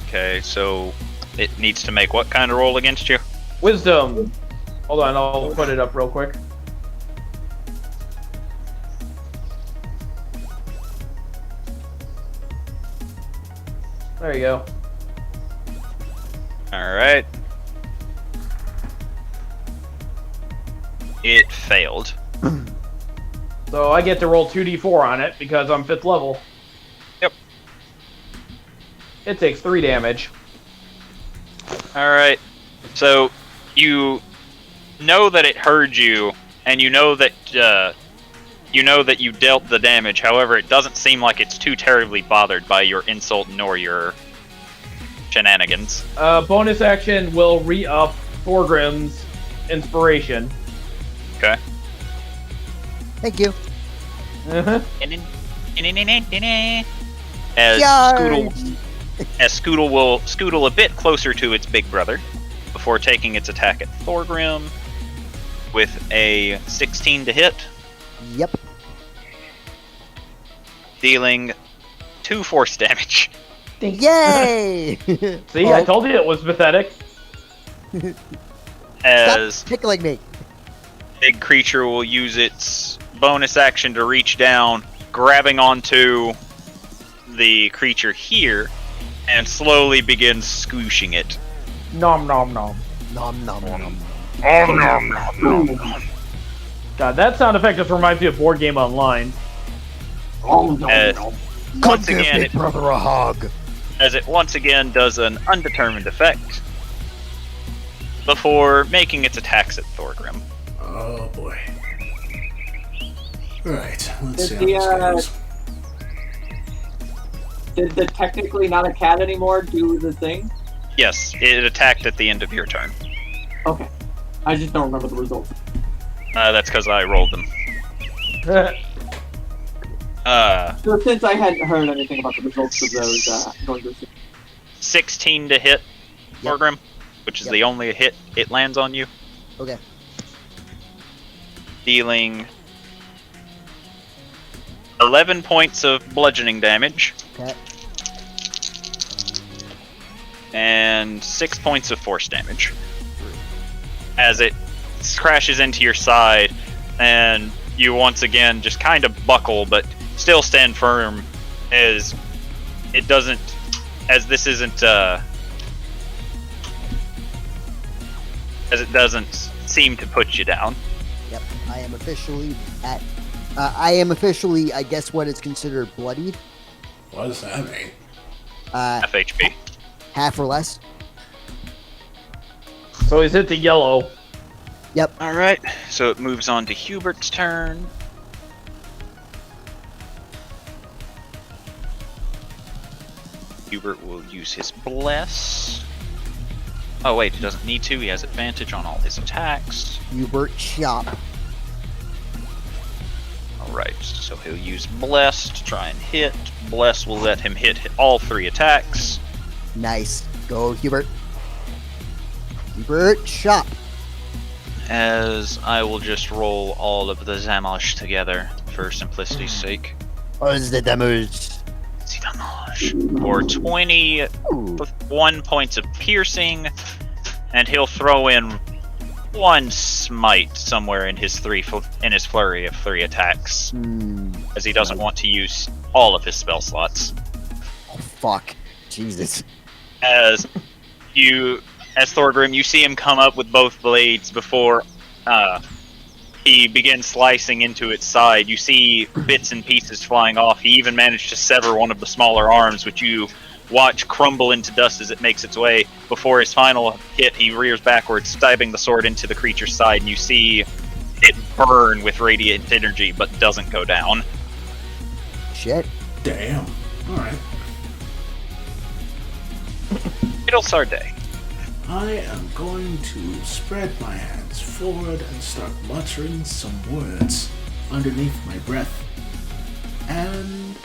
Okay, so it needs to make what kind of roll against you? Wisdom. Hold on, I'll put it up real quick. There you go. Alright. It failed. So I get to roll 2d4 on it because I'm 5th level. Yep. It takes 3 damage. Alright. So you know that it heard you, and you know that you dealt the damage. However, it doesn't seem like it's too terribly bothered by your insult nor your shenanigans. Bonus action will re-up Thorgrim's inspiration. Okay. Thank you. Uh-huh. As Shards. Scoodle will scoodle a bit closer to its big brother before taking its attack at Thorgrim with a 16 to hit, Yep. dealing 2 force damage. Yay! See, I told you it was pathetic. As Stop tickling me. big creature will use its bonus action to reach down, grabbing onto the creature here, and slowly begins squooshing it. Nom nom nom. Nom nom nom. God, that sound effect just reminds me of Board Game Online. As, once again, brother a hug. as it once again does an undetermined effect before making its attacks at Thorgrim. Oh boy. Alright, let's see Did how this goes. Did the technically not a cat anymore do the thing? Yes, it attacked at the end of your turn. Okay. I just don't remember the results. That's because I rolled them. So since I hadn't heard anything about the results of those, going to 16 to hit Yep. Thorgrim, which is Yep. the only hit it lands on you, Okay. dealing 11 points of bludgeoning damage Okay. and 6 points of force damage as it crashes into your side, and you once again just kind of buckle but still stand firm, as it doesn't, as this isn't as it doesn't seem to put you down. Yep. I am officially at. I guess, what is considered bloodied. What does that mean? Half HP. Half or less. So he's hit the yellow. Yep. Alright, so it moves on to Hubert's turn. Hubert will use his Bless. Oh wait, he doesn't need to, he has advantage on all his attacks. Hubert chop. Alright, so he'll use Bless to try and hit. Bless will let him hit all 3 attacks. Nice. Go, Hubert. Hubert chop. As I will just roll all of the Zamash together for simplicity's sake. What is the damage? See damage. For 21 points of piercing, and he'll throw in 1 smite somewhere in his flurry of 3 attacks, as he doesn't want to use all of his spell slots. Oh, fuck. Jesus. As Thorgrim, you see him come up with both blades before he begins slicing into its side. You see bits and pieces flying off. He even managed to sever one of the smaller arms, which you watch crumble into dust as it makes its way. Before his final hit, he rears backwards, stabbing the sword into the creature's side, and you see it burn with radiant energy, but doesn't go down. Shit. Damn. Alright. It'll Sarday. I am going to spread my hands forward and start muttering some words underneath my breath. And...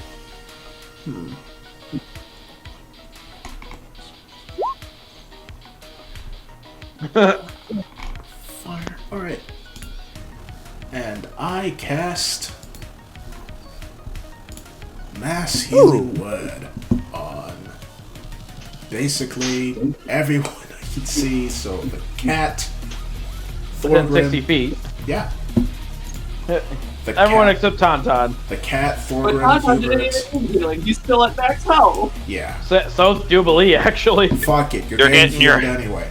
Fire. Alright. And I cast Mass Healing Word on basically everyone I can see. So the cat, Within 60 Thorgrim, feet. yeah. The Everyone cat, except Tauntaun. the cat, But Thorgrim, Tauntaun didn't Hubert. even do healing. He's still at max health. Yeah. So's Jubilee, actually. Fuck it. You're You're getting getting healed anyway.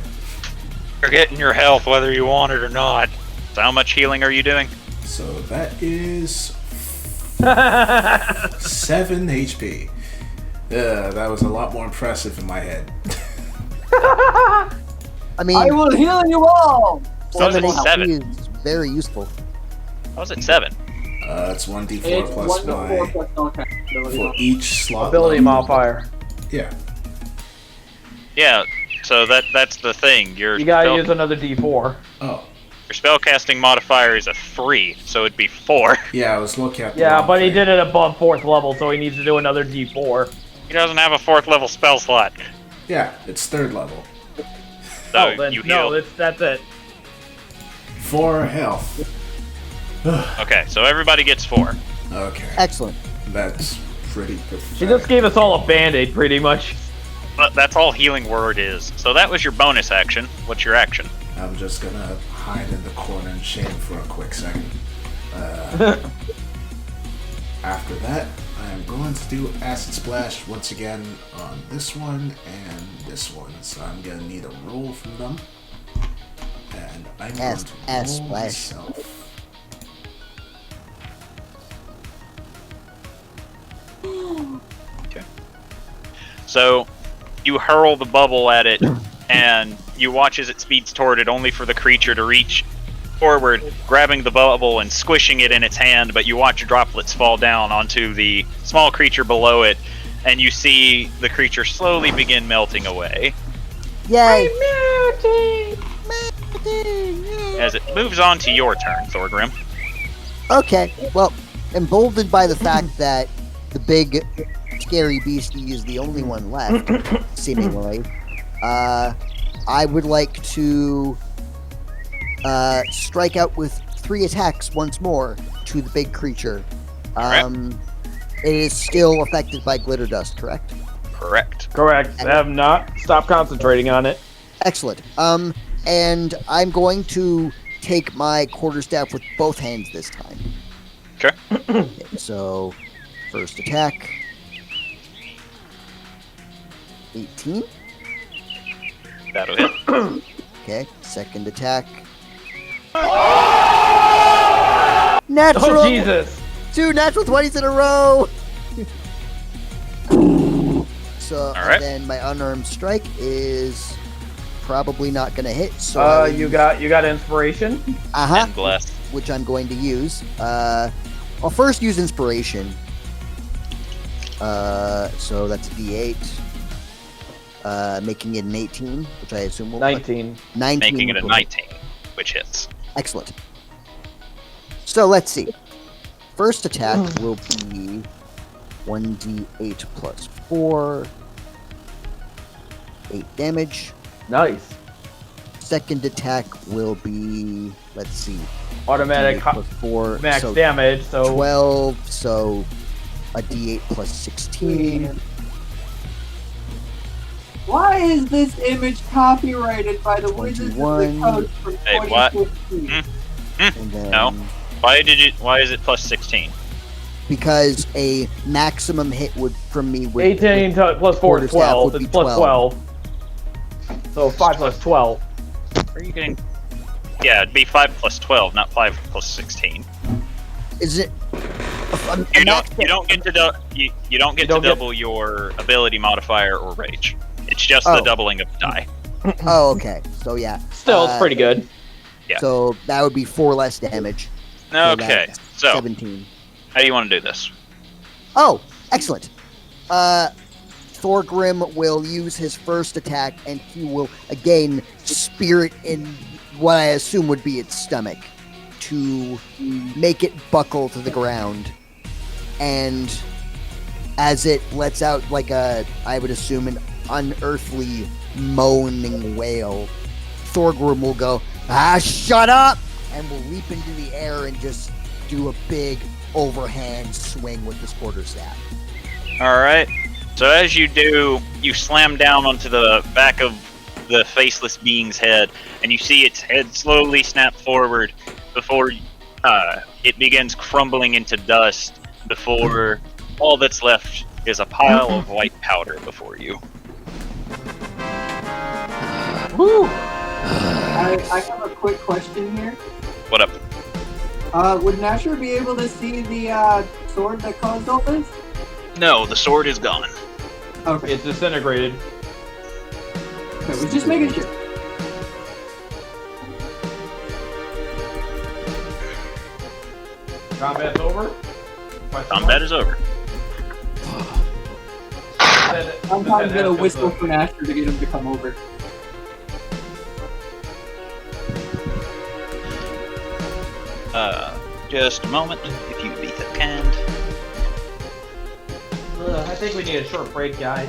You're getting your health whether you want it or not. So how much healing are you doing? So that is 7 HP. That was a lot more impressive in my head. I mean, I will heal you all. So is it 7 7? HP is very useful. How was it 7? It's 1d4 It's plus 1 to 4 my plus spellcasting ability. for each slot. Ability level. modifier. Yeah. Yeah, so that's the thing. Your You gotta use another D4. Oh. your spellcasting modifier is a 3, so it'd be 4. Yeah, I was looking at the Yeah, wrong but he thing. did it above 4th level, so he needs to do another D4. He doesn't have a 4th level spell slot. Yeah, it's 3rd level. So Oh, then you heal. no, that's it. 4 health. Okay, so everybody gets 4. Okay. Excellent. That's pretty pathetic. He just gave us all a band-aid, pretty much. But that's all healing word is. So that was your bonus action. What's your action? I'm just gonna hide in the corner in shame for a quick second. After that, I am going to do Acid Splash once again on this one and this one. So I'm gonna need a roll from them. And I'm going to Acid roll Splash. myself. So you hurl the bubble at it, and you watch as it speeds toward it, only for the creature to reach forward, grabbing the bubble and squishing it in its hand, but you watch droplets fall down onto the small creature below it, and you see the creature slowly begin melting away. Yay! As it moves on to your turn, Thorgrim. Okay, well, emboldened by the fact that the big, scary beastie is the only one left, seemingly, I would like to strike out with 3 attacks once more to the big creature. It is still affected by glitter dust, correct? Correct. Correct. Have not stopped concentrating on it. Excellent. And I'm going to take my quarterstaff with both hands this time. Okay. Okay, so, first attack. 18. That'll hit. Okay, second attack. Natural! Oh, Jesus! 2 natural 20s in a row! So, Alright. and then my unarmed strike is probably not going to hit. So You got inspiration. Uh-huh. And bless. Which I'm going to use. I'll first use inspiration. So that's a D8. Making it an 18, which I assume will 19. 19. Making it a will- 19, which hits. Excellent. So let's see. First attack will be 1d8 plus 4. 8 damage. Nice. Second attack will be, let's see. Automatic D8 plus 4. max so damage, so 12, so a d8 plus 16. Why is this image copyrighted by the Wizards of the 21. Coast from Hey, what? 2015? And then, No. Why is it plus 16? Because a maximum hit would from me would 18 plus 4 is quarterstaff 12. would It's be plus 12. So 5 plus 12. Are you getting? Yeah, it'd be 5 plus 12, not 5 plus 16. Is it? You don't get to you don't get to don't get- double your ability modifier or rage. It's just Oh. the doubling of the die. Oh, okay. So yeah. Still, it's pretty good. Yeah. So that would be 4 less damage. So Okay, that's so 17. how do you want to do this? Oh, excellent. Thorgrim will use his first attack, and he will again spear it in what I assume would be its stomach to make it buckle to the ground. And as it lets out like I would assume, an unearthly moaning wail, Thorgrim will go, shut up! And will leap into the air and just do a big overhand swing with his quarterstaff. Alright. So as you do, you slam down onto the back of the faceless being's head, and you see its head slowly snap forward before it begins crumbling into dust, before all that's left is a pile of white powder before you. Woo! I have a quick question here. What up? Would Nasher be able to see the sword that caused all this? No, the sword is gone. Okay, It's disintegrated. we're just making sure. Combat's over. Combat is over. I'm probably gonna whistle for Nasher to get him to come over. Just a moment, if you be so kind. I think we need a short break, guys.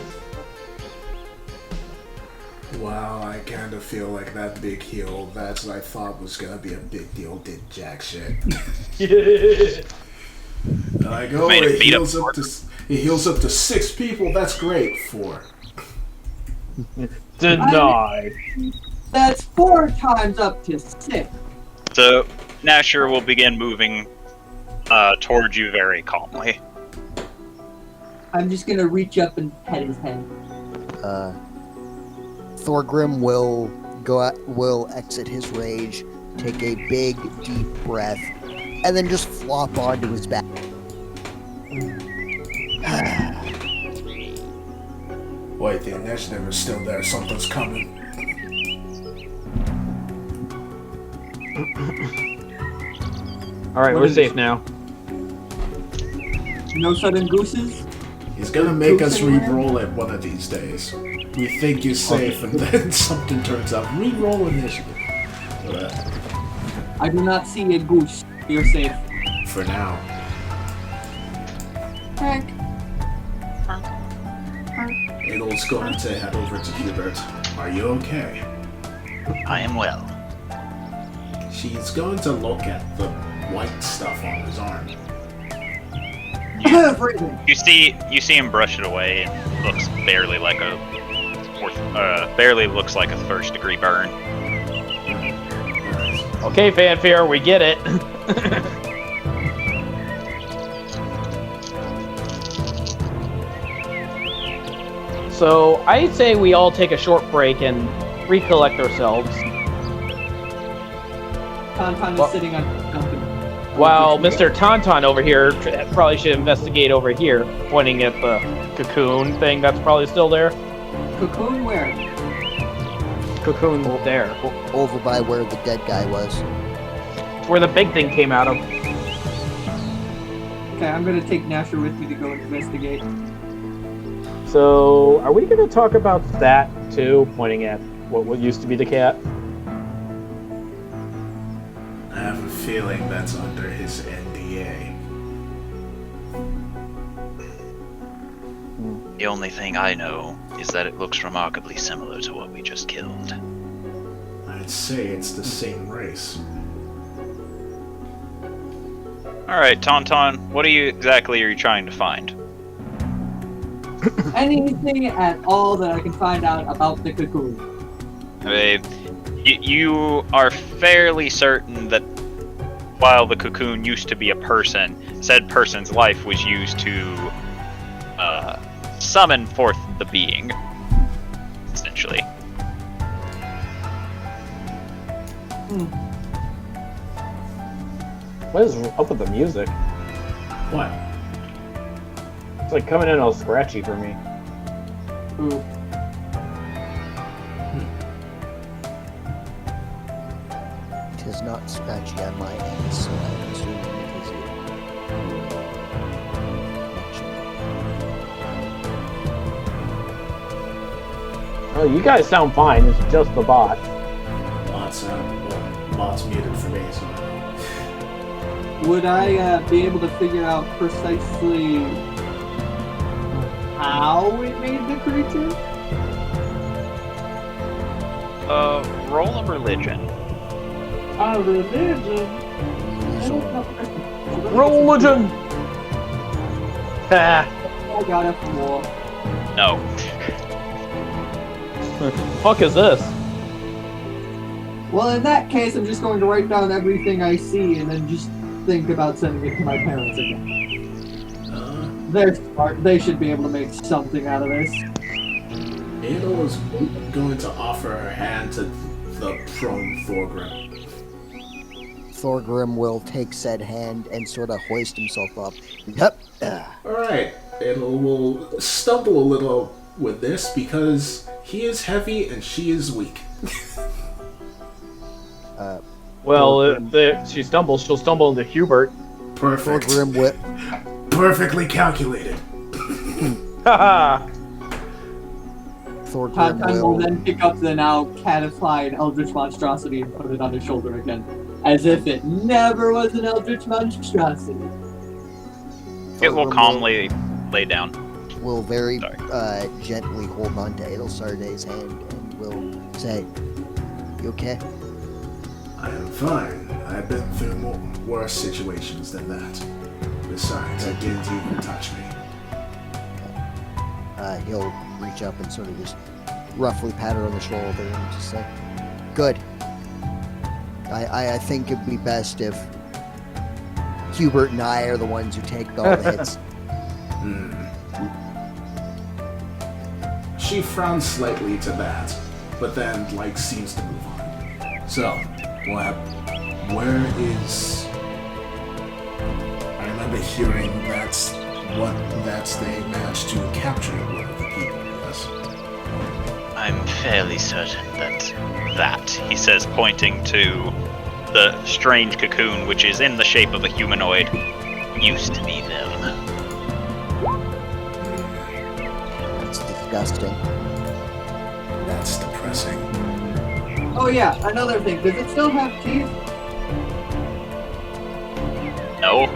Wow, I kind of feel like that big heal that I thought was gonna be a big deal did jack shit. Like, oh, Made him he beat up heals up to 6 people. That's great. 4. Denied. That's 4 times up to 6. So, Nasher will begin moving towards you very calmly. I'm just gonna reach up and pet his head. Thorgrim will exit his rage, take a big deep breath, and then just flop onto his back. Wait, the initiative is still there. Something's coming. Alright, What we're is safe it? now. No sudden gooses? He's gonna make us Anywhere? re-roll it one of these days. We think you're safe, and then something turns up. Re-roll initiative. I do not see a goose. You're safe. For now. Heck. Adel's going to head over to Hubert. Are you okay? I am well. She's going to look at the white stuff on his arm. Freezing. You see him brush it away, and looks barely like barely looks like a first-degree burn. Okay, Fanfare, we get it. So, I'd say we all take a short break and recollect ourselves. Tauntaun Well- is sitting on something. While Mr. Tauntaun over here probably should investigate over here, pointing at the cocoon thing that's probably still there. Cocoon where? Cocoon there. Over by where the dead guy was. Where the big thing came out of. Okay, I'm gonna take Nasher with me to go investigate. So, are we going to talk about that too? Pointing at what used to be the cat? I have a feeling that's under his NDA. The only thing I know is that it looks remarkably similar to what we just killed. I'd say it's the same race. Alright, Tauntaun, what exactly are you trying to find? Anything at all that I can find out about the cocoon. You are fairly certain that while the cocoon used to be a person, said person's life was used to summon forth the being, essentially. What is up with the music? What? It's like coming in all scratchy for me. Ooh. It is not scratchy on my end, so I'm assuming it is Oh, you guys sound fine. It's just the bot. Bot's muted for me, so. Would I be able to figure out precisely how it made the creature? Roll a religion. A religion? Religion! Ha! I got a 4. No. Fuck is this? Well, in that case, I'm just going to write down everything I see and then just think about sending it to my parents again. They're smart. They should be able to make something out of this. Adel was going to offer her hand to the prone Thorgrim. Thorgrim will take said hand and sort of hoist himself up. Yep. Alright, Adel will stumble a little with this because he is heavy and she is weak. Well, if she stumbles, she'll stumble into Hubert. Perfect. Thorgrim whip. Perfectly calculated. Haha! Thorgrim Tauntaun will will. then pick up the now catified eldritch monstrosity and put it on his shoulder again, as if it never was an eldritch monstrosity. It will Thorgrim calmly lay down. Will very Sorry. gently hold on to Adelsarde's hand and will say, "You okay?" I am fine. I've been through worse situations than that. Besides, it didn't even touch me. He'll reach up and sort of just roughly pat her on the shoulder and just say, "Good. I think it'd be best if Hubert and I are the ones who take all the hits." She frowns slightly to that, but then, seems to move on. So, where is... I remember hearing that's they managed to capture one of the people, yes? I'm fairly certain that, he says, pointing to the strange cocoon, which is in the shape of a humanoid, used to be them. That's disgusting. That's depressing. Oh yeah, another thing. Does it still have teeth? No?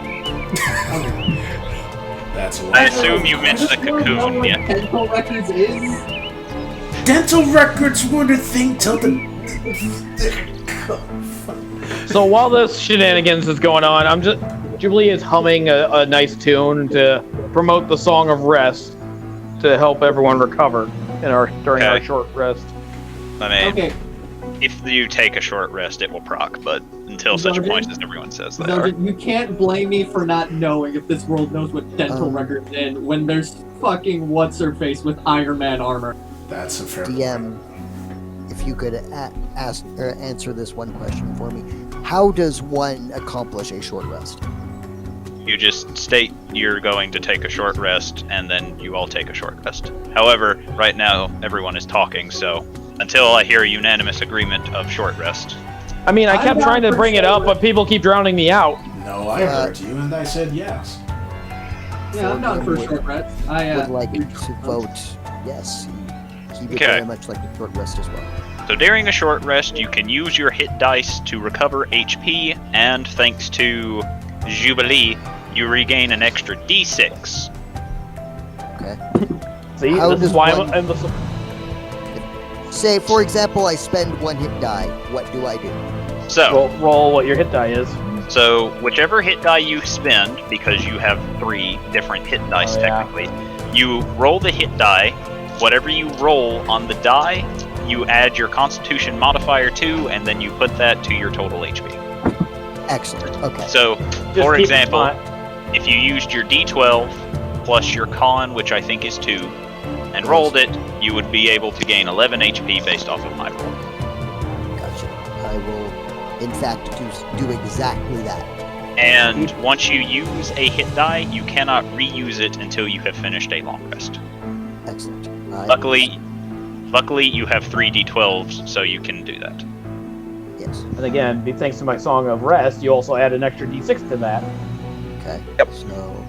That's I why. assume you meant the Does anyone know cocoon, what yeah. dental records is? Dental records weren't a thing till the. So while this shenanigans is going on, Jubilee is humming a nice tune to promote the Song of Rest to help everyone recover during our Okay. short rest. I mean, Okay, if you take a short rest, it will proc, but until such Sergeant? point as everyone says they are. Sergeant, you can't blame me for not knowing if this world knows what dental records is when there's fucking what's-her-face with Iron Man armor. That's a fair DM, if you could ask or answer this one question for me. How does one accomplish a short rest? You just state you're going to take a short rest, and then you all take a short rest. However, right now, everyone is talking, so until I hear a unanimous agreement of short rest. I mean, I I'm kept down trying to for bring it short up, but people keep drowning me out. No, I heard you, and I said yes. Yeah, I'm down for a Would- short rest. Would like to vote yes. Keep it Okay. very much like a short rest as well. So during a short rest, you can use your hit dice to recover HP, and thanks to Jubilee, you regain an extra D6. Okay. See, How this is does why one- I'm Say, for example, I spend one hit die. What do I do? So, roll what your hit die is. so whichever hit die you spend, because you have 3 different hit dice Oh, yeah. technically, you roll the hit die. Whatever you roll on the die, you add your Constitution modifier to, and then you put that to your total HP. Excellent. Okay. So, Just for keep in example, mind- if you used your D12 plus your con, which I think is 2, and rolled it, you would be able to gain 11 HP based off of my roll. Gotcha. I will, in fact, do exactly that. And once you use a hit die, you cannot reuse it until you have finished a long rest. Excellent. Luckily, you have 3 D12s, so you can do that. Yes. And again, thanks to my Song of Rest, you also add an extra D6 to that. Okay. Yep. So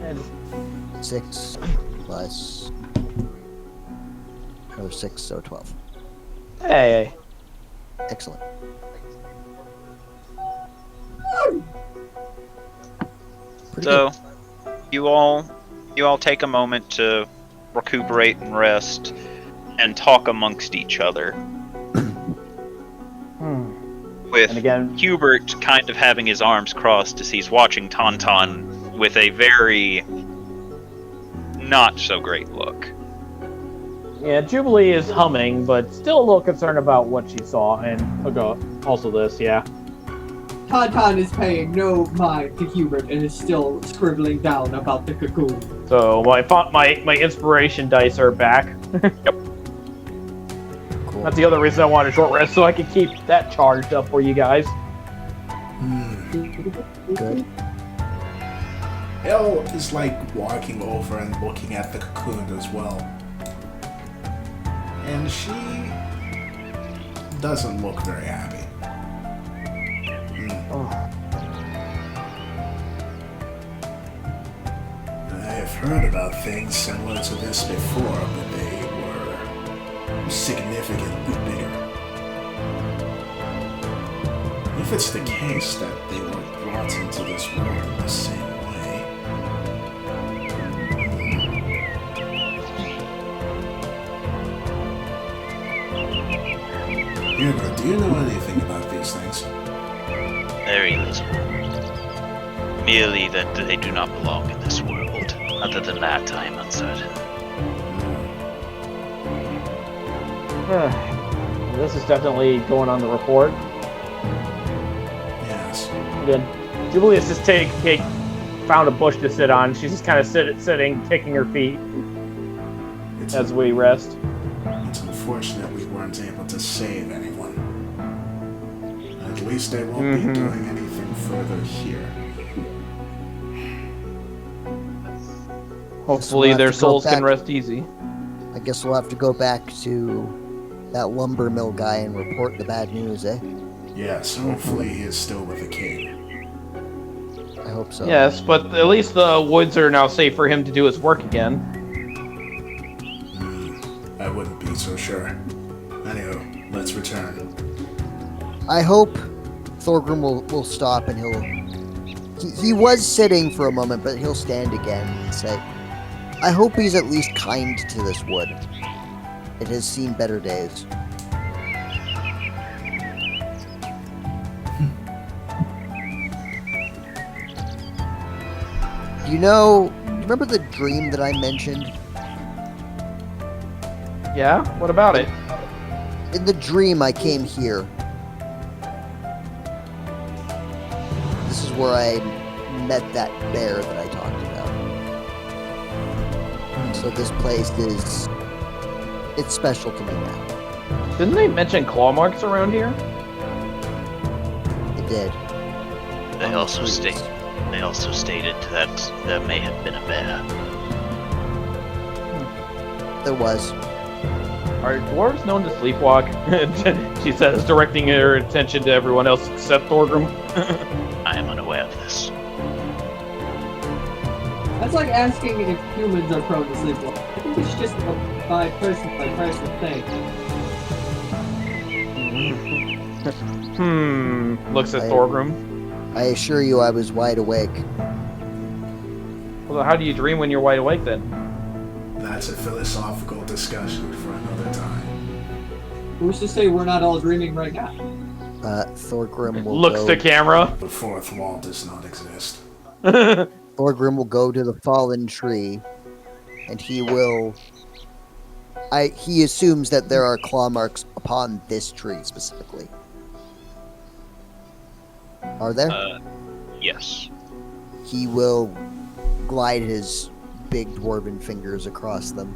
And 6 plus another 6, so 12. hey, Excellent. Pretty So, you all take a moment to recuperate and rest, and talk amongst each other. With and again, Hubert kind of having his arms crossed as he's watching Tauntaun with a very not so great look. yeah, Jubilee is humming, but still a little concerned about what she saw, and also this, yeah. Tauntaun is paying no mind to Hubert and is still scribbling down about the cocoon. So my inspiration dice are back. cool. That's the other reason I wanted a short rest, so I could keep that charged up for you guys. Good. Elle is like walking over and looking at the cocoon as well. And she doesn't look very happy. I've heard about things similar to this before, but they were significantly bigger. If it's the case that they were brought into this world in the same way, Hubert, do you know anything about these things? Very little. Merely that they do not belong in this world. Other than that, I am uncertain. This is definitely going on the report. Yes. Again, Jubilee has just found a bush to sit on. She's just kind of sitting, kicking her feet It's, as we rest. it's unfortunate we weren't able to save anyone. At least they won't be doing anything further here. Hopefully have their to go souls can back. rest easy. I guess we'll have to go back to that lumber mill guy and report the bad news, eh? Yes, hopefully he is still with the king. I hope so. Yes, but at least the woods are now safe for him to do his work again. I wouldn't be so sure. Anywho, let's return. I hope Thorgrim will stop and he was sitting for a moment, but he'll stand again and say, I hope he's at least kind to this wood. It has seen better days. You remember the dream that I mentioned? Yeah? What about it? In the dream, I came here. This is where I met that bear that I talked about. So this place it's special to me now. Didn't they mention claw marks around here? It did. They On the also streets. They also stated that there may have been a bear. There was. Are dwarves known to sleepwalk? She says, directing her attention to everyone else except Thorgrim. I am unaware of this. That's like asking if humans are prone to sleepwalk. I think it's just a by person thing. Looks at Thorgrim. I assure you I was wide awake. Well, how do you dream when you're wide awake then? That's a philosophical discussion for another time. Who's to say we're not all dreaming right now? Thorgrim will Looks go... to camera. The fourth wall does not exist. Thorgrim will go to the fallen tree, and he will... he assumes that there are claw marks upon this tree specifically. Are there? Yes. He will glide his big dwarven fingers across them.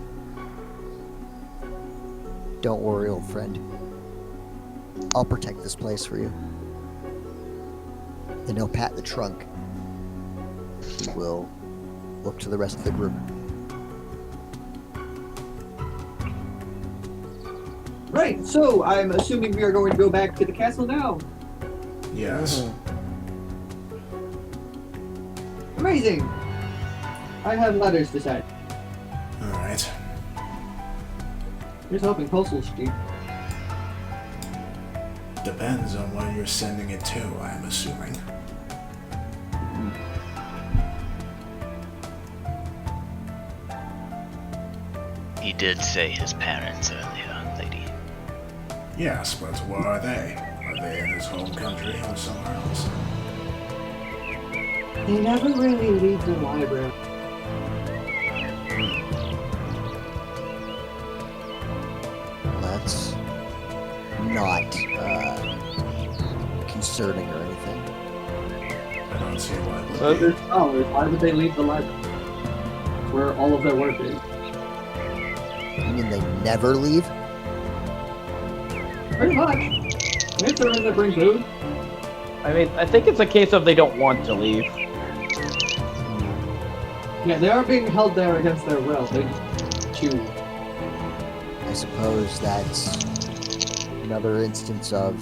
Don't worry, old friend. I'll protect this place for you. Then he'll pat the trunk. He will look to the rest of the group. Right, so I'm assuming we are going to go back to the castle now. Yes. Amazing! I have letters to send. Alright. Here's hoping postal street. Depends on where you're sending it to, I'm assuming. He did say his parents earlier, lady. Yes, but where are they? Are they in his home country or somewhere else? They never really leave the library. That's not concerning or anything. I don't see why it So would be. there's scholars. Why would they leave the library? Where all of their work is. You mean they never leave? Pretty much. If they're in there bring food. I mean, I think it's a case of they don't want to leave. Yeah, they are being held there against their will. They just choose. I suppose that's another instance of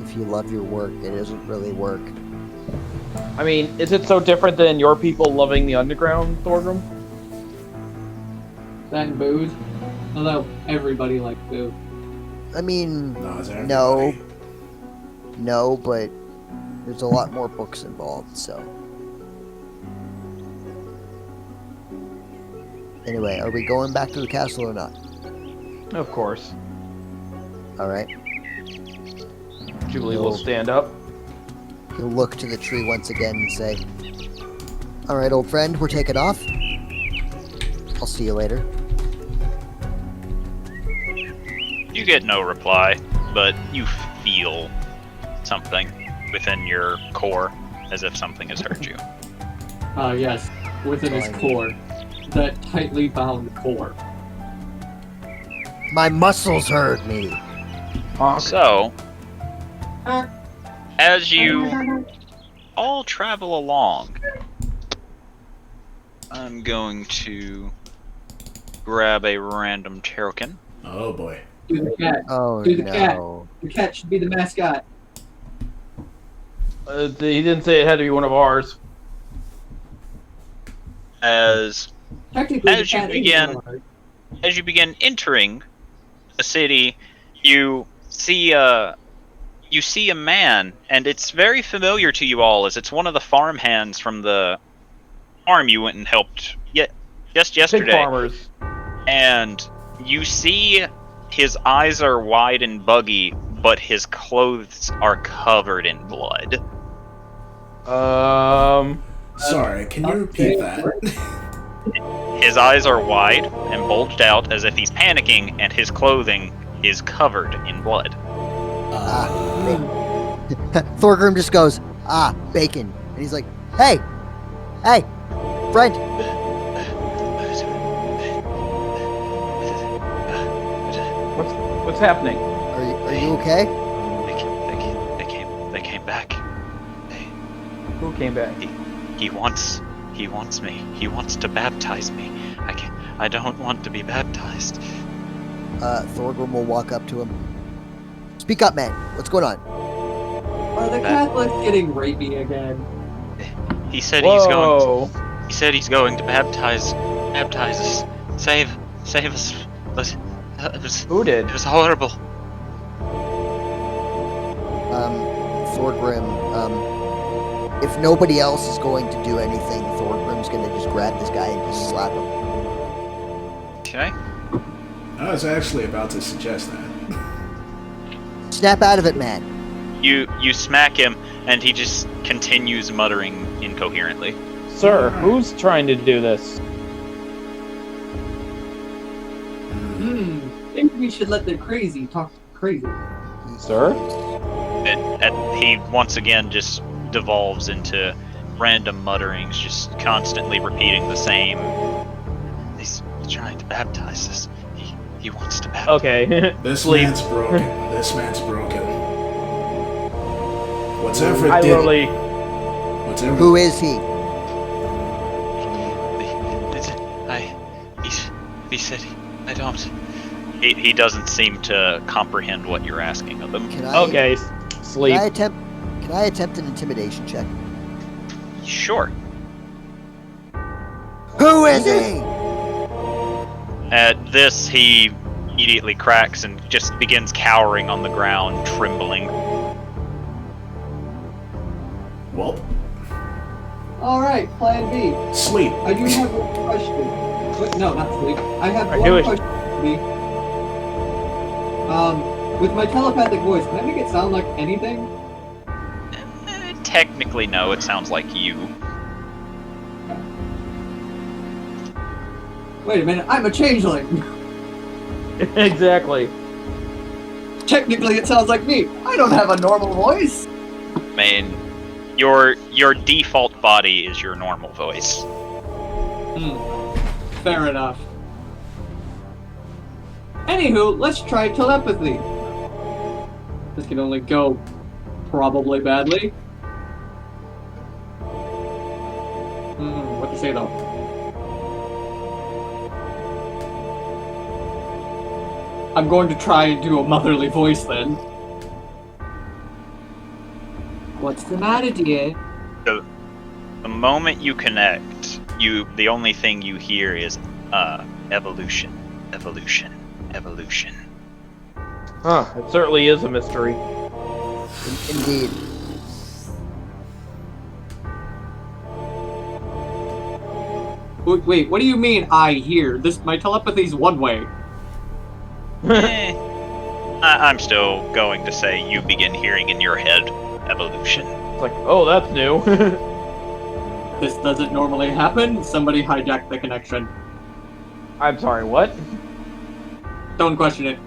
if you love your work, it isn't really work. I mean, is it so different than your people loving the underground, Thorgrim? Then booze. Although everybody likes booze. I mean, Not everybody. no, but there's a lot more books involved, so. Anyway, are we going back to the castle or not? Of course. Alright. Julie will stand up. He'll look to the tree once again and say, Alright, old friend, we're taking off. I'll see you later. You get no reply, but you feel something within your core, as if something has hurt you. Yes. Within his core. That tightly bound core. My muscles hurt me. Honk. So, as you all travel along, I'm going to grab a random token. Oh boy. Do the cat. Oh Do the cat. no. The cat should be the mascot. He didn't say it had to be one of ours. As Technically, the As you cat begin- is ours. as you begin entering the city, you see a man, and it's very familiar to you all, as it's one of the farm hands from the farm you went and helped just Pig yesterday. farmers. And you see his eyes are wide and buggy, but his clothes are covered in blood. Sorry, can you repeat that? His eyes are wide and bulged out as if he's panicking, and his clothing is covered in blood. Thorgrim just goes, bacon. And he's like, hey, friend. What's happening? Are you okay? They came back. Who came back? He wants me. He wants to baptize me. I don't want to be baptized. Thorgrim will walk up to him. Speak up, man. What's going on? Are the Catholics getting rapey again? He said Whoa. he's going to baptize us. Save us. Who did? It was horrible. Thorgrim, if nobody else is going to do anything, Thorgrim's gonna just grab this guy and just slap him. Okay. I was actually about to suggest that. Snap out of it, man. You smack him, and he just continues muttering incoherently. Sir, who's trying to do this? Maybe we should let the crazy talk crazy. Sir? And he once again just devolves into random mutterings, just constantly repeating the same. He's trying to baptize us. He wants to baptize. Okay. This Sleep. man's broken. This man's broken. Whatever I did literally. whatever Who is he? He said I don't. He doesn't seem to comprehend what you're asking of him. Can I? Okay, sleep. Can I attempt an intimidation check? Sure. Who is he? At this, he immediately cracks and just begins cowering on the ground, trembling. Well, Alright, plan B. sleep. I do have one question. Wait, no, not sleep. I have I one knew it. question for me. With my telepathic voice, can I make it sound like anything? Technically, no, it sounds like you. Wait a minute, I'm a changeling! Exactly. Technically, it sounds like me. I don't have a normal voice! I mean, your default body is your normal voice. Fair enough. Anywho, let's try telepathy. This can only go probably badly. What to say though? I'm going to try and do a motherly voice then. What's the matter, dear? The moment you connect, the only thing you hear is evolution. Huh, it certainly is a mystery. Indeed. Wait, what do you mean I hear? My telepathy's one way. I'm still going to say you begin hearing in your head evolution. It's like, oh, that's new. This doesn't normally happen. Somebody hijacked the connection. I'm sorry, what? Don't question it.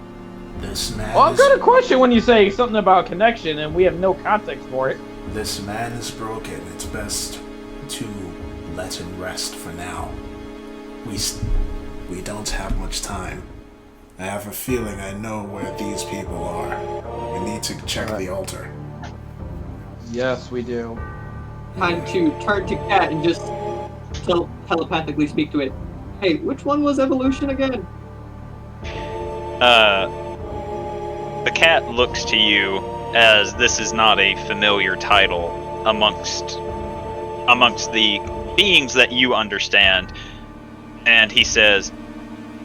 This man Well, I've is got a question when you say something about connection and we have no context for it. this man is broken. It's best to let him rest for now. We don't have much time. I have a feeling I know where these people are. We need to check the altar. Yes, we do. Time to turn to cat and just telepathically speak to it. Hey, which one was evolution again? The cat looks to you as this is not a familiar title amongst the beings that you understand, and he says,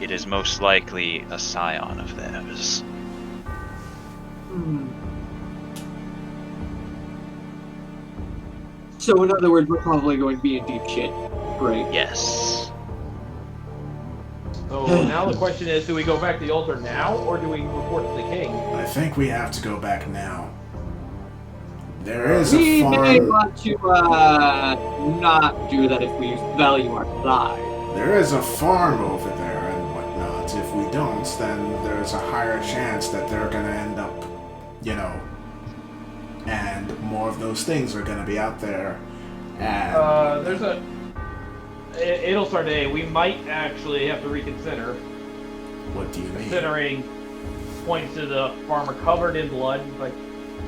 "It is most likely a scion of theirs." Hmm. So in other words, we're probably going to be in deep shit. Great. Yes. So now the question is, do we go back to the altar now, or do we report to the king? I think we have to go back now. There is a We may farm. want to not do that if we value our lives. There is a farm over there and whatnot. If we don't, then there's a higher chance that they're gonna end up, and more of those things are gonna be out there. And There's a... It'll start today. We might actually have to reconsider, what do you mean? considering points to the farmer covered in blood. Like,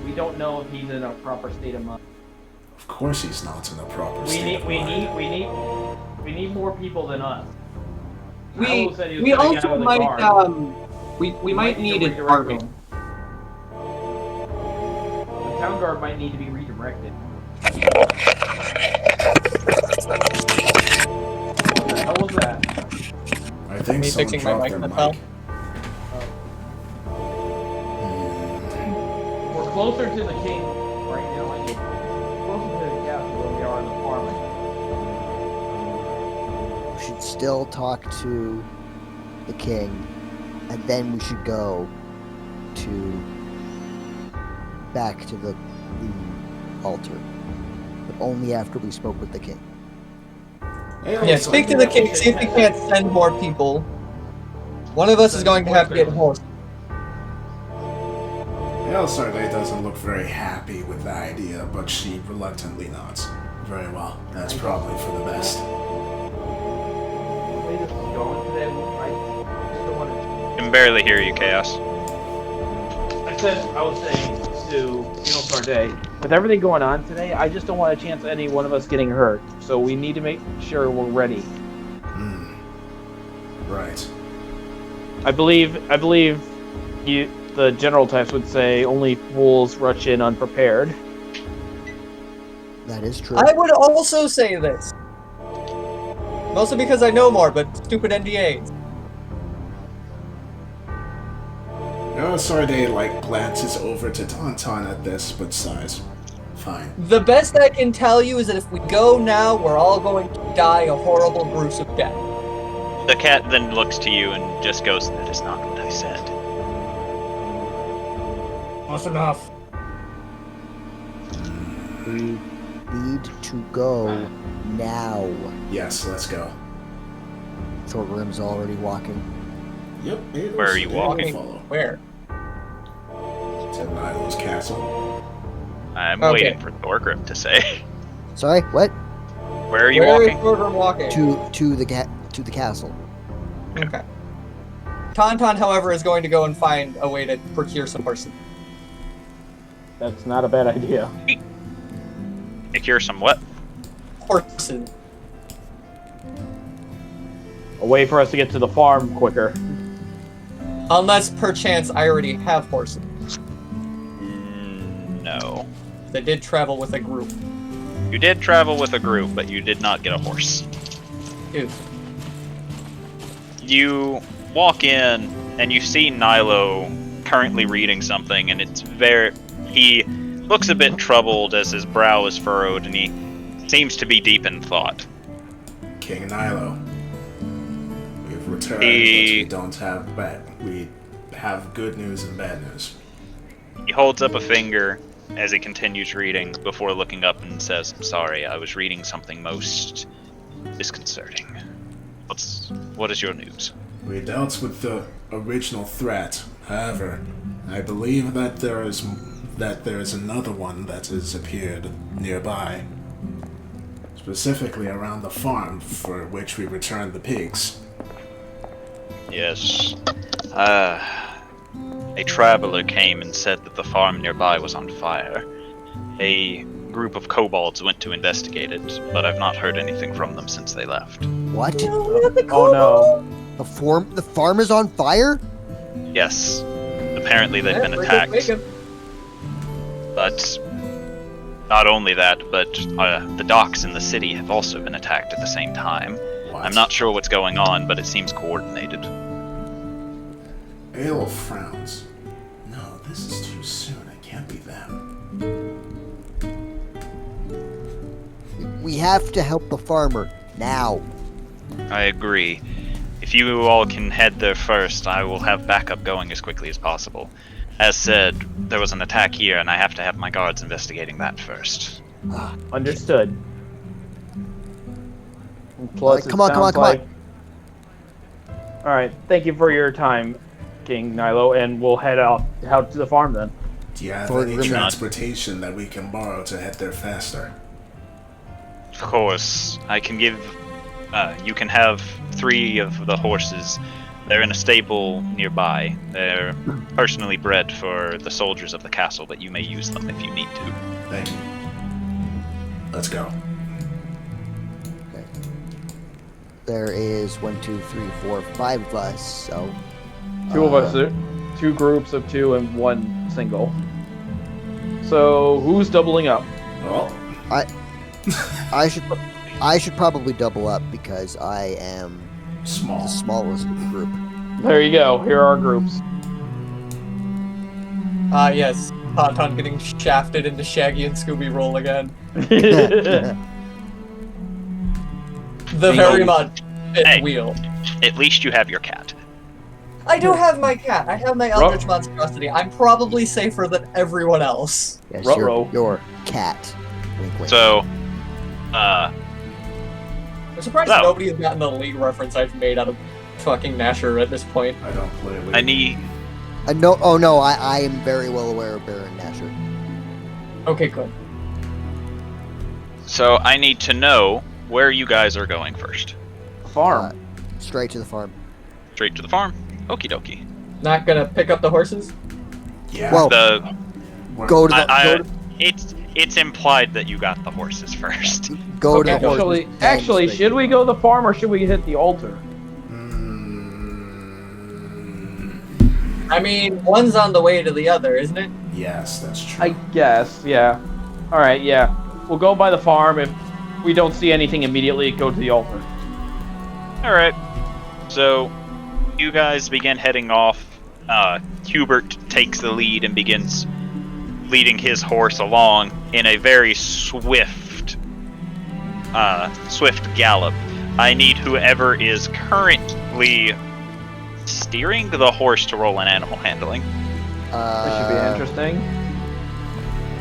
we don't know if he's in a proper state of mind. Of course he's not in a proper We state of mind. need more people than us. We Paolo said he was we gonna get also out of the might guard. we might need to an redirect army. them. The town guard might need to be redirected. What the hell was that? I think Me someone fixing my dropped their mic mic. now? We're closer to the king right now. I think. Closer to the castle than we are in the farm. We should still talk to the king, and then we should go back to the altar, but only after we spoke with the king. Yeah, speak to the king, see if he can't send more people. One of us is going to have to get horse. El Sarday doesn't look very happy with the idea, but she reluctantly nods. Very well. That's probably for the best. The way this is going today, I just don't want to. I can barely hear you, Chaos. I was saying to Sarday, with everything going on today, I just don't want a chance of any one of us getting hurt. So we need to make sure we're ready. Right. I believe the general types would say only fools rush in unprepared. That is true. I would also say this. Mostly because I know more, but stupid NDAs. El Sarday, glances over to Tauntaun at this, but sighs. Fine. The best I can tell you is that if we go now, we're all going to die a horrible, gruesome death. The cat then looks to you and just goes, "That is not what I said." That's enough. We need to go now. Yes, let's go. Shortrim's already walking. Yep. Where are you walking? Follow. Where? To Nilo's castle. I'm Okay. waiting for Thorgrim to say. Sorry, what? Where are you Where is walking? Thorgrim walking? To the castle. Okay. Tauntaun, however, is going to go and find a way to procure some horses. That's not a bad idea. Secure some what? Horses. A way for us to get to the farm quicker. Unless, perchance, I already have horses. No. They did travel with a group. You did travel with a group, but you did not get a horse. Ew. You walk in and you see Nilo currently reading something, and he looks a bit troubled as his brow is furrowed, and he seems to be deep in thought. King Nilo. We've returned, but we don't have we have good news and bad news. He holds up a finger as he continues reading before looking up and says, "I'm sorry, I was reading something most disconcerting. What is your news?" We dealt with the original threat. However, I believe that there is another one that has appeared nearby. Specifically around the farm for which we returned the pigs. Yes. A traveler came and said that the farm nearby was on fire. A group of kobolds went to investigate it, but I've not heard anything from them since they left. What? Oh no. The farm is on fire? Yes. Apparently they've been Break it, attacked. break it. But not only that, but the docks in the city have also been attacked at the same time. What? I'm not sure what's going on, but it seems coordinated. Aelf frowns. No, this is too soon. It can't be them. We have to help the farmer now. I agree. If you all can head there first, I will have backup going as quickly as possible. As said, there was an attack here, and I have to have my guards investigating that first. Understood. All Plus, right, come on. Alright, thank you for your time, King Nilo, and we'll head out to the farm then. Do you have For any the- transportation that we can borrow to head there faster? Of course, I can give. You can have 3 of the horses. They're in a stable nearby. They're personally bred for the soldiers of the castle, but you may use them if you need to. Thank you. Let's go. Okay. There is 1, 2, 3, 4, 5 of us, so 2 of us, 2 groups of 2 and 1 single. So who's doubling up? Well, I should probably double up because I am small. the smallest of the group. There you go. Here are our groups. Yes. Tauntaun getting shafted into Shaggy and Scooby Roll again. The very much fit Hey. wheel. At least you have your cat. I do have my cat. I have my Eldritch Monstrosity. I'm probably safer than everyone else. Yes, Ruh-roh. your cat. Wink, wink. So, I'm surprised No. nobody has gotten the league reference I've made out of fucking Nasher at this point. I don't play with I need. No, oh no, I am very well aware of Baron Nasher. Okay, good. So I need to know where you guys are going first. Farm. Straight to the farm. Straight to the farm. Okie dokie. Not gonna pick up the horses? Yeah. Well, The go to the it's implied that you got the horses first. go to the horse. Actually, should we go to the farm or should we hit the altar? I mean, one's on the way to the other, isn't it? Yes, that's true. I guess, yeah. Alright, yeah. We'll go by the farm. If we don't see anything immediately, go to the altar. Alright. So, you guys begin heading off. Hubert takes the lead and begins leading his horse along in a very swift gallop. I need whoever is currently steering the horse to roll an animal handling. That should be interesting.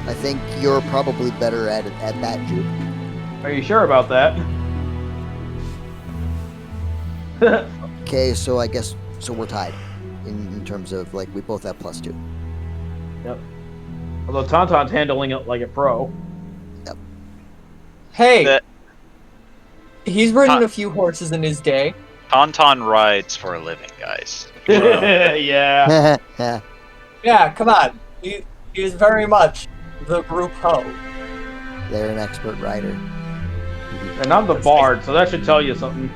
I think you're probably better at that, Jude. Are you sure about that? Okay, so I guess we're tied in terms of like we both have +2. Yep. Although Tauntaun's handling it like a pro. Hey! That- He's ridden a few horses in his day. Tauntaun rides for a living, guys. Yeah. Yeah, come on. He is very much the group hoe. They're an expert rider. And I'm the bard, so that should tell you something.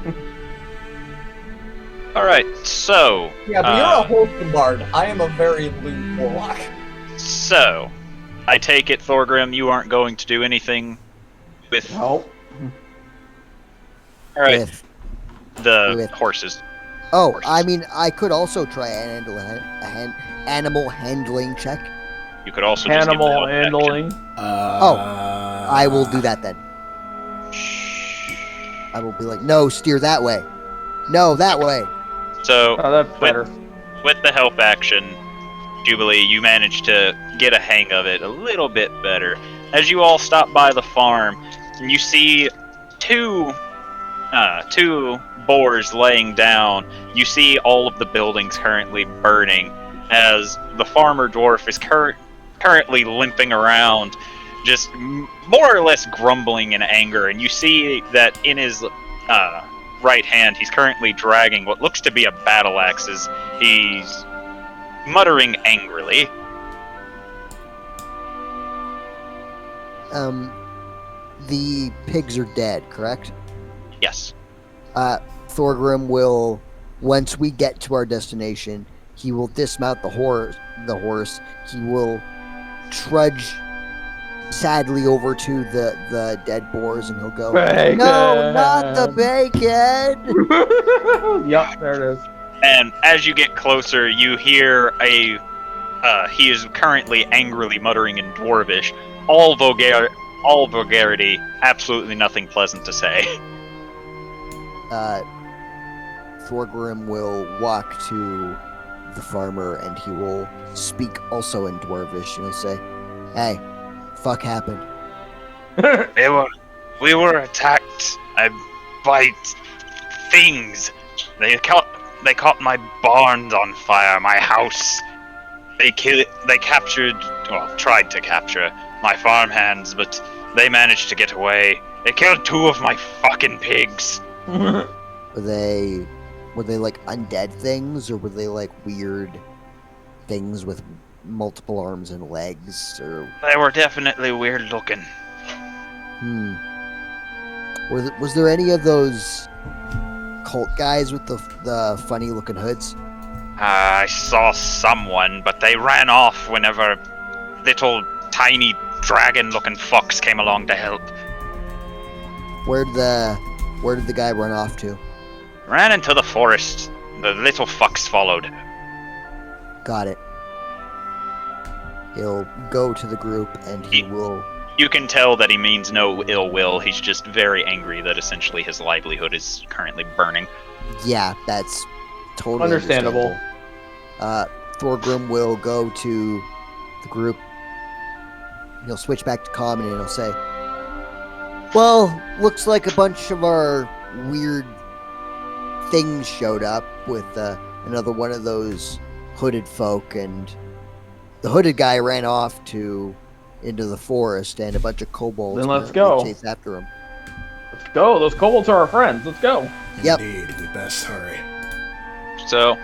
Alright, so... Yeah, but you're a wholesome bard. I am a very lewd warlock. So, I take it, Thorgrim, you aren't going to do anything with Nope. alright, With- the with- horses. Oh, Horses. I mean, I could also try an animal handling check. You could also just give the Animal help action. handling. I will do that then. I will be like, no, steer that way. No, that way. So, Oh, that's better. with the help action, Jubilee, you manage to get a hang of it a little bit better. As you all stop by the farm, you see two boars laying down. You see all of the buildings currently burning, as the farmer dwarf is currently limping around, just more or less grumbling in anger. And you see that in his right hand, he's currently dragging what looks to be a battle axe as he's muttering angrily. the pigs are dead, correct? Yes. Thorgrim will, once we get to our destination, he will dismount the horse. He will trudge sadly over to the dead boars, and he'll go, Bacon. "No, not the bacon!" Yup, there it is. And as you get closer, you hear he is currently angrily muttering in Dwarvish, all vulgarity, absolutely nothing pleasant to say. Thorgrim will walk to the farmer, and he will speak also in Dwarvish, and he'll say, "Hey, fuck happened?" We were attacked by things. They caught my barns on fire, my house. They tried to capture my farmhands, but they managed to get away. They killed 2 of my fucking pigs. Were they like undead things, or were they like weird things with multiple arms and legs? Or They were definitely weird looking. Was there any of those cult guys with the funny looking hoods? I saw someone, but they ran off whenever little tiny dragon-looking fucks came along to help. Where did the guy run off to? Ran into the forest. The little fucks followed. Got it. He'll go to the group, and he will... You can tell that he means no ill will. He's just very angry that essentially his livelihood is currently burning. Yeah, that's totally Understandable. Thorgrim will go to the group. He'll switch back to common, and he'll say, "Well, looks like a bunch of our weird things showed up with another one of those hooded folk, and the hooded guy ran off into the forest, and a bunch of kobolds Then let's go. chase after him." Let's go. Those kobolds are our friends. Let's go. Yep. Indeed, we best hurry. So,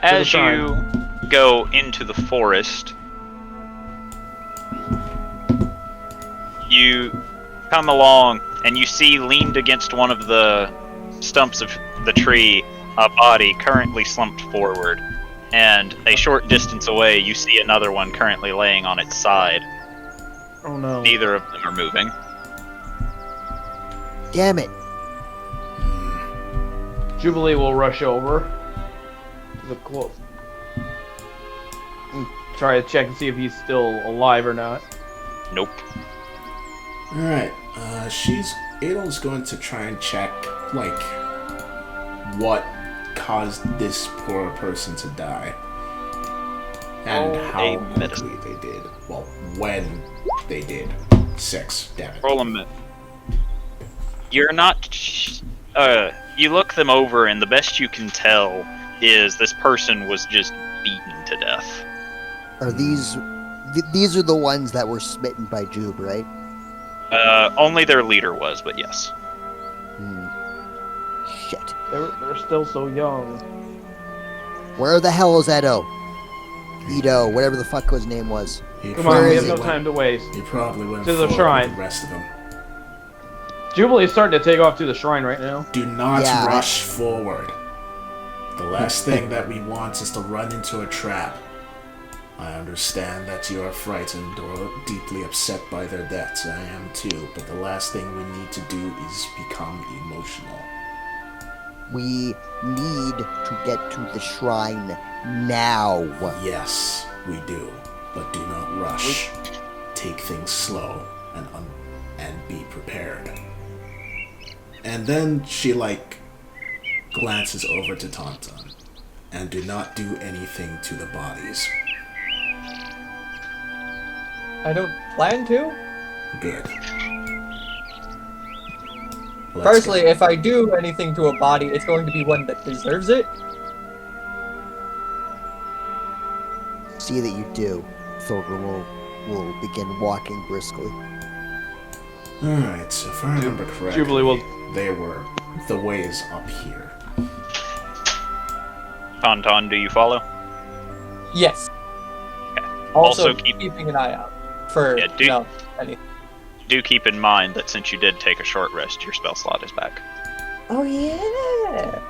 as you go into the forest, you come along and you see leaned against one of the stumps of the tree a body currently slumped forward, and a short distance away you see another one currently laying on its side. Oh no. Neither of them are moving. Damn it. Jubilee will rush over to the close. Try to check and see if he's still alive or not. Nope. Alright, Adel's going to try and check, like, what caused this poor person to die. And how quickly they did. Well, when they did. 6, damn it. Roll a minute. You're not... you look them over, and the best you can tell is this person was just beaten to death. Are these are the ones that were smitten by Jube, right? Only their leader was, but yes. Shit. They're still so young. Where the hell is Edo? Edo, whatever the fuck his name was. Come on, we have no time to waste. He probably went To the forward shrine. with the rest of them. Jubilee's starting to take off to the shrine right now. Do not rush forward. The last thing that we want is to run into a trap. I understand that you are frightened or deeply upset by their deaths. I am too, but the last thing we need to do is become emotional. We need to get to the shrine now. Yes, we do, but do not rush. Take things slow and be prepared. And then she, glances over to Tauntaun. And do not do anything to the bodies. I don't plan to. Good. Personally, if I do anything to a body, it's going to be one that deserves it. See that you do. Thorgrim will begin walking briskly. Alright, so if I remember correctly, Jubilee will... they were the ways up here. Tauntaun, do you follow? Yes. Okay. Also, Also keeping an eye out for Yeah, anything. do keep in mind that since you did take a short rest, your spell slot is back. Oh yeah.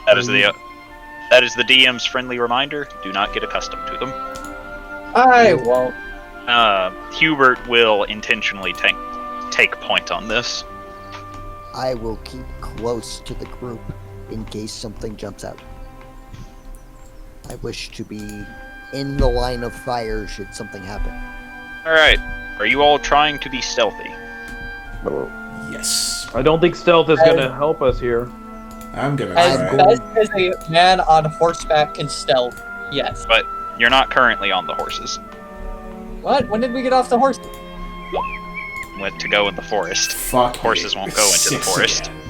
That is the DM's friendly reminder. Do not get accustomed to them. I won't. Hubert will intentionally take point on this. I will keep close to the group in case something jumps out. I wish to be in the line of fire should something happen. Alright. Are you all trying to be stealthy? Yes. I don't think stealth is gonna help us here. I'm gonna As try. best as a man on horseback can stealth, yes. But you're not currently on the horses. What? When did we get off the horse? Went to go in the forest. Fuck. Horses won't go into the 6 forest. again.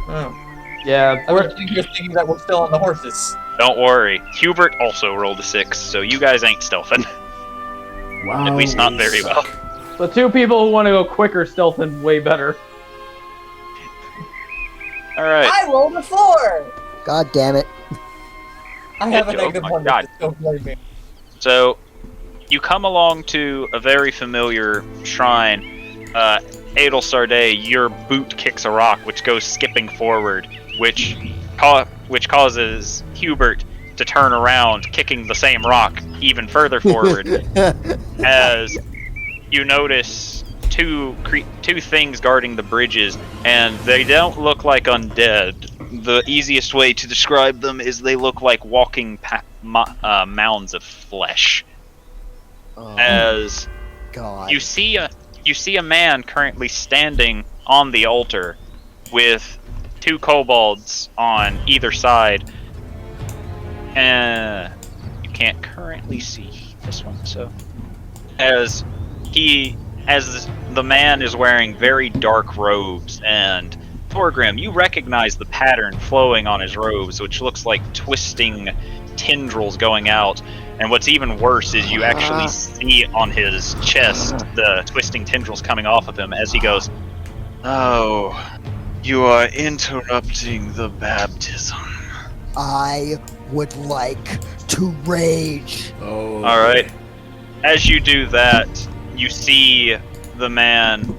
Oh. Yeah, I was just thinking that we're still on the horses. Don't worry. Hubert also rolled a 6, so you guys ain't stealthing. Wow. At least not we very suck. the two people who want to go quicker stealthing way better. Alright. I rolled a 4! God damn it. I have a Oh negative my 1. God. Don't blame me. So, you come along to a very familiar shrine. Adel Sarday, your boot kicks a rock, which goes skipping forward, which causes Hubert to turn around, kicking the same rock even further forward, as you notice two things guarding the bridges, and they don't look like undead. The easiest way to describe them is they look like walking mounds of flesh. Oh, As God. you see a man currently standing on the altar with 2 kobolds on either side. You can't currently see this one, so as the man is wearing very dark robes, and Thorgrim, you recognize the pattern flowing on his robes, which looks like twisting tendrils going out. And what's even worse is you actually see on his chest the twisting tendrils coming off of him as he goes, "Oh, you are interrupting the baptism." I would like to rage. Oh. Alright. As you do that, you see the man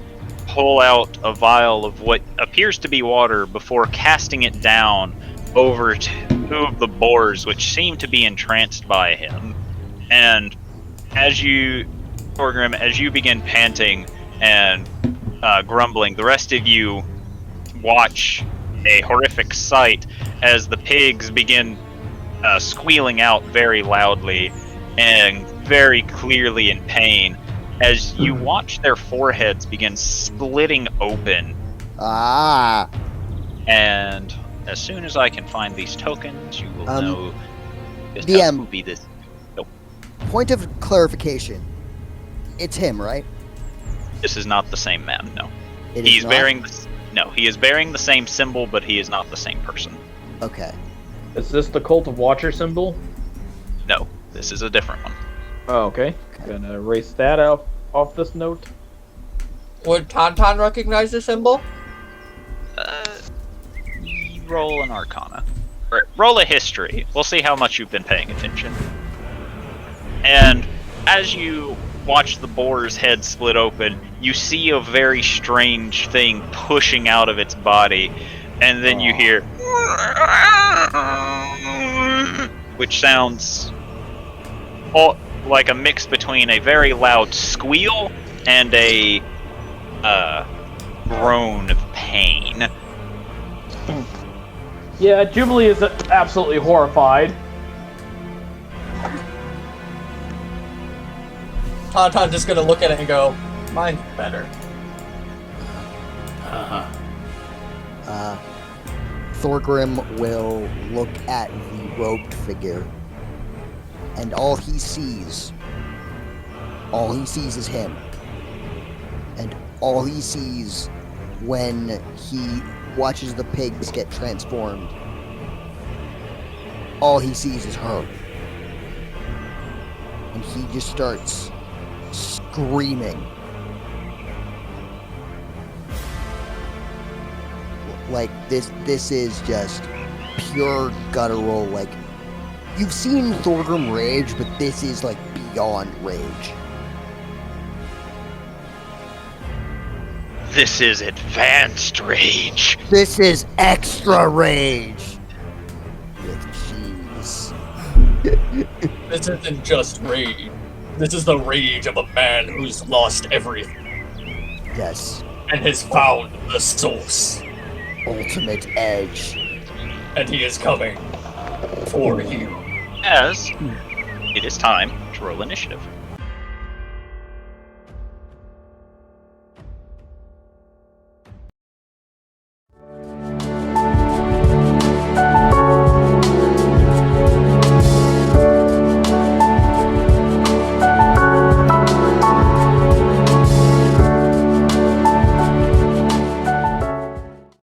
pull out a vial of what appears to be water before casting it down over two of the boars, which seem to be entranced by him. And as you begin panting and grumbling, the rest of you watch a horrific sight as the pigs begin squealing out very loudly and very clearly in pain, as you watch their foreheads begin splitting open. Ah. And as soon as I can find these tokens, you will know just DM. how spooky this. Point of clarification. It's him, right? This is not the same man. No, It is he's not? bearing. No, he is bearing the same symbol, but he is not the same person. Okay. Is this the Cult of Watcher symbol? No, this is a different one. Oh, okay. Gonna erase that off this note. Would Tauntaun recognize the symbol? Roll an Arcana. Or roll a History. We'll see how much you've been paying attention. And as you watch the boar's head split open, you see a very strange thing pushing out of its body, and then you hear, which sounds like a mix between a very loud squeal and a groan of pain. Yeah, Jubilee is absolutely horrified. Tauntaun's just gonna look at it and go, mine's better. Thorgrim will look at the robed figure, and all he sees is him. And all he sees when he watches the pigs get transformed, all he sees is her. And he just starts screaming. Like, this is just pure guttural, like, you've seen Thorgrim rage, but this is, like, beyond rage. This is advanced rage. This is extra rage. With cheese. This isn't just rage. This is the rage of a man who's lost everything Yes. and has found the source. Ultimate edge. And he is coming for you. As it is time to roll initiative.